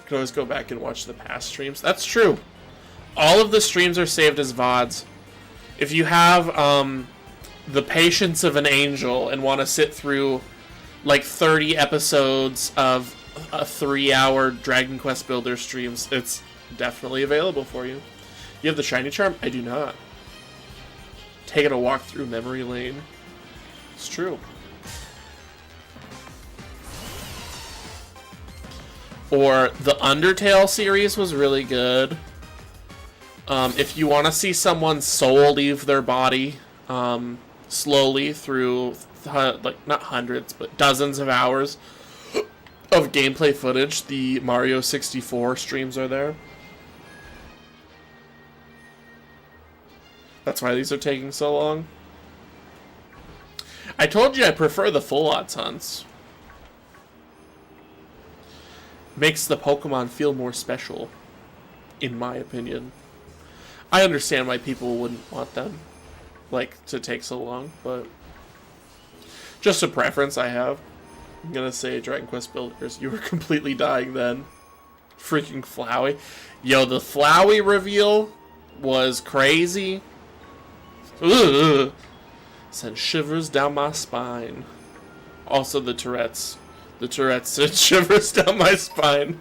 [SPEAKER 1] can always go back and watch the past streams. That's true. All of the streams are saved as VODs. If you have the patience of an angel and want to sit through like 30 episodes of a 3-hour Dragon Quest Builder streams, it's definitely available for you. You have the shiny charm? I do not. Taking a walk through memory lane. It's true. Or the Undertale series was really good. If you want to see someone's soul leave their body slowly through, like, not hundreds, but dozens of hours of gameplay footage, the Mario 64 streams are there. That's why these are taking so long. I told you I prefer the full odds hunts. Makes the Pokemon feel more special, in my opinion. I understand why people wouldn't want them, like, to take so long, but just a preference I have. I'm gonna say Dragon Quest Builders. You were completely dying then. Freaking Flowey. Yo, the Flowey reveal was crazy. Ugh. Sent shivers down my spine. Also the Tourette's. The Tourette's sent shivers down my spine.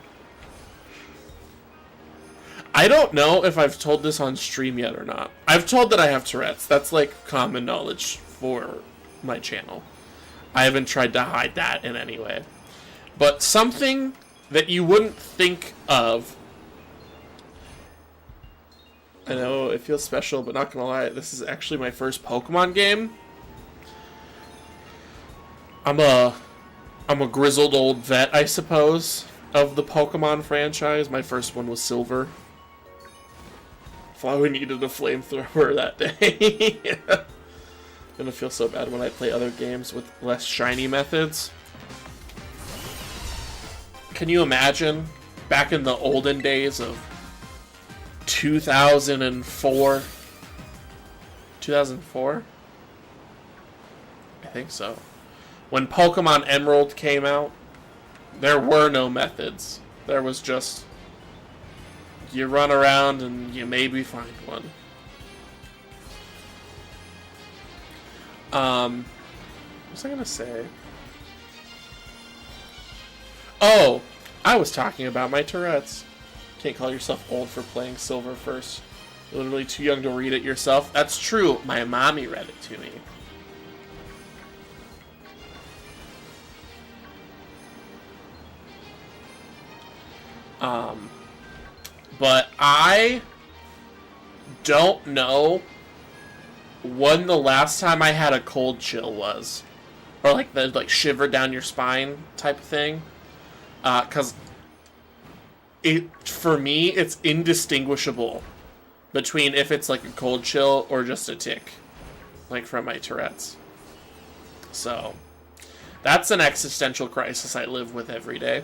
[SPEAKER 1] I don't know if I've told this on stream yet or not. I've told that I have Tourette's. That's like common knowledge for my channel. I haven't tried to hide that in any way. But something that you wouldn't think of. I know it feels special, but not gonna lie, this is actually my first Pokemon game. I'm a grizzled old vet, I suppose, of the Pokemon franchise. My first one was Silver. Flowey needed a flamethrower that day. I'm gonna feel so bad when I play other games with less shiny methods. Can you imagine back in the olden days of 2004? 2004? I think so. When Pokemon Emerald came out, there were no methods. There was just, you run around and you maybe find one. What was I gonna say? Oh, I was talking about my Tourette's. Can't call yourself old for playing Silver first. You're literally too young to read it yourself. That's true. My mommy read it to me. But I don't know when the last time I had a cold chill was. Or like the shiver down your spine type thing. 'Cause for me, it's indistinguishable between if it's like a cold chill or just a tick. Like from my Tourette's. So, that's an existential crisis I live with every day.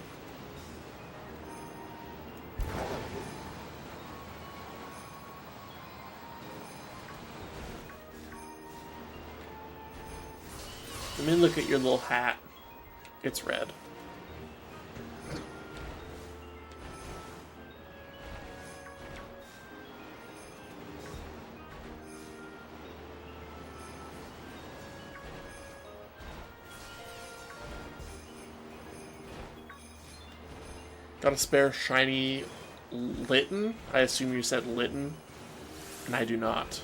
[SPEAKER 1] Let me look at your little hat. It's red. Got a spare shiny Litten? I assume you said Litten. And I do not.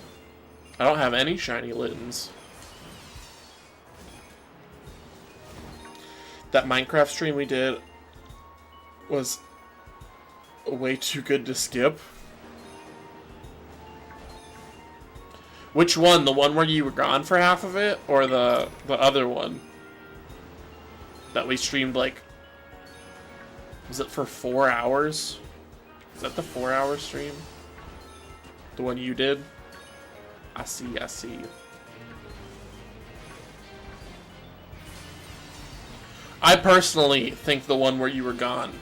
[SPEAKER 1] I don't have any shiny Littens. That Minecraft stream we did, was way too good to skip. Which one? The one where you were gone for half of it? Or the other one? That we streamed, like... Was it for 4 hours? Is that the 4-hour stream? The one you did? I see, I see. I personally think the one where you were gone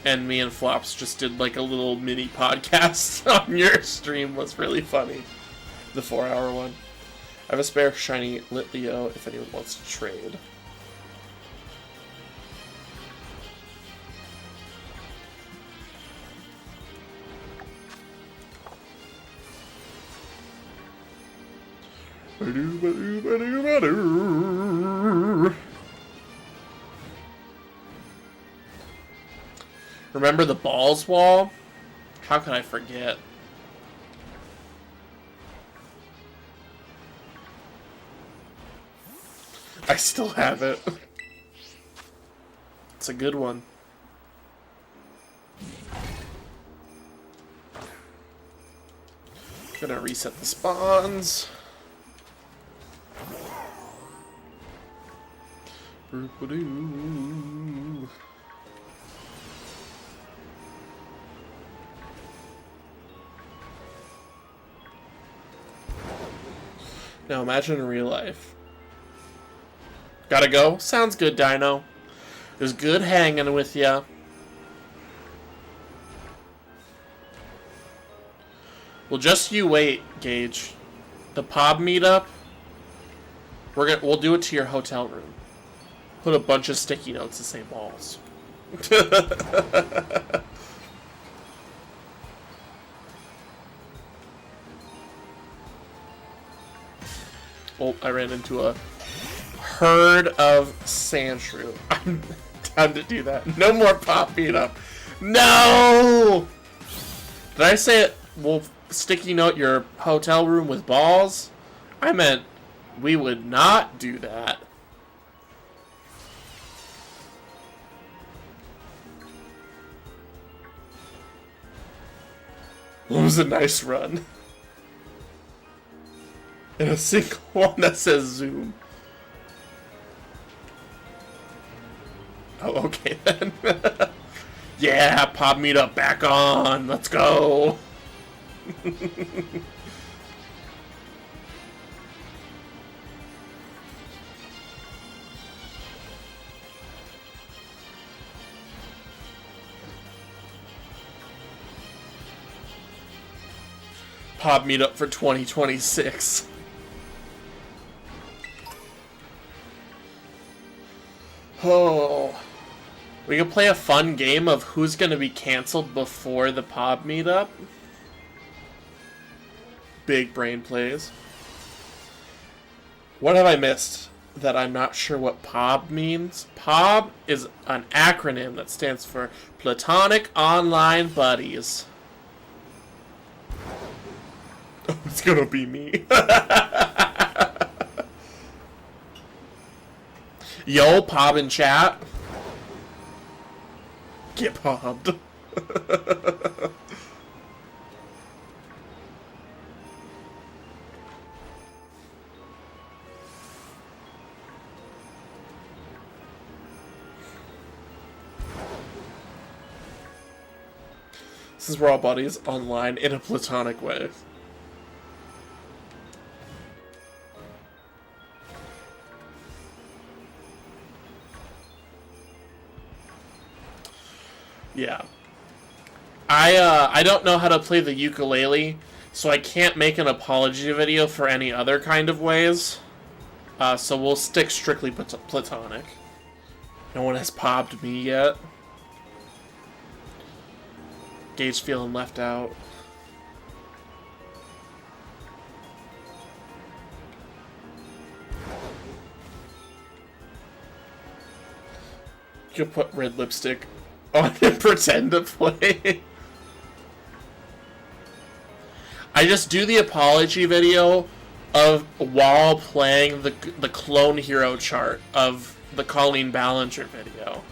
[SPEAKER 1] and me and Flops just did like a little mini podcast on your stream was really funny. The 4-hour one. I have a spare shiny Litleo if anyone wants to trade. Remember the balls wall? How could I forget? I still have it. It's a good one. Gonna reset the spawns. Now imagine in real life. Gotta go? Sounds good, Dino. It was good hanging with ya. Well, just you wait, Gage. The Pob meetup. We'll do it to your hotel room. Put a bunch of sticky notes to say balls. Oh, I ran into a herd of Sandshrew. I'm down to do that. No more Pop meetup. No! Did I say it? We'll sticky note your hotel room with balls? I meant we would not do that. It was a nice run. And a single one that says Zoom. Oh, okay then. Yeah, Pop meetup back on. Let's go. Pop meetup for 2026. Oh. We can play a fun game of who's going to be canceled before the Pop meetup. Big brain plays. What have I missed that I'm not sure what POB means? POB is an acronym that stands for Platonic Online Buddies. Oh, it's gonna be me. Yo, POB in chat. Get pobbed. Since we're all buddies online in a platonic way. Yeah. I don't know how to play the ukulele, so I can't make an apology video for any other kind of ways. So we'll stick strictly platonic. No one has popped me yet. Gage feeling left out. You put red lipstick on and pretend to play. I just do the apology video of while playing the clone hero chart of the Colleen Ballinger video.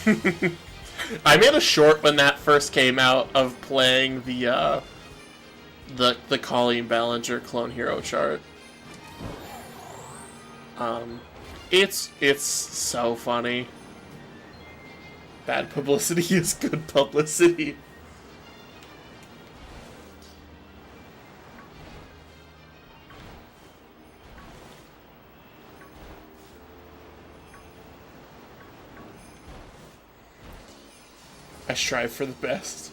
[SPEAKER 1] I made a short when that first came out of playing the Colleen Ballinger Clone Hero chart. It's so funny. Bad publicity is good publicity. I strive for the best.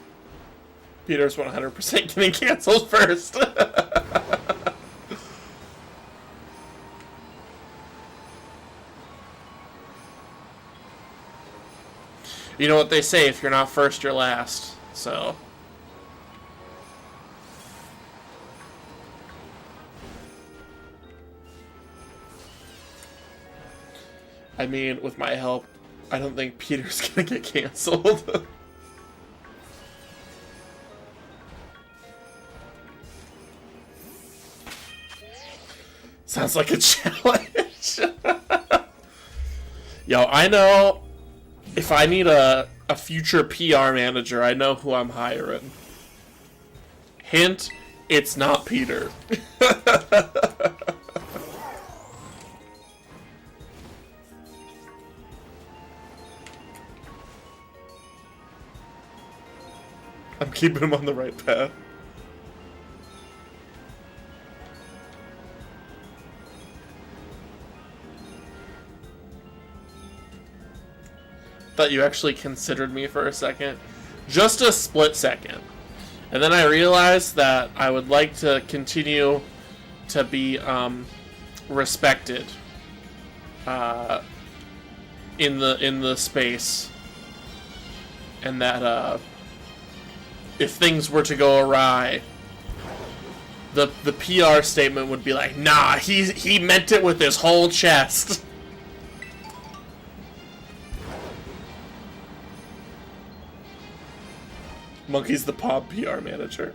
[SPEAKER 1] Peter's 100% getting canceled first. You know what they say, if you're not first, you're last. So. I mean, with my help, I don't think Peter's gonna get canceled. Sounds like a challenge. Yo, I know if I need a future PR manager, I know who I'm hiring. Hint, it's not Peter. I'm keeping him on the right path. Thought you actually considered me for a second. Just a split second. And then I realized that I would like to continue to be respected in the space. And that if things were to go awry, the PR statement would be like, nah, he meant it with his whole chest. Monkey's the Pop PR manager.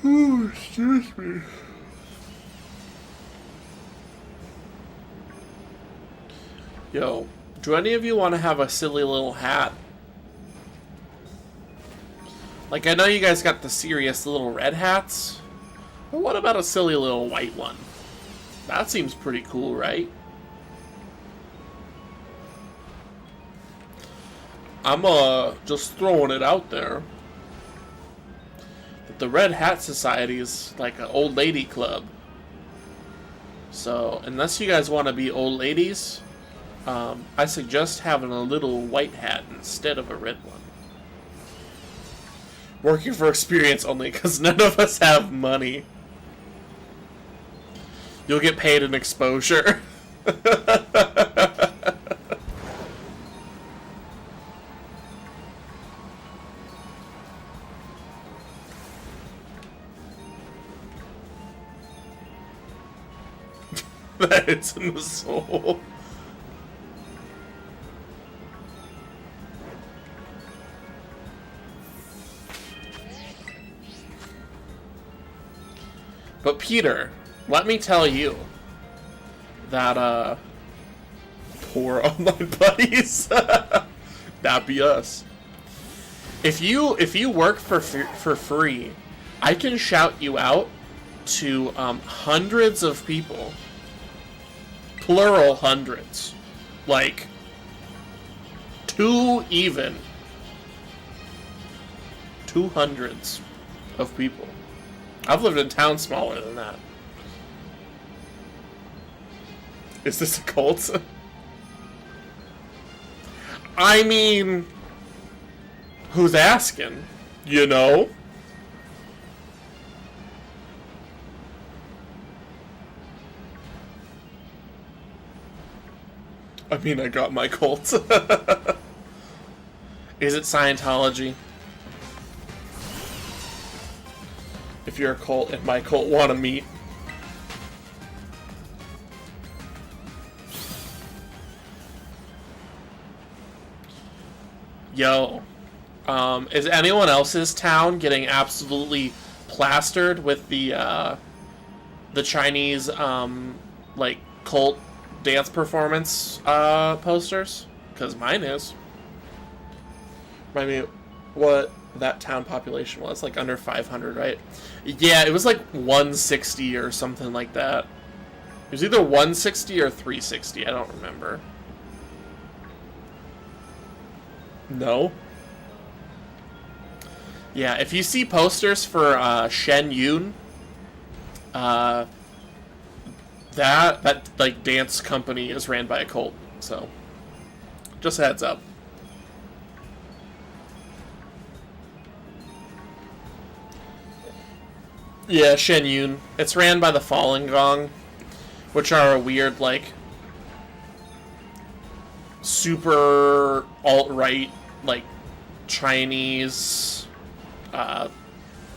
[SPEAKER 1] Oh, excuse me. Yo, do any of you want to have a silly little hat? Like, I know you guys got the serious little red hats, but what about a silly little white one? That seems pretty cool, right? I'm just throwing it out there that the Red Hat Society is like an old lady club. So, unless you guys want to be old ladies, I suggest having a little white hat instead of a red one. Working for experience only, because none of us have money. You'll get paid in exposure. That's in the soul. But Peter, let me tell you that poor online buddies, that be us. If you work for free, I can shout you out to hundreds of people, plural hundreds, like 2 hundreds of people. I've lived in towns smaller than that. Is this a cult? I mean, who's asking? You know? I mean, I got my cult. Is it Scientology? If your cult and my cult want to meet. Yo, is anyone else's town getting absolutely plastered with the Chinese like cult dance performance posters? Because mine is. Remind me what that town population was, like under 500, right? Yeah, it was like 160 or something like that. It was either 160 or 360, I don't remember. No? Yeah, if you see posters for Shen Yun, that like dance company is ran by a cult, so just a heads up. Yeah, Shen Yun. It's ran by the Falun Gong, which are a weird, like, super alt-right, like, Chinese,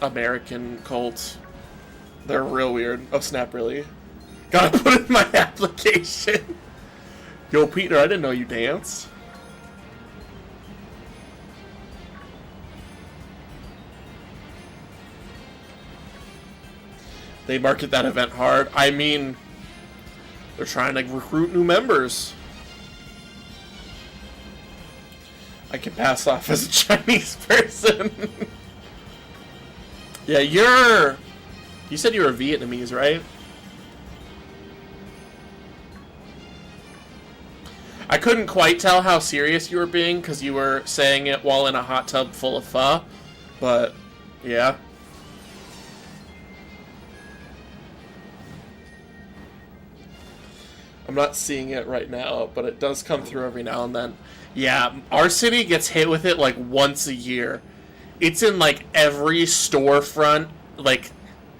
[SPEAKER 1] American cult. They're real weird. Oh, snap, really? Gotta put it in my application. Yo, Peter, I didn't know you danced. They market that event hard. I mean, they're trying to recruit new members. I can pass off as a Chinese person. Yeah, you said you were Vietnamese, right? I couldn't quite tell how serious you were being because you were saying it while in a hot tub full of pho. But, yeah. I'm not seeing it right now, but it does come through every now and then. Yeah, our city gets hit with it like once a year. It's in like every storefront, like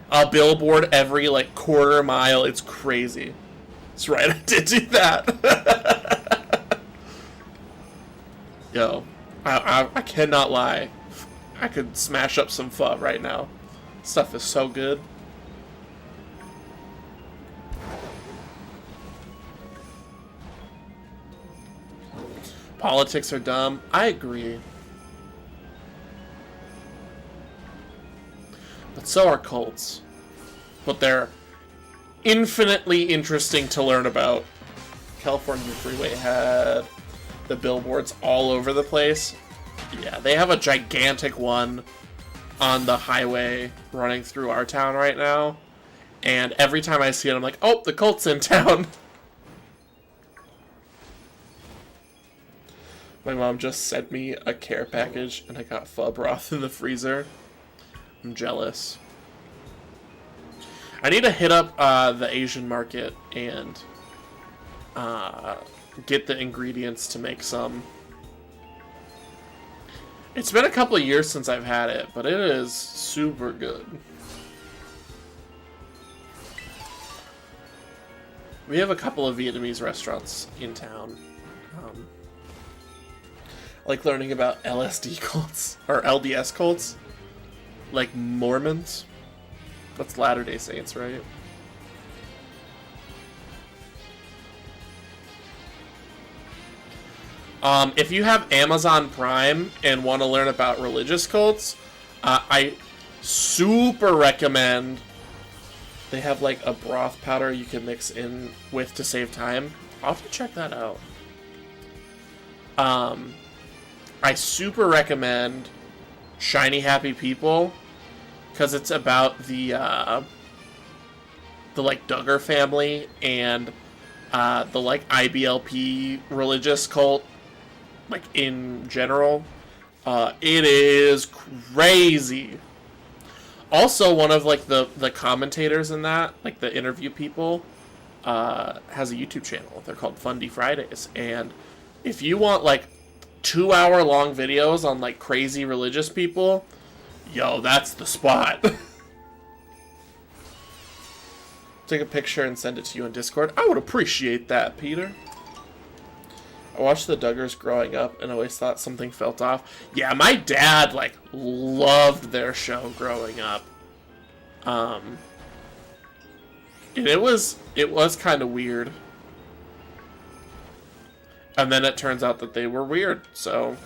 [SPEAKER 1] a billboard every like quarter mile. It's crazy. That's right, I did do that. Yo, I cannot lie. I could smash up some pho right now. Stuff is so good. Politics are dumb. I agree. But so are cults. But they're infinitely interesting to learn about. California Freeway had the billboards all over the place. Yeah, they have a gigantic one on the highway running through our town right now. And every time I see it, I'm like, oh, the cult's in town. My mom just sent me a care package, and I got pho broth in the freezer. I'm jealous. I need to hit up the Asian market and get the ingredients to make some. It's been a couple of years since I've had it, but it is super good. We have a couple of Vietnamese restaurants in town. I like learning about LSD cults, or LDS cults, like Mormons. That's Latter-day Saints, right? If you have Amazon Prime and want to learn about religious cults, I super recommend. They have like a broth powder you can mix in with to save time. I'll have to check that out. I super recommend Shiny Happy People because it's about the like Duggar family and the like IBLP religious cult, like in general. It is crazy. Also, one of like the commentators in that, like the interview people, has a YouTube channel. They're called Fundy Fridays, and if you want like 2-hour long videos on like crazy religious people, yo, that's the spot. Take a picture and send it to you in Discord. I would appreciate that, Peter. I watched the Duggars growing up and always thought something felt off. Yeah, my dad like loved their show growing up. And it was kind of weird. And then it turns out that they were weird, so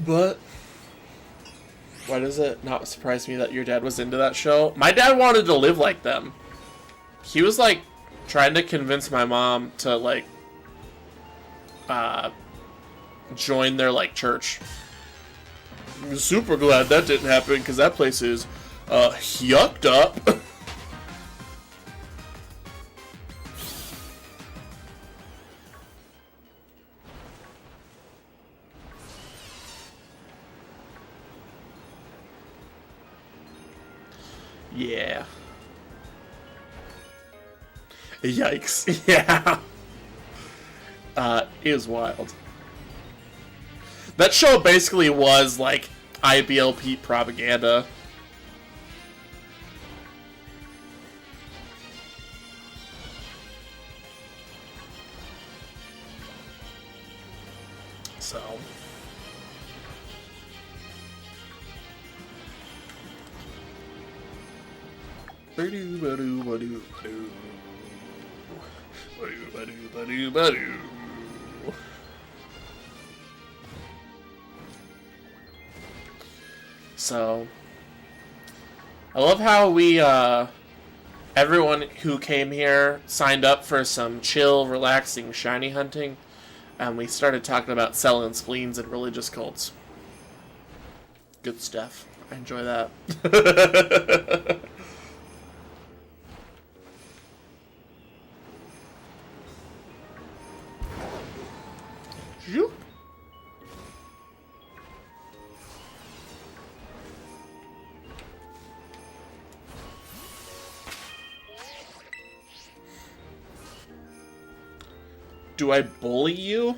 [SPEAKER 1] But why does it not surprise me that your dad was into that show? My dad wanted to live like them. He was like trying to convince my mom to like join their like church. I'm super glad that didn't happen because that place is yucked up. Yeah. Yikes. Yeah. It was wild. That show basically was like IBLP propaganda. So. So, I love how we, everyone who came here signed up for some chill, relaxing, shiny hunting, and we started talking about selling spleens and religious cults. Good stuff. I enjoy that. Do I bully you?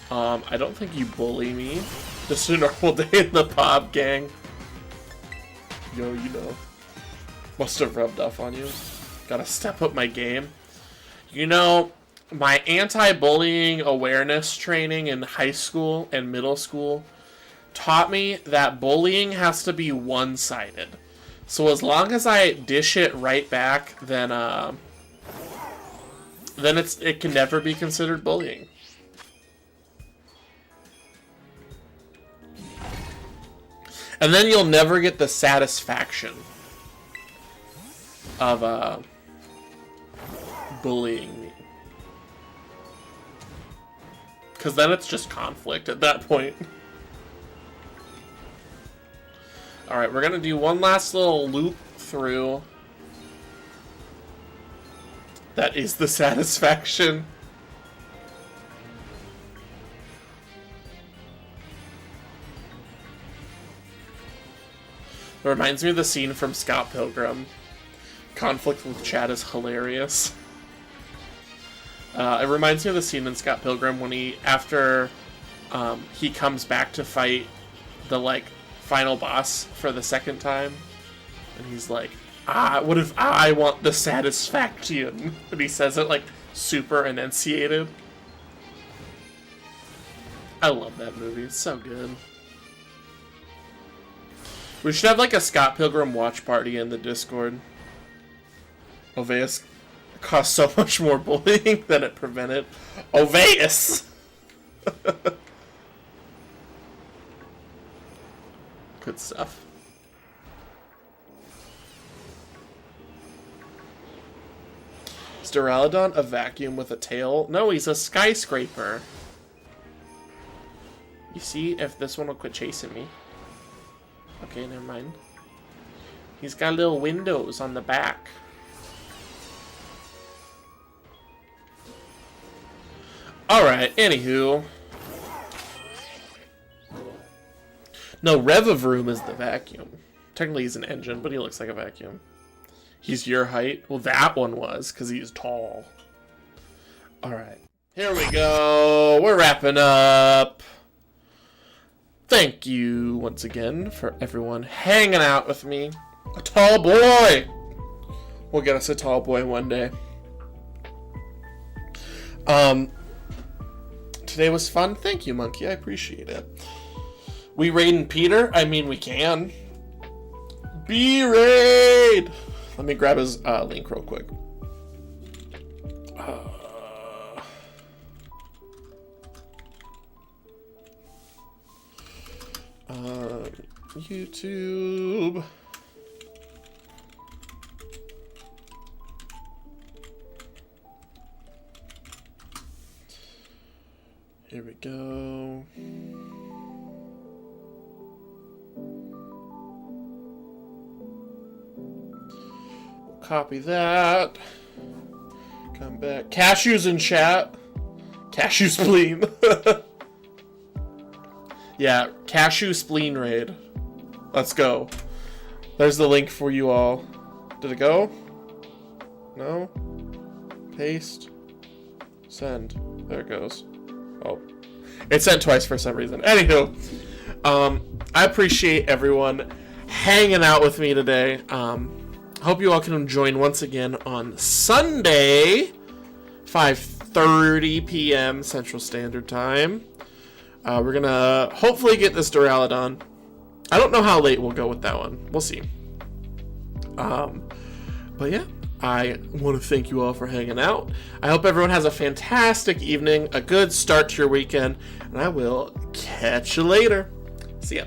[SPEAKER 1] I don't think you bully me. Just a normal day in the pop gang. Yo, you know. Must have rubbed off on you. Gotta step up my game. You know, my anti-bullying awareness training in high school and middle school taught me that bullying has to be one-sided. So as long as I dish it right back, then it can never be considered bullying. And then you'll never get the satisfaction of bullying me. Because then it's just conflict at that point. Alright, we're going to do one last little loop through. That is the satisfaction. It reminds me of the scene from Scott Pilgrim. Conflict with Chad is hilarious. It reminds me of the scene in Scott Pilgrim when after he comes back to fight the, like, final boss for the second time. And he's like, what if I want the satisfaction? And he says it, like, super enunciated. I love that movie. It's so good. We should have, like, a Scott Pilgrim watch party in the Discord. Oveus caused so much more bullying than it prevented. Oveus! Good stuff. Is Duraludon a vacuum with a tail? No, he's a skyscraper. You see if this one will quit chasing me. Okay, never mind. He's got little windows on the back. Alright, anywho. No, Revavroom is the vacuum. Technically he's an engine, but he looks like a vacuum. He's your height? Well, that one was, because he's tall. Alright. Here we go. We're wrapping up. Thank you once again for everyone hanging out with me. A tall boy! We'll get us a tall boy one day. Today was fun. Thank you, Monkey. I appreciate it. We raiding Peter? I mean, we can. B-raid! Let me grab his link real quick. YouTube. Here we go. Copy that. Come back. Cashews in chat. Cashew spleen. Yeah, cashew spleen raid. Let's go. There's the link for you all. Did it go? No? Paste. Send. There it goes. Oh. It sent twice for some reason. Anywho. I appreciate everyone hanging out with me today. Hope you all can join once again on Sunday, 5:30 p.m. Central Standard Time. We're going to hopefully get this Duraludon. I don't know how late we'll go with that one. We'll see. But yeah, I want to thank you all for hanging out. I hope everyone has a fantastic evening, a good start to your weekend, and I will catch you later. See ya.